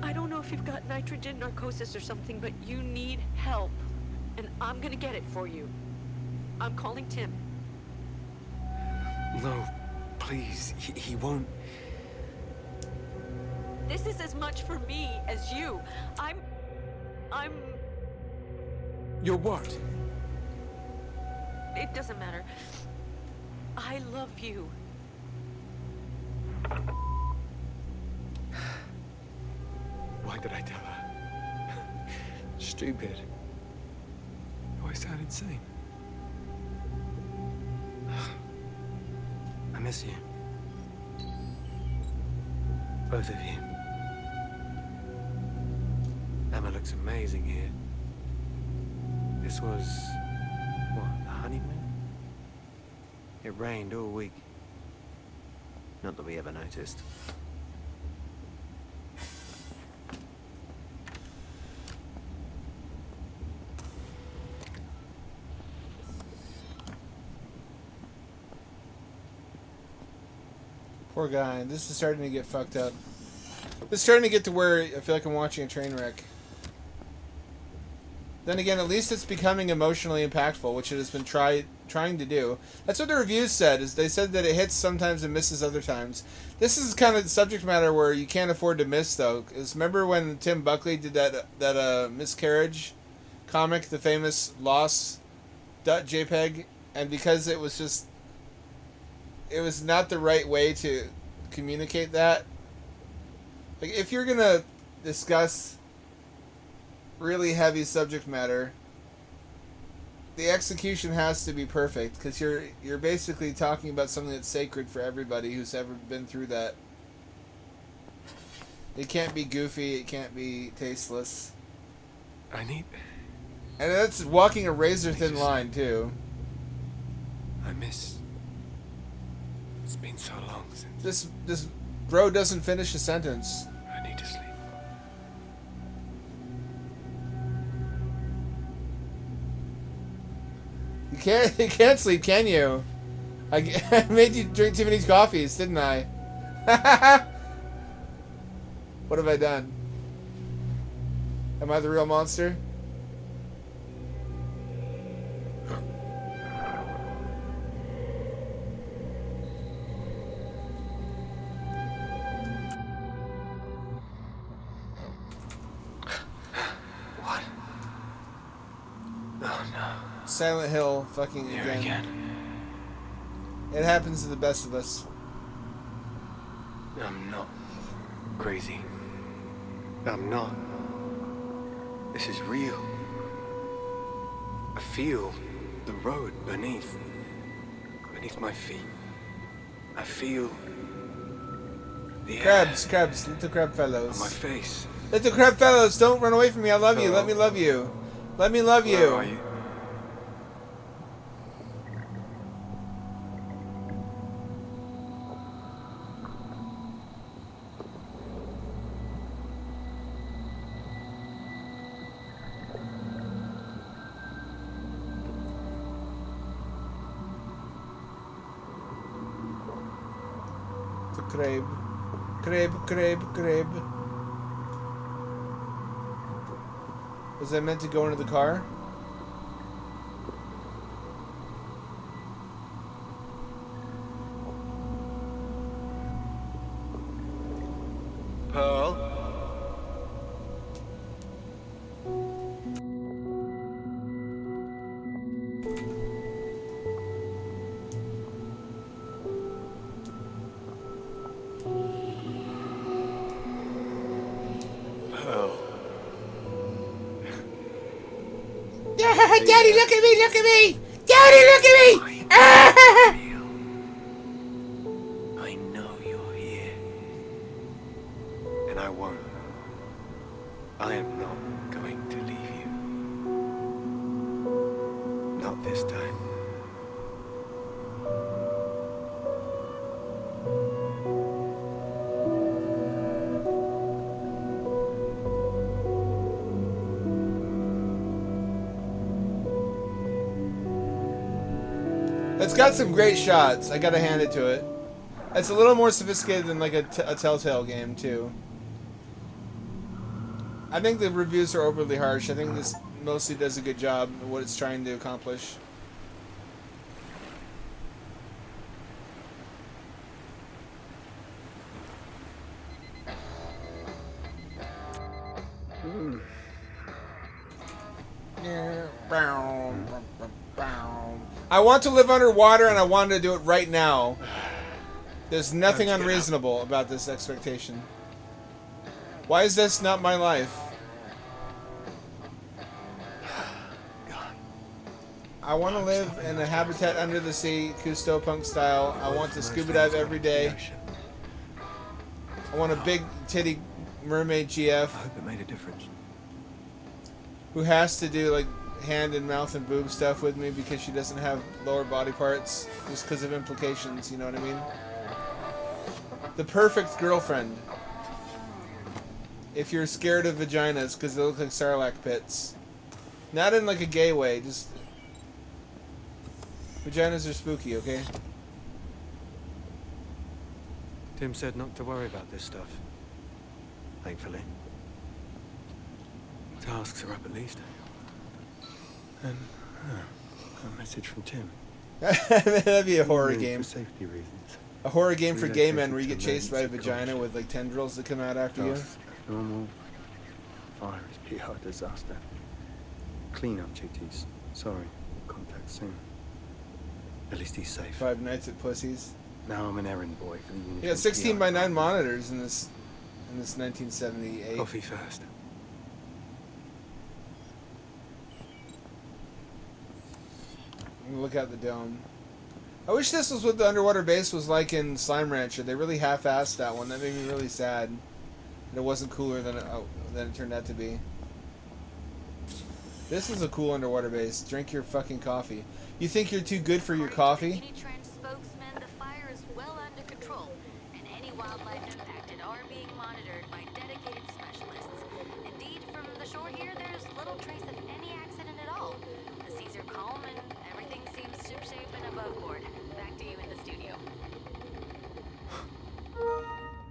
I don't know if you've got nitrogen narcosis or something, but you need help. And I'm gonna get it for you. I'm calling Tim. No, please. He won't... This is as much for me as you. I'm... You're what? It doesn't matter. I love you. Why did I tell her? Stupid. Do I sound insane? I miss you. Both of you. looks amazing here. This was, what, the honeymoon? It rained all week. Not that we ever noticed. Poor guy. This is starting to get fucked up. It's starting to get to where I feel like I'm watching a train wreck. Then again, at least it's becoming emotionally impactful, which it has been trying to do. That's what the reviews said. Is they said that it hits sometimes and misses other times. This is kind of the subject matter where you can't afford to miss, though. Because remember when Tim Buckley did that miscarriage comic, the famous loss.jpg, and because it was not the right way to communicate that. Like, if you're gonna discuss really heavy subject matter, the execution has to be perfect, because you're basically talking about something that's sacred for everybody who's ever been through that. It can't be goofy. It can't be tasteless. And that's walking a razor thin line too. It's been so long since. This bro doesn't finish a sentence. I need to sleep. You can't sleep, can you? I made you drink too many coffees, didn't I? What have I done? Am I the real monster? What? Oh no. Silent Hill fucking Here again. It happens to the best of us. I'm not crazy. I'm not. This is real. I feel the road beneath my feet. I feel the Crabs, little crab fellows. on my face. Little crab fellows, don't run away from me. I love you. Let me love you. Let me love you. Where are you? Crab. Was I meant to go into the car? Pearl? Daddy, look at me! Daddy, look at me! I know you're here. And I won't. I am not going to leave you. Not this time. It's got some great shots. I gotta hand it to it. It's a little more sophisticated than like a Telltale game too. I think the reviews are overly harsh. I think this mostly does a good job of what it's trying to accomplish. I want to live underwater, and I want to do it right now. There's nothing unreasonable about this expectation. Why is this not my life? I want to live in a habitat under the sea, Cousteau punk style. I want to scuba dive every day. I want a big titty mermaid GF. I hope it made a difference. who has to do like hand and mouth and boob stuff with me because she doesn't have lower body parts just because of implications, you know what I mean? The perfect girlfriend. If you're scared of vaginas because they look like sarlacc pits. Not in like a gay way, just... Vaginas are spooky, okay? Tim said not to worry about this stuff. Thankfully. Tasks are up at least. And a message from Tim. That'd be a horror game. For safety reasons. A horror game for gay men where you get chased by a vagina with like tendrils that come out after you. Normal. Fire is PR disaster. Clean up, chitties. Sorry. Contact soon. At least he's safe. 5 Nights at Pussy's. Now I'm an errand boy for the unit. You got 16:9 monitors in this 1978. Coffee first. Look out the dome. I wish this was what the underwater base was like in Slime Rancher. They really half-assed that one. That made me really sad. And it wasn't cooler than it turned out to be. This is a cool underwater base. Drink your fucking coffee. You think you're too good for your coffee? Spokesman, the fire is well under control, and any wildlife impacted are being monitored by dedicated specialists. Indeed, from the shore here, there's little trace of any accident at all. The seas are calm, and everything seems shipshape and above board. Back to you in the studio.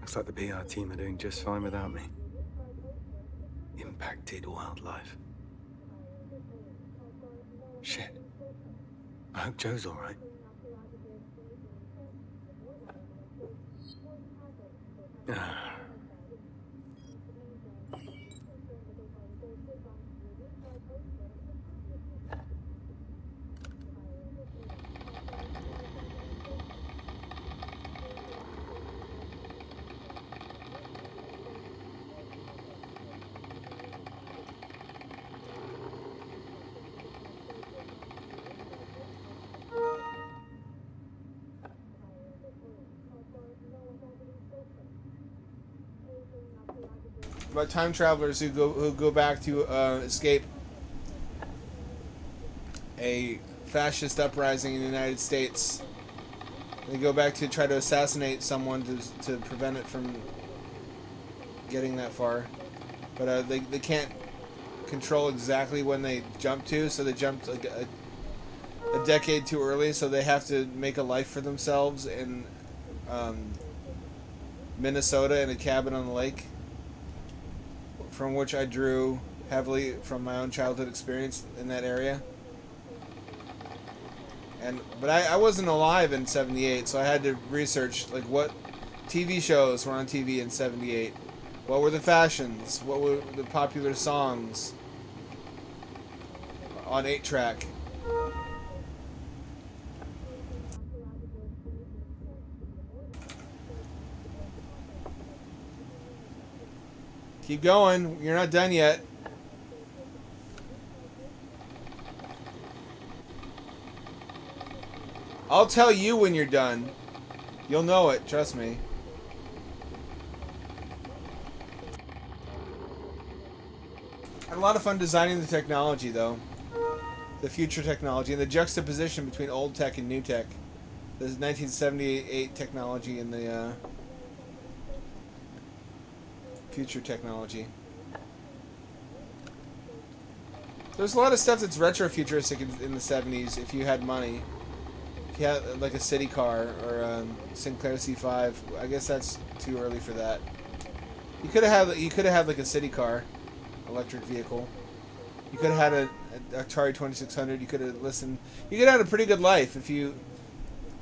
Looks like the PR team are doing just fine without me. Impacted wildlife. Shit. I hope Joe's alright. About time travelers who go back to escape a fascist uprising in the United States. They go back to try to assassinate someone to prevent it from getting that far, but they can't control exactly when they jump to, so they jumped like a decade too early, so they have to make a life for themselves in Minnesota in a cabin on the lake. From which I drew heavily from my own childhood experience in that area. But I wasn't alive in 78, so I had to research like what TV shows were on TV in 78. What were the fashions? What were the popular songs on 8-track? Keep going. You're not done yet. I'll tell you when you're done. You'll know it. Trust me. I had a lot of fun designing the technology, though. The future technology and the juxtaposition between old tech and new tech. There's 1978 technology and the future technology. There's a lot of stuff that's retro-futuristic in the 70s if you had money. If you had like a city car or a Sinclair C5. I guess that's too early for that. You could have had like a city car, electric vehicle. You could have had a Atari 2600. You could have listened. You could have had a pretty good life if you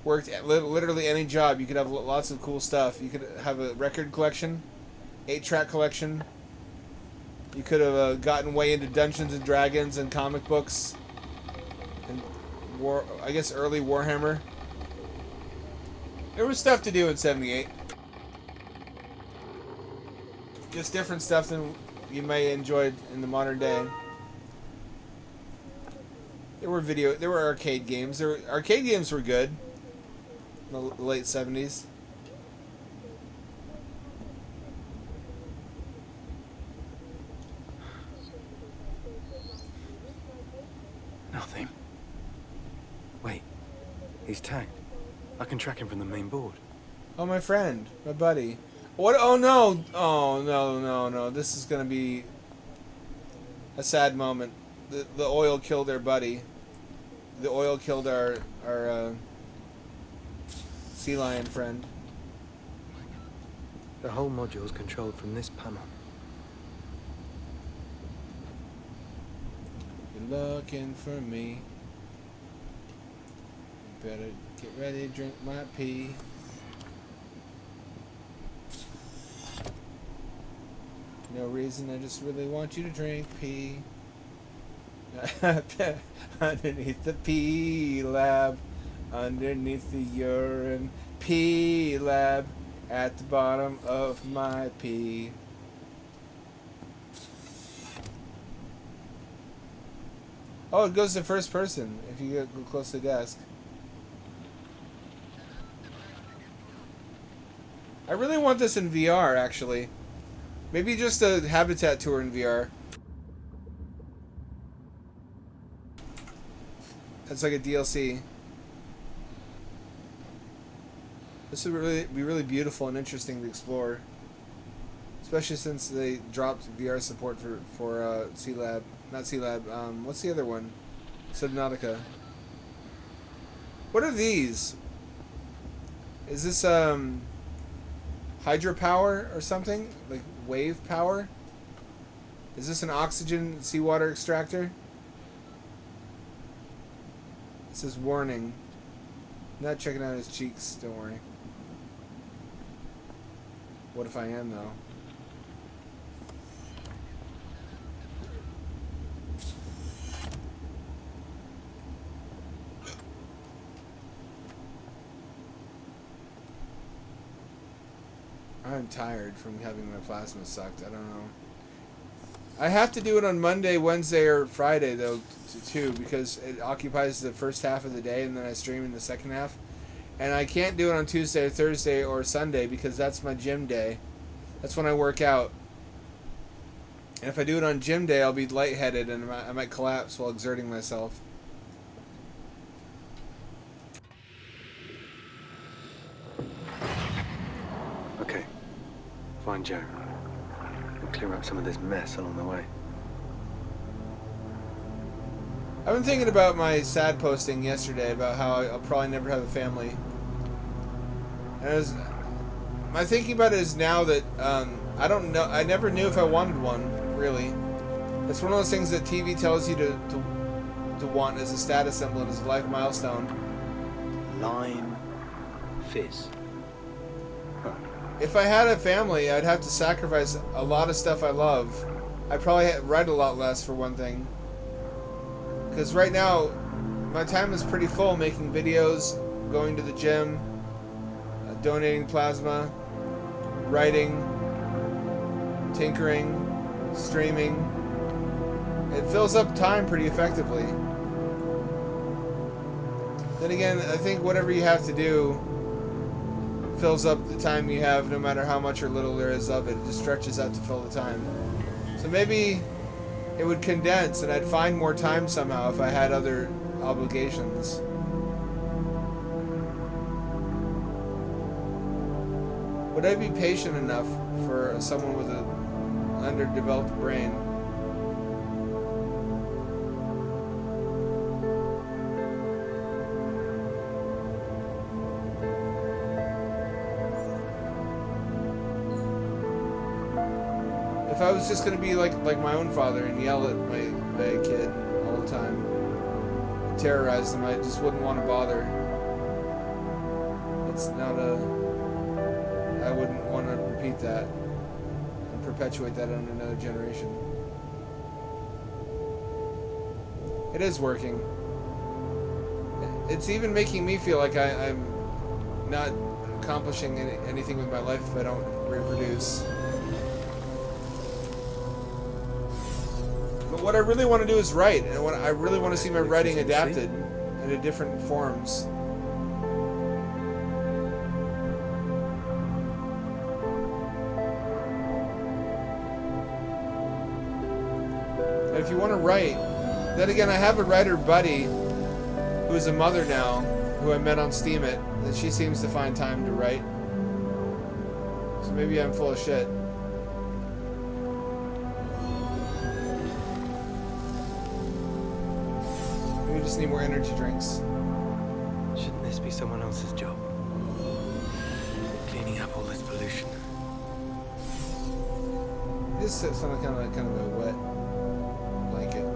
worked at literally any job. You could have lots of cool stuff. You could have a record collection. 8-track collection. You could have gotten way into Dungeons and Dragons and comic books and I guess early Warhammer. There was stuff to do in 78. Just different stuff than you may enjoy in the modern day. There were arcade games. Arcade games were good in the late 70s. He's tagged. I can track him from the main board. Oh, my friend. My buddy. What? Oh, no. Oh, no, no, no. This is going to be a sad moment. The oil killed our buddy. The oil killed our sea lion friend. The whole module is controlled from this panel. You're looking for me. You better get ready to drink my pee. No reason, I just really want you to drink pee. Underneath the pee lab. Underneath the urine pee lab. At the bottom of my pee. Oh, it goes to first person if you go close to the desk. I really want this in VR, actually. Maybe just a habitat tour in VR. That's like a DLC. This would be really beautiful and interesting to explore. Especially since they dropped VR support for C-Lab. Not C-Lab, what's the other one? Subnautica. What are these? Is this, hydropower or something? Like wave power? Is this an oxygen seawater extractor? It says warning. I'm not checking out his cheeks, don't worry. What if I am, though? I'm tired from having my plasma sucked. I don't know. I have to do it on Monday, Wednesday, or Friday, though, too, because it occupies the first half of the day, and then I stream in the second half. And I can't do it on Tuesday, or Thursday, or Sunday, because that's my gym day. That's when I work out. And if I do it on gym day, I'll be lightheaded, and I might collapse while exerting myself. Okay. Find Joe. And clear up some of this mess along the way. I've been thinking about my sad posting yesterday about how I'll probably never have a family. And my thinking about it is now that I don't know. I never knew if I wanted one, really. It's one of those things that TV tells you to want as a status symbol and as a life milestone. Lime fizz. If I had a family, I'd have to sacrifice a lot of stuff I love. I'd probably write a lot less, for one thing. Because right now, my time is pretty full making videos, going to the gym, donating plasma, writing, tinkering, streaming. It fills up time pretty effectively. Then again, I think whatever you have to do fills up the time you have, no matter how much or little there is of it. It just stretches out to fill the time. So maybe it would condense and I'd find more time somehow if I had other obligations. Would I be patient enough for someone with an underdeveloped brain? If I was just going to be like my own father and yell at my kid all the time, and terrorize them, I just wouldn't want to bother. It's not I wouldn't want to repeat that and perpetuate that on another generation. It is working. It's even making me feel like I'm not accomplishing anything with my life if I don't reproduce. But what I really want to do is write, and I really want to see my writing adapted into different forms. And if you want to write, then again, I have a writer buddy who's a mother now, who I met on Steam that she seems to find time to write. So maybe I'm full of shit. Maybe we just need more energy drinks. Shouldn't this be someone else's job? Cleaning up all this pollution. Just something kind of a wet blanket.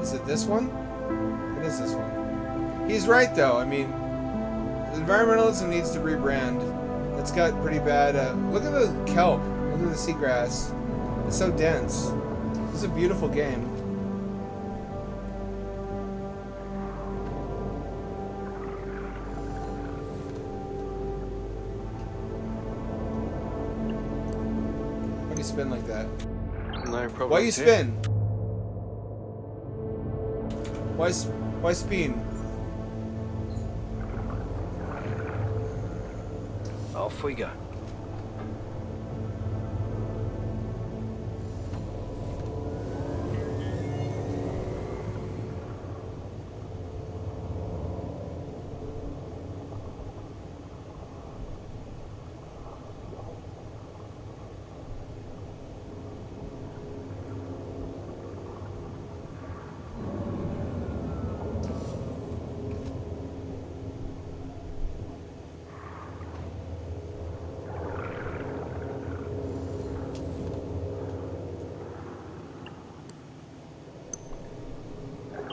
Is it this one? It is this one. He's right, though. I mean, environmentalism needs to rebrand. It's got pretty bad. Look at the kelp. Look at the seagrass. It's so dense. It's a beautiful game. Why do you spin like that? No problem. Why you spin? Why spin? Off we go.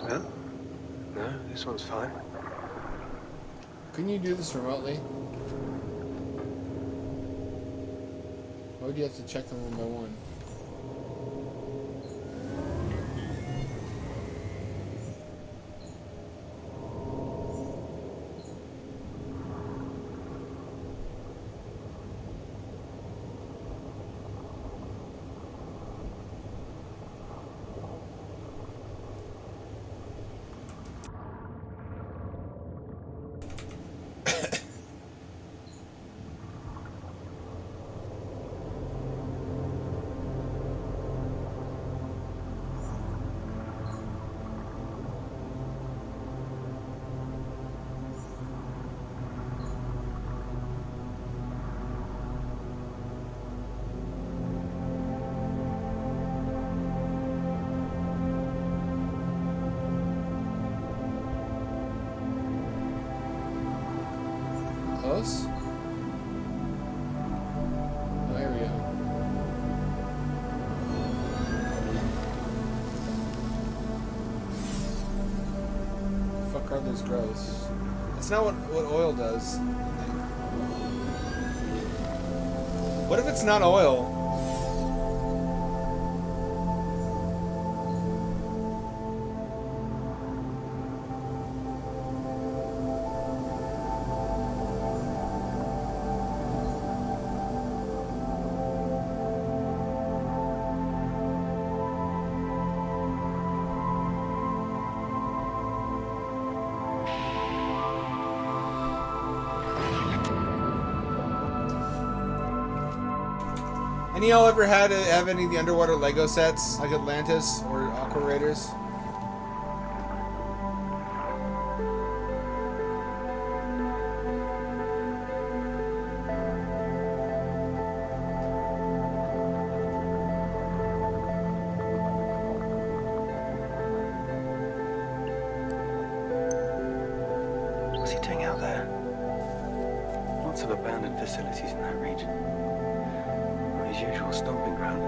Huh? No, this one's fine. Couldn't you do this remotely? Why would you have to check them one by one? Close? Oh, here we go. Fuck are those gross? It's not what oil does. What if it's not oil? Any of y'all ever have any of the underwater Lego sets, like Atlantis or Aqua Raiders? What's he doing out there? Lots of abandoned facilities in that region. His usual stomping ground.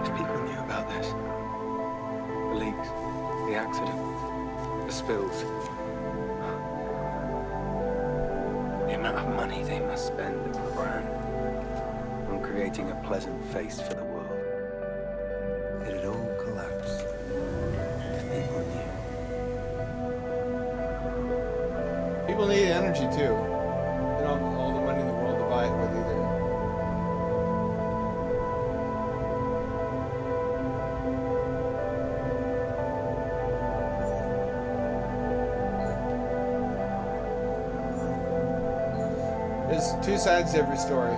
If people knew about this, the leaks, the accident, the spills, the amount of money they must spend per brand on creating a pleasant face for the world, it'd all collapse if people knew. People need energy too. They don't have all the money in the world to buy it with either. There's two sides to every story.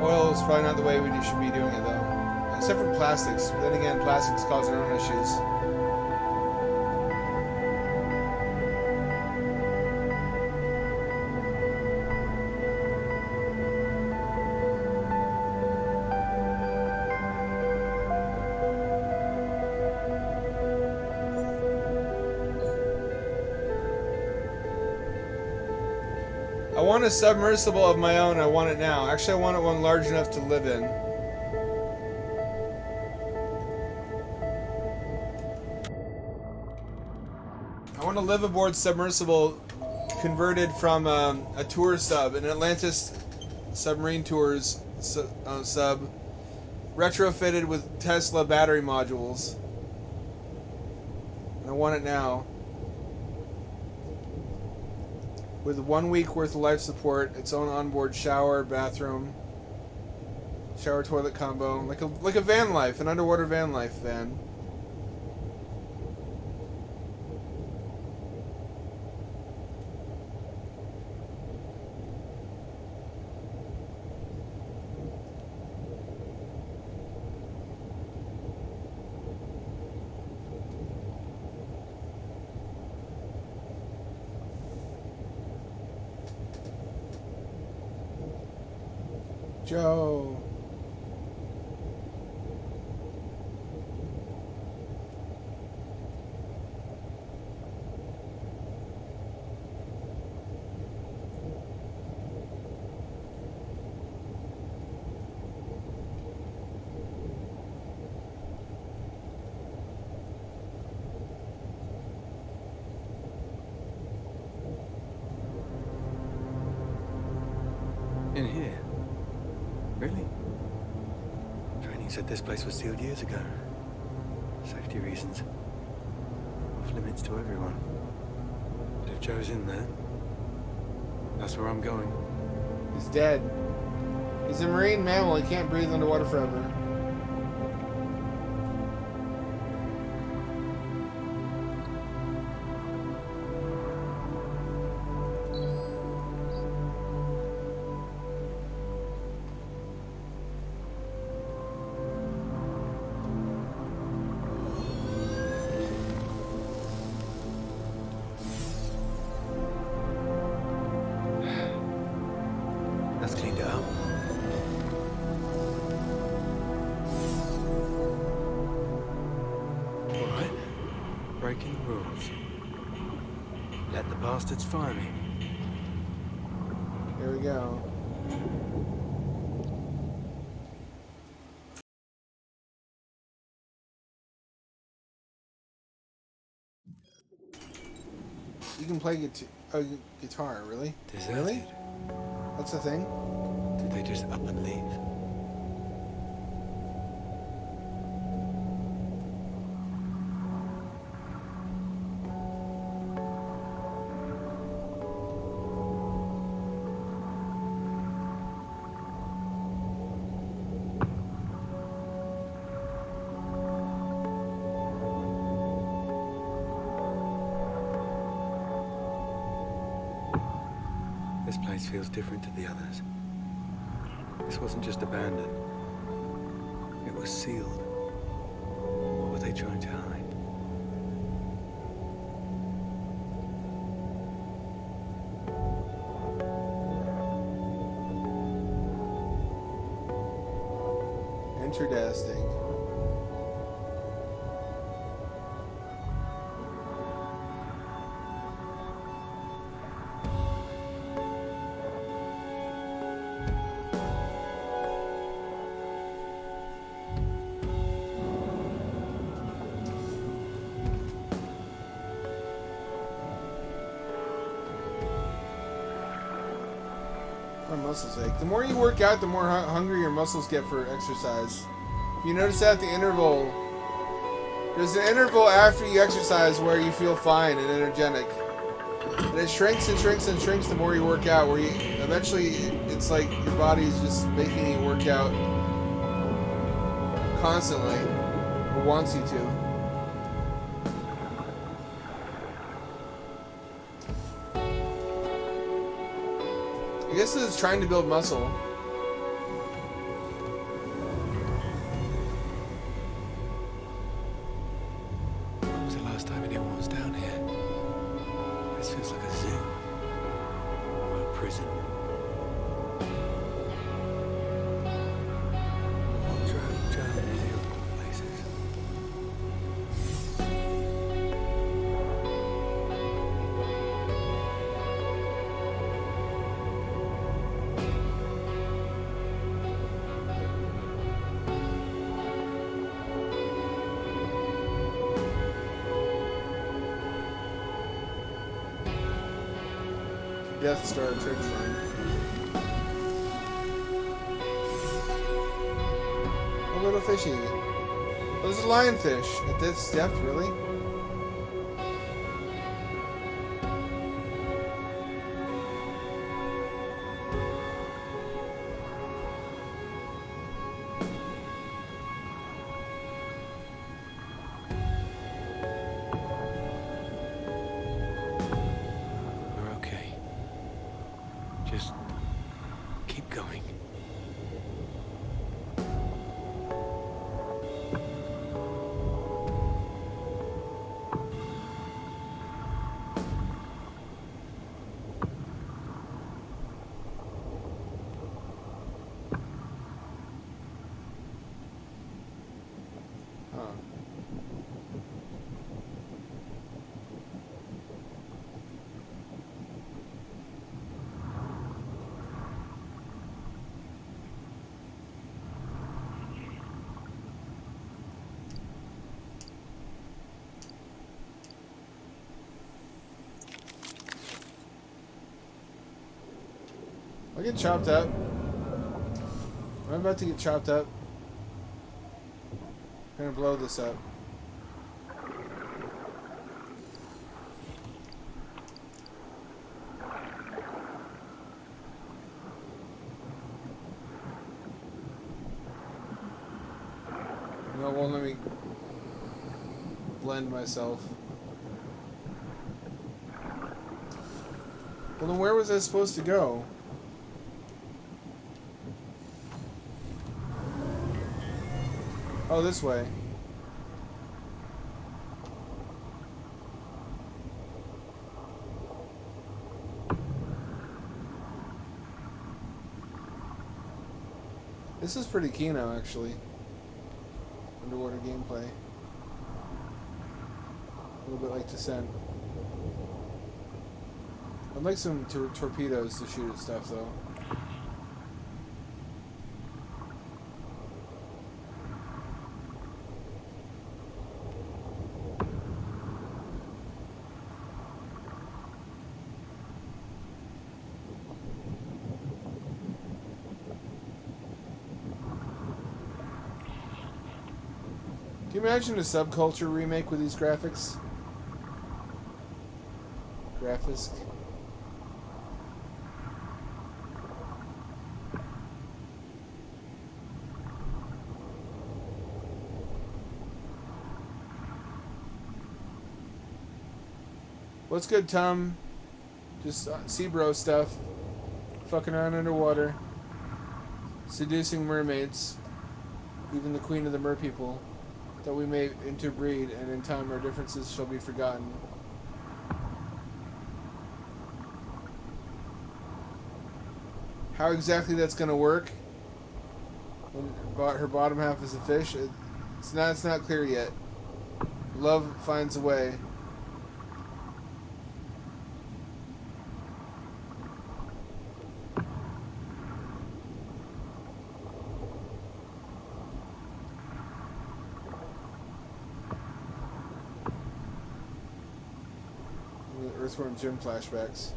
Oil is probably not the way we should be doing it, though. Except for plastics. But then again, plastics cause their own issues. I want a submersible of my own. I want it now. Actually, I want it one large enough to live in. I want a live-aboard submersible converted from a tour sub, an Atlantis submarine tours sub, retrofitted with Tesla battery modules. And I want it now. With 1 week worth of life support, its own onboard shower, bathroom, shower toilet combo, like a van life, an underwater van life van. Joe. In here? Really? Training said this place was sealed years ago. Safety reasons. Off limits to everyone. But if Joe's in there, that's where I'm going. He's dead. He's a marine mammal. He can't breathe underwater forever. That's cleaned it up. Alright. Breaking the rules. Let the bastards fire me. Here we go. You can play guitar, really? Deserted. Really? That's the thing? Did they just up and leave? This place feels different to the others. This wasn't just abandoned. It was sealed. What were they trying to hide? Interesting. My muscles ache. The more you work out, the more hungry your muscles get for exercise. If you notice that at the interval, there's an interval after you exercise where you feel fine and energetic. And it shrinks and shrinks and shrinks the more you work out, where you eventually it's like your body's just making you work out constantly, or wants you to. I guess it's trying to build muscle. last time anyone was down here. This feels like a zoo. Or a prison. Drone places. Death Star Church Run. A little fishy. Oh, there's a lionfish at this depth, really? We're okay. Just keep going. Huh. I'll get chopped up. I'm about to get chopped up. I'm gonna blow this up. No, it won't let me blend myself. Well, then where was I supposed to go? Oh, this way. This is pretty Kino, actually. Underwater gameplay. A little bit like Descent. I'd like some torpedoes to shoot at stuff, though. Can you imagine a Subculture remake with these graphics? Graphics. What's good, Tom? Just sea bro stuff. Fucking around underwater. Seducing mermaids. Even the queen of the merpeople. That we may interbreed, and in time our differences shall be forgotten. How exactly that's going to work? When her bottom half is a fish, it's not clear yet. Love finds a way. Earthworm Jim flashbacks.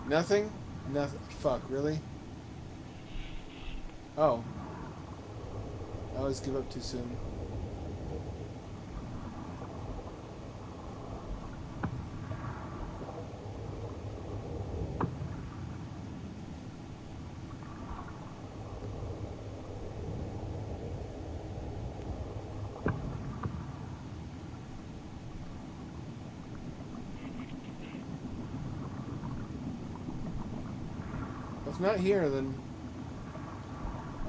Nothing? Nothing. Fuck, really? Oh. I always give up too soon. If not here, then...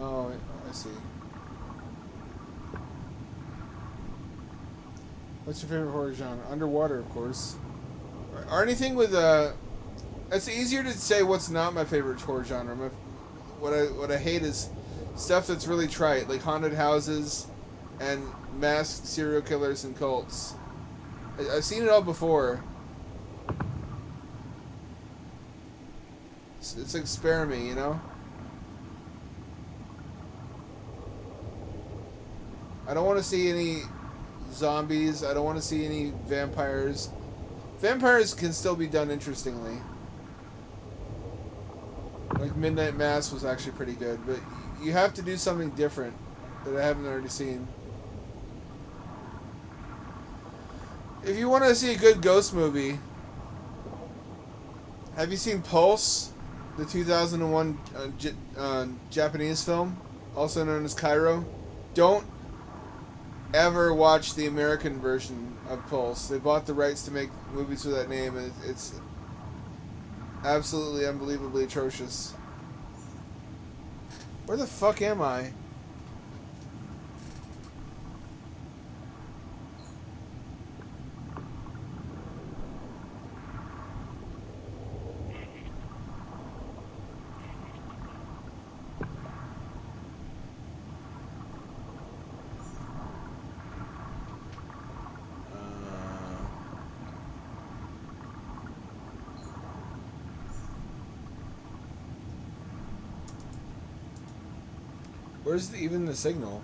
Oh, I see. What's your favorite horror genre? Underwater, of course. Or anything with it's easier to say what's not my favorite horror genre. What I hate is stuff that's really trite, like haunted houses and masked serial killers and cults. I've seen it all before. It's like spare me, you know? I don't want to see any zombies. I don't want to see any vampires. Vampires can still be done interestingly. Like Midnight Mass was actually pretty good, but you have to do something different that I haven't already seen. If you want to see a good ghost movie, have you seen Pulse? The 2001 Japanese film, also known as Cairo. Don't ever watch the American version of Pulse. They bought the rights to make movies with that name, and it's absolutely unbelievably atrocious. Where the fuck am I? Where's even the signal?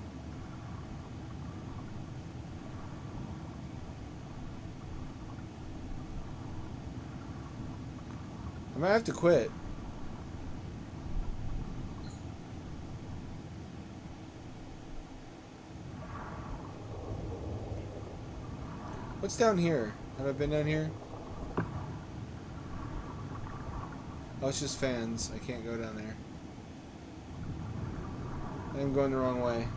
I might have to quit. What's down here? Have I been down here? Oh, it's just fans. I can't go down there. I'm going the wrong way.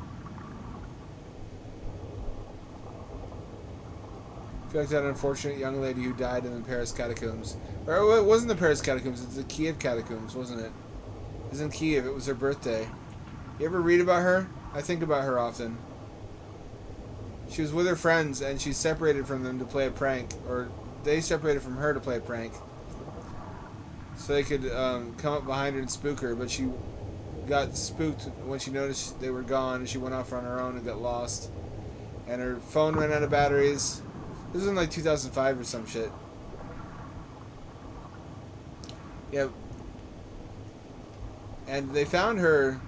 I feel like that unfortunate young lady who died in the Paris catacombs. Or it wasn't the Paris catacombs, it's the Kiev catacombs, wasn't it? It was in Kiev, it was her birthday. You ever read about her? I think about her often. She was with her friends and she separated from them to play a prank. Or they separated from her to play a prank. So they could come up behind her and spook her, but she got spooked when she noticed they were gone, and she went off on her own and got lost. And her phone ran out of batteries. This was in like 2005 or some shit. Yep. And they found her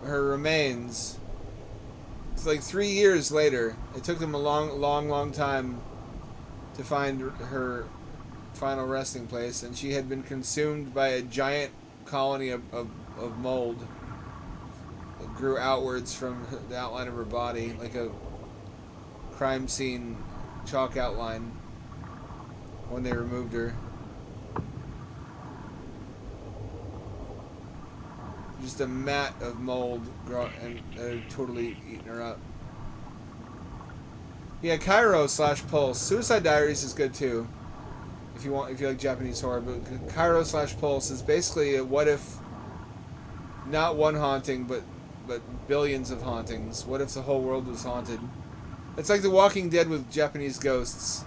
remains. It's like 3 years later. It took them a long time to find her final resting place, and she had been consumed by a giant colony of mold that grew outwards from the outline of her body, like a crime scene chalk outline when they removed her. Just a mat of mold and totally eaten her up. Yeah, Cairo / Pulse. Suicide Diaries is good too. If you like Japanese horror, but Cairo / Pulse is basically a what if, not one haunting, but billions of hauntings. What if the whole world was haunted? It's like The Walking Dead with Japanese ghosts.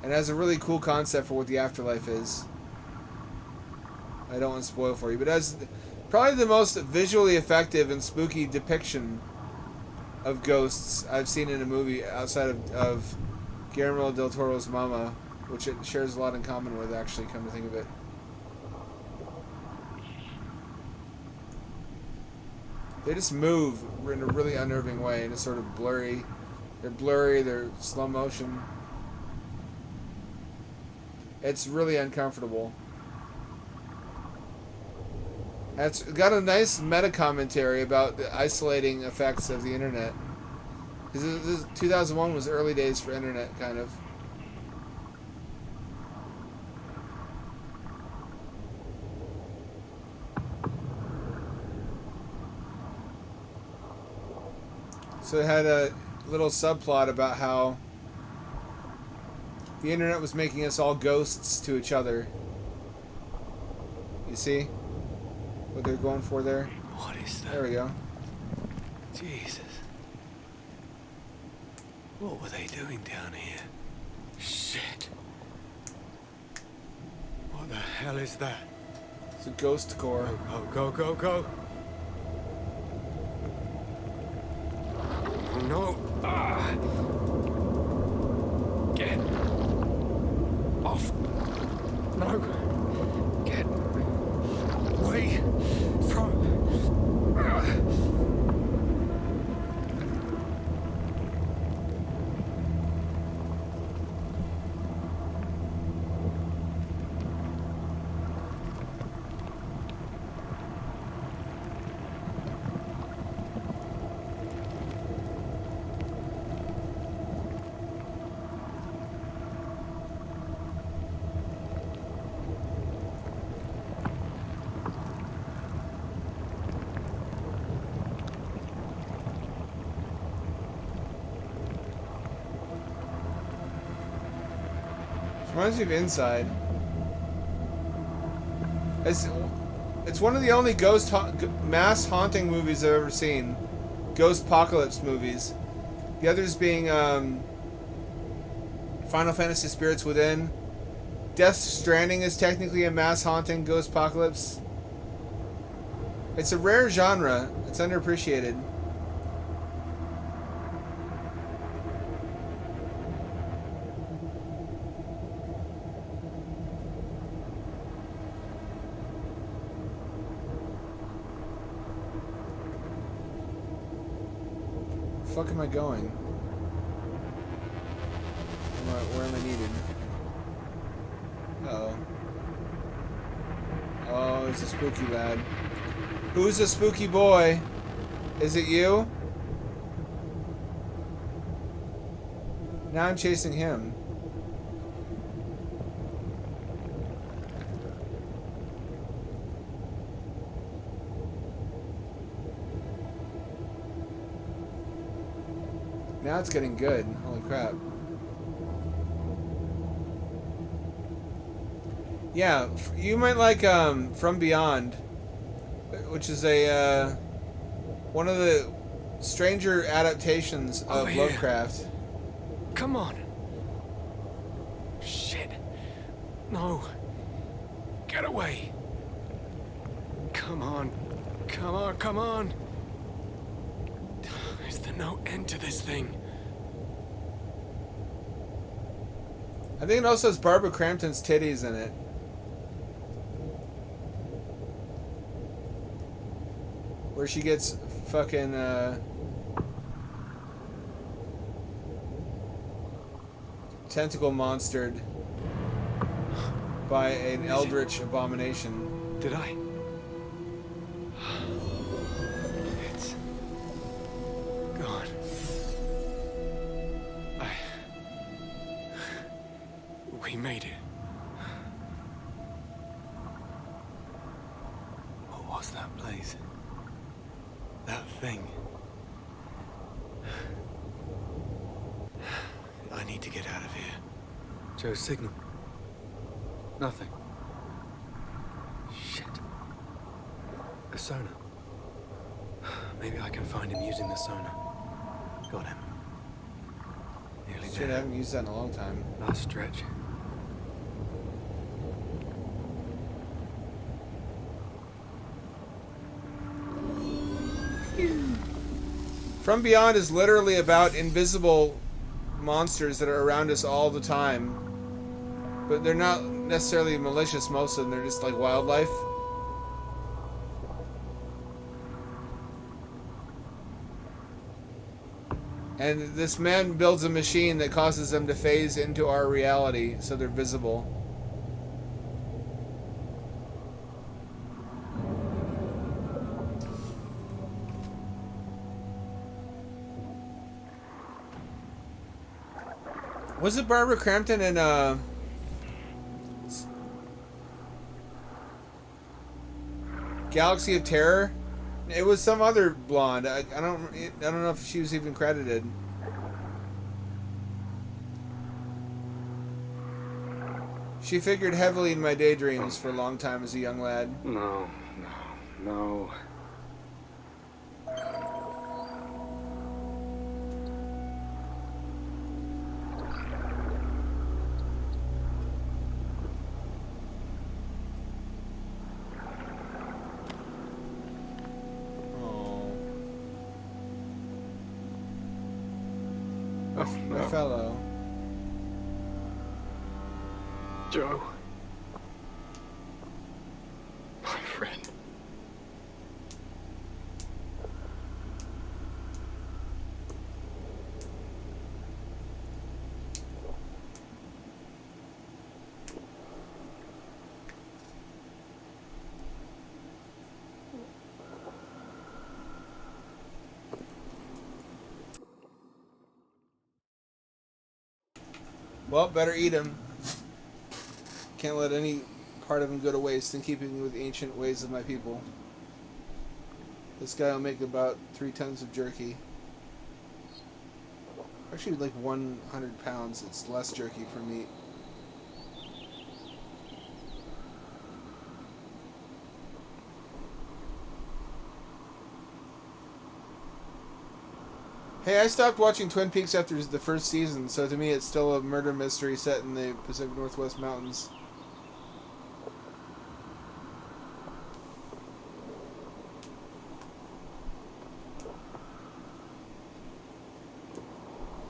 And it has a really cool concept for what the afterlife is. I don't want to spoil for you, but it has probably the most visually effective and spooky depiction of ghosts I've seen in a movie outside of Guillermo del Toro's Mama, which it shares a lot in common with, actually, come to think of it. They just move in a really unnerving way, and it's sort of blurry. They're blurry, they're slow motion. It's really uncomfortable. It's got a nice meta commentary about the isolating effects of the internet. Because 2001 was early days for internet, kind of. So it had a little subplot about how the internet was making us all ghosts to each other. You see what they're going for there? What is that? There we go. Jesus. What were they doing down here? Shit. What the hell is that? It's a ghost core. Go, go, go, go. Oh, no. Ah. Get off. No. Get away from... Reminds me of Inside. It's one of the only mass haunting movies I've ever seen. Ghost apocalypse movies. The others being Final Fantasy Spirits Within. Death Stranding is technically a mass haunting ghost apocalypse. It's a rare genre. It's underappreciated. Where the fuck am I going? Where am I needed? Uh-oh. Oh, it's a spooky lad. Who's a spooky boy? Is it you? Now I'm chasing him. Now it's getting good. Holy crap. Yeah, you might like From Beyond, which is a one of the stranger adaptations of Lovecraft. Come on. Shit. No. Get away. Come on. Come on, come on. Is there no end to this thing? I think it also has Barbara Crampton's titties in it. Where she gets fucking tentacle monstered by an eldritch abomination. Did I? It's gone. We made it. What was that place? That thing. I need to get out of here. Joe's signal. Nothing. Shit. A sonar. Maybe I can find him using the sonar. Got him. Nearly Shit, I haven't used that in a long time. Last stretch. From Beyond is literally about invisible monsters that are around us all the time. But they're not necessarily malicious, most of them. They're just like wildlife. And this man builds a machine that causes them to phase into our reality, so they're visible. Was it Barbara Crampton in Galaxy of Terror? It was some other blonde. I don't know if she was even credited. She figured heavily in my daydreams for a long time as a young lad. No. My fellow. Joe. My friend. Well, better eat him. Can't let any part of him go to waste in keeping with the ancient ways of my people. This guy will make about 3 tons of jerky. Actually, like 100 pounds. It's less jerky for meat. Hey, I stopped watching Twin Peaks after the first season, so to me it's still a murder mystery set in the Pacific Northwest Mountains.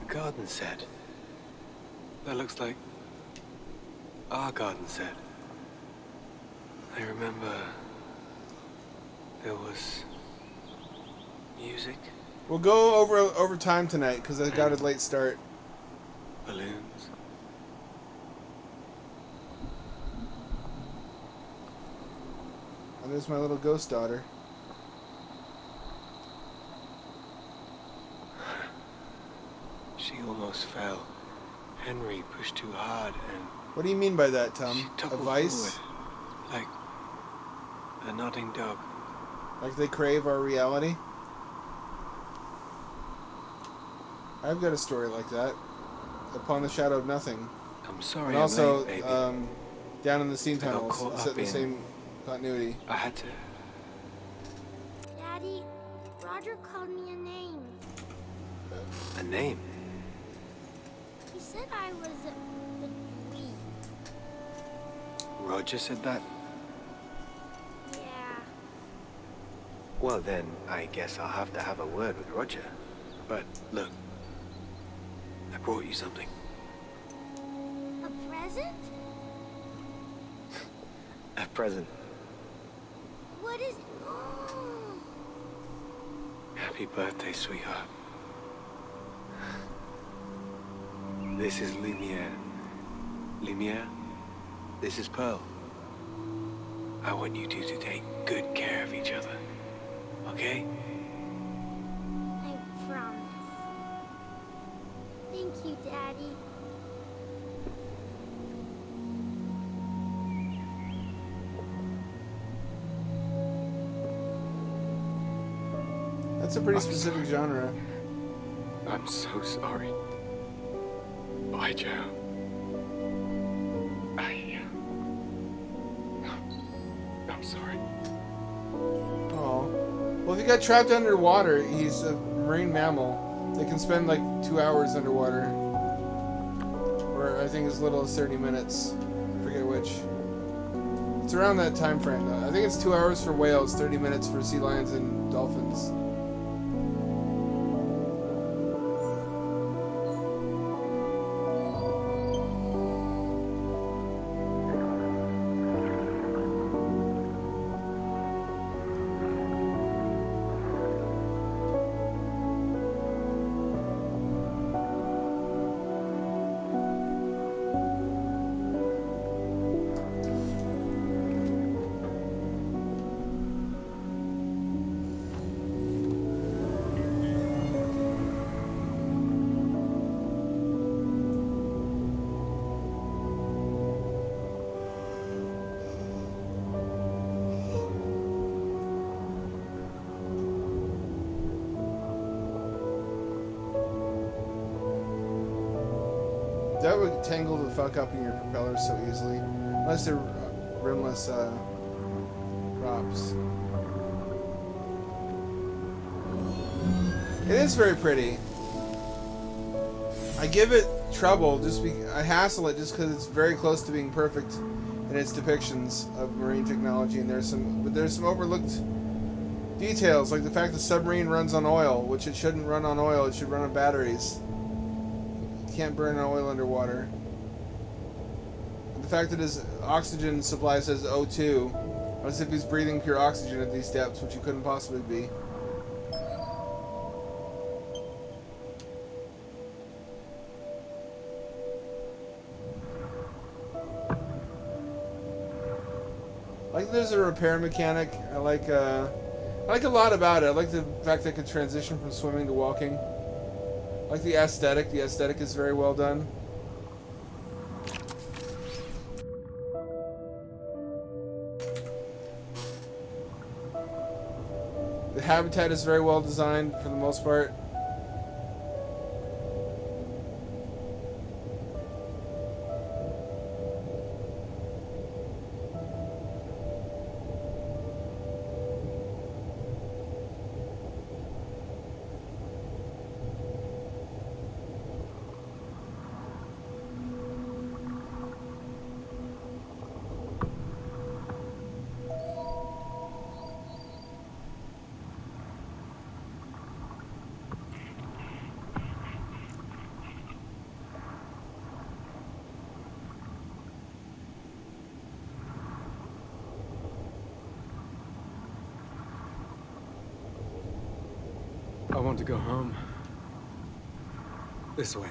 The garden set. That looks like our garden set. I remember there was music. We'll go over time tonight because I got a late start. Balloons. And there's my little ghost daughter. She almost fell. Henry pushed too hard and... What do you mean by that, Tom? She A toppled vice? forward, like a nodding dog. Like they crave our reality? I've got a story like that. Upon the Shadow of Nothing. I'm sorry, and also, I'm late, baby. Down in the Steam I got Tunnels. caught It's up at the in- same continuity. I had to... Daddy, Roger called me a name. A name? He said I was a dweeb. Roger said that? Yeah. Well then, I guess I'll have to have a word with Roger. But, look. I brought you something. A present? A present. What is it? Oh. Happy birthday, sweetheart. This is Lumiere. Lumiere, this is Pearl. I want you two to take good care of each other. Okay? I promise. Thank you, Daddy. That's a pretty specific genre. I'm so sorry. Bye, Joe. I'm sorry. Oh. Well, if he got trapped underwater, he's a marine mammal. They can spend like 2 hours underwater. Or I think as little as 30 minutes. I forget which. It's around that time frame, though. I think it's 2 hours for whales, 30 minutes for sea lions and dolphins. That would tangle the fuck up in your propellers so easily. Unless they're rimless props. It is very pretty. I give it trouble, I hassle it just because it's very close to being perfect in its depictions of marine technology, and there's some overlooked details, like the fact the submarine runs on oil, which it shouldn't run on oil, it should run on batteries. You can't burn oil underwater. The fact that his oxygen supply says O2, as if he's breathing pure oxygen at these depths, which he couldn't possibly be. Like there's a repair mechanic. I like a lot about it. I like the fact that it could transition from swimming to walking. I like the aesthetic. The aesthetic is very well done. The habitat is very well designed for the most part. I want to go home. This way.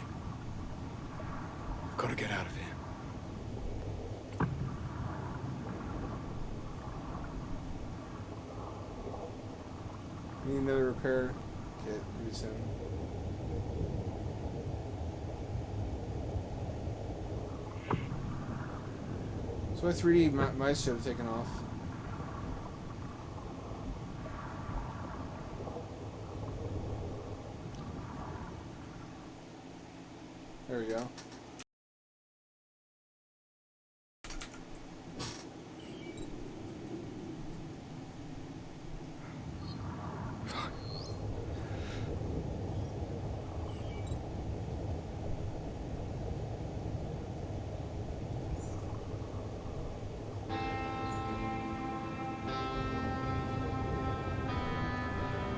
I've got to get out of here. Need another repair kit pretty soon. So my 3D mice should have taken off. There we go.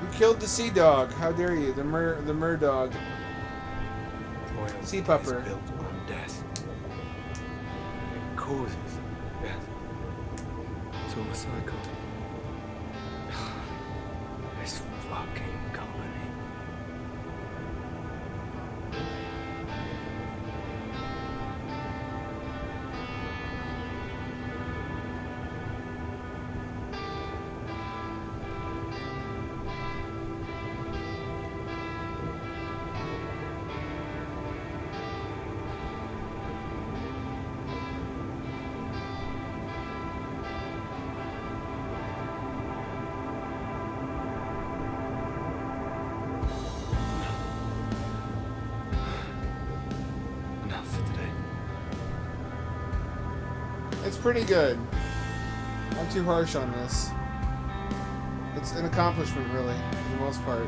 You killed the sea dog. How dare you? The mer dog. Sea pupper. Built on death. It causes death. It's all a cycle. This fucking company. It's pretty good. Not too harsh on this. It's an accomplishment, really, for the most part.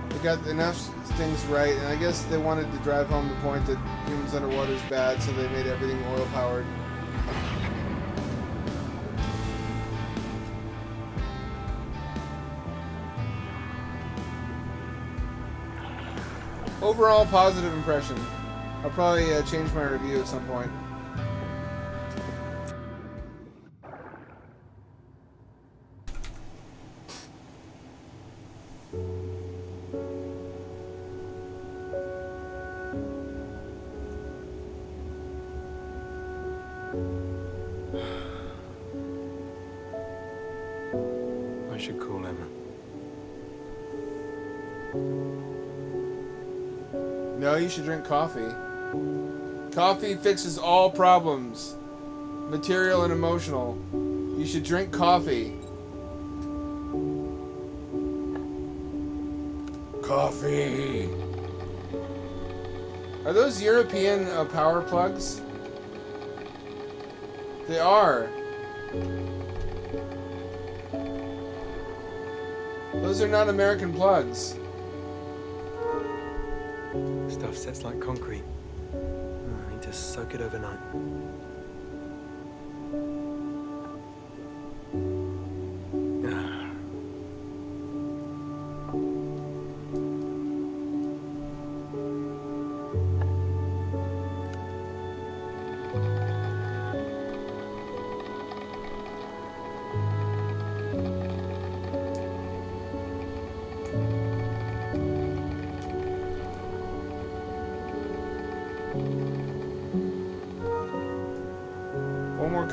They got enough things right, and I guess they wanted to drive home the point that humans underwater is bad, so they made everything oil-powered. Overall, positive impression. I'll probably change my review at some point. I should call Emma. No, you should drink coffee. Coffee fixes all problems, material and emotional. You should drink coffee. Coffee. Are those European power plugs? They are. Those are not American plugs. Stuff sets like concrete. I need to soak it overnight.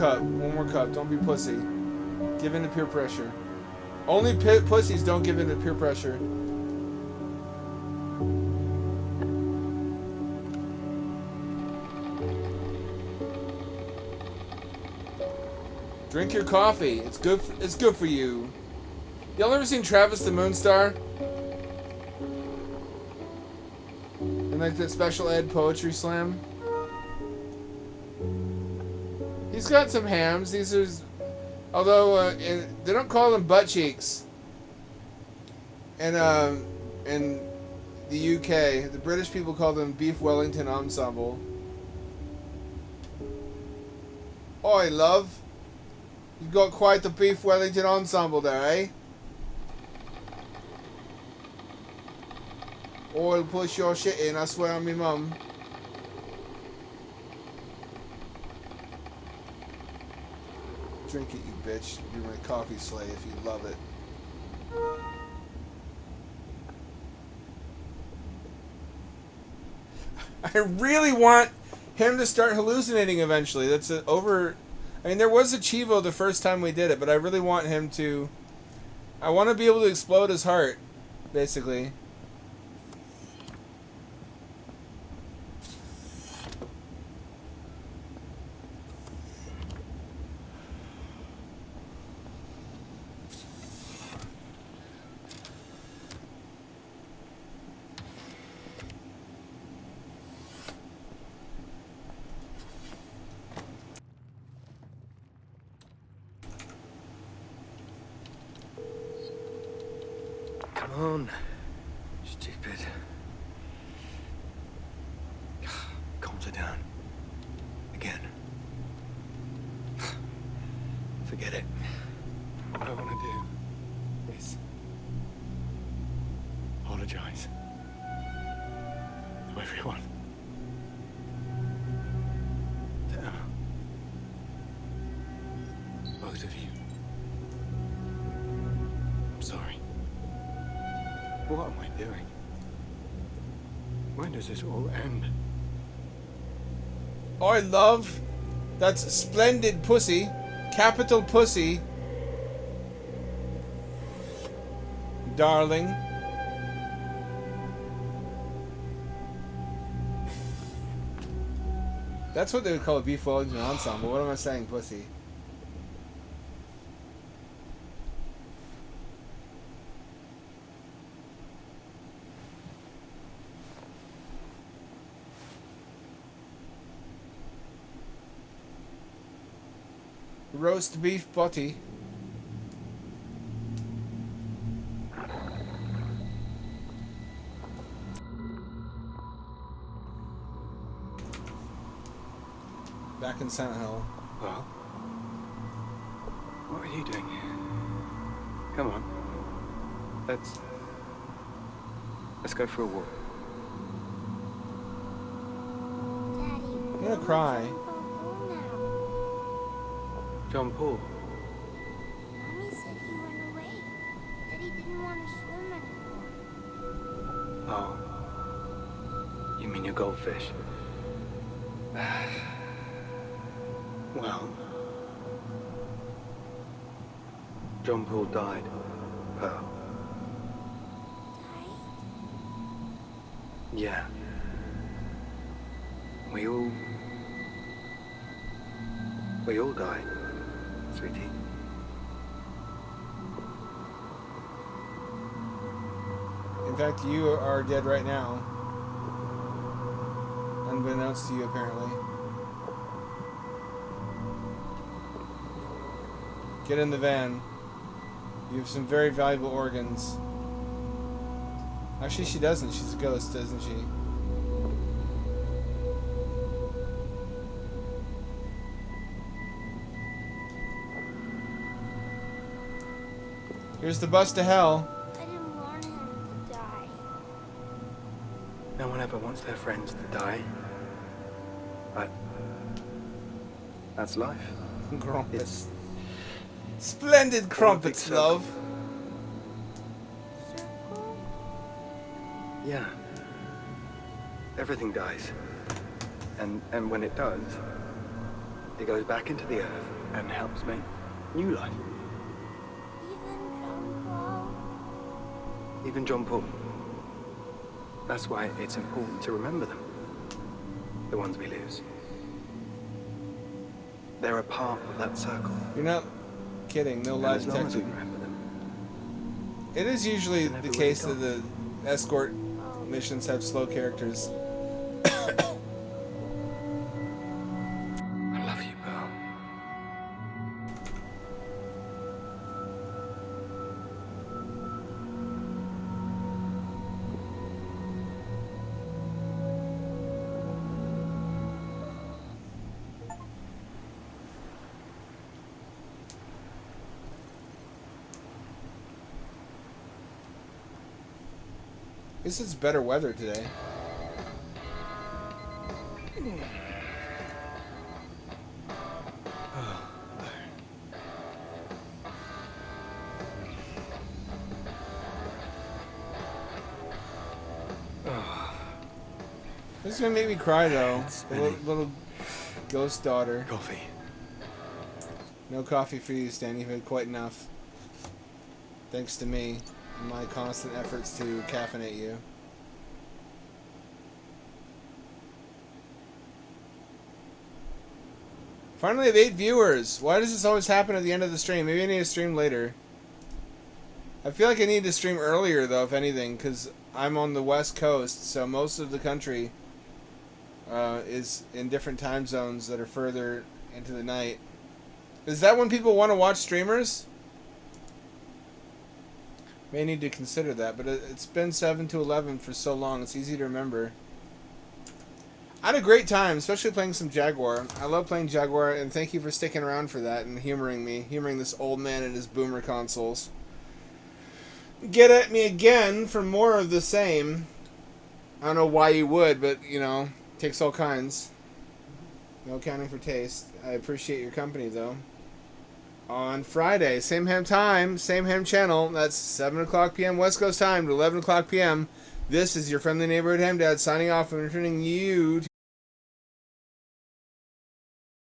One more cup. Don't be pussy. Give in to peer pressure. Only pussies don't give in to peer pressure. Drink your coffee. It's good. It's good for you. Y'all ever seen Travis the Moonstar? And like that special ed poetry slam? He's got some hams. These are, although they don't call them butt cheeks. And in the UK, the British people call them beef Wellington ensemble. Oi, love. You've got quite the beef Wellington ensemble there, eh? Oil push your shit in, I swear on me mum. Drink it, you bitch. You're my coffee slave if you love it. I really want him to start hallucinating eventually. That's over. I mean, there was a Chivo the first time we did it, but I really want him to. I want to be able to explode his heart, basically. Come on. Stupid. Calms her down. Again. Forget it. All I want to do is apologize to everyone. To Emma. Both of you. I'm sorry. What am I doing? When does this all end? I love. That's splendid pussy. Capital pussy. Darling. That's what they would call a beef Wellington ensemble. What am I saying, pussy? Roast beef butty. Back in Silent Hill. Well, what are you doing here? Come on. Let's go for a walk. I'm gonna cry. John Paul. Mommy said he went away. That he didn't want to swim anymore. Oh. You mean your goldfish? Well, John Paul died, Pearl. Yeah. We all died, sweetie. In fact, you are dead right now. Unbeknownst to you, apparently. Get in the van. You have some very valuable organs. Actually, she doesn't. She's a ghost, doesn't she? Here's the bus to hell. I didn't want him to die. No one ever wants their friends to die. But that's life. Crumpets. Splendid crumpets, love. Circle? Yeah. Everything dies. And when it does, it goes back into the earth and helps make new life. Even John Paul? Even John Paul. That's why it's important to remember them. The ones we lose. They're a part of that circle. You're not kidding. No lie And as long as we detected. remember them, It is usually They're the never case really that the escort missions have slow characters. I love you, Pearl. This is better weather today. This is gonna make me cry though. Little ghost daughter. Coffee. No coffee for you, Stan. You've had quite enough. Thanks to me and my constant efforts to caffeinate you. Finally, I have 8 viewers. Why does this always happen at the end of the stream? Maybe I need to stream later. I feel like I need to stream earlier, though, if anything, because I'm on the West Coast, so most of the country is in different time zones that are further into the night. Is that when people want to watch streamers? May need to consider that, but it's been 7 to 11 for so long, it's easy to remember. I had a great time, especially playing some Jaguar. I love playing Jaguar, and thank you for sticking around for that and humoring me, humoring this old man and his boomer consoles. Get at me again for more of the same. I don't know why you would, but, you know, takes all kinds. No accounting for taste. I appreciate your company, though. On Friday, same ham time, same ham channel. That's 7 o'clock p.m. West Coast time to 11 o'clock p.m. This is your friendly neighborhood ham dad signing off and returning you to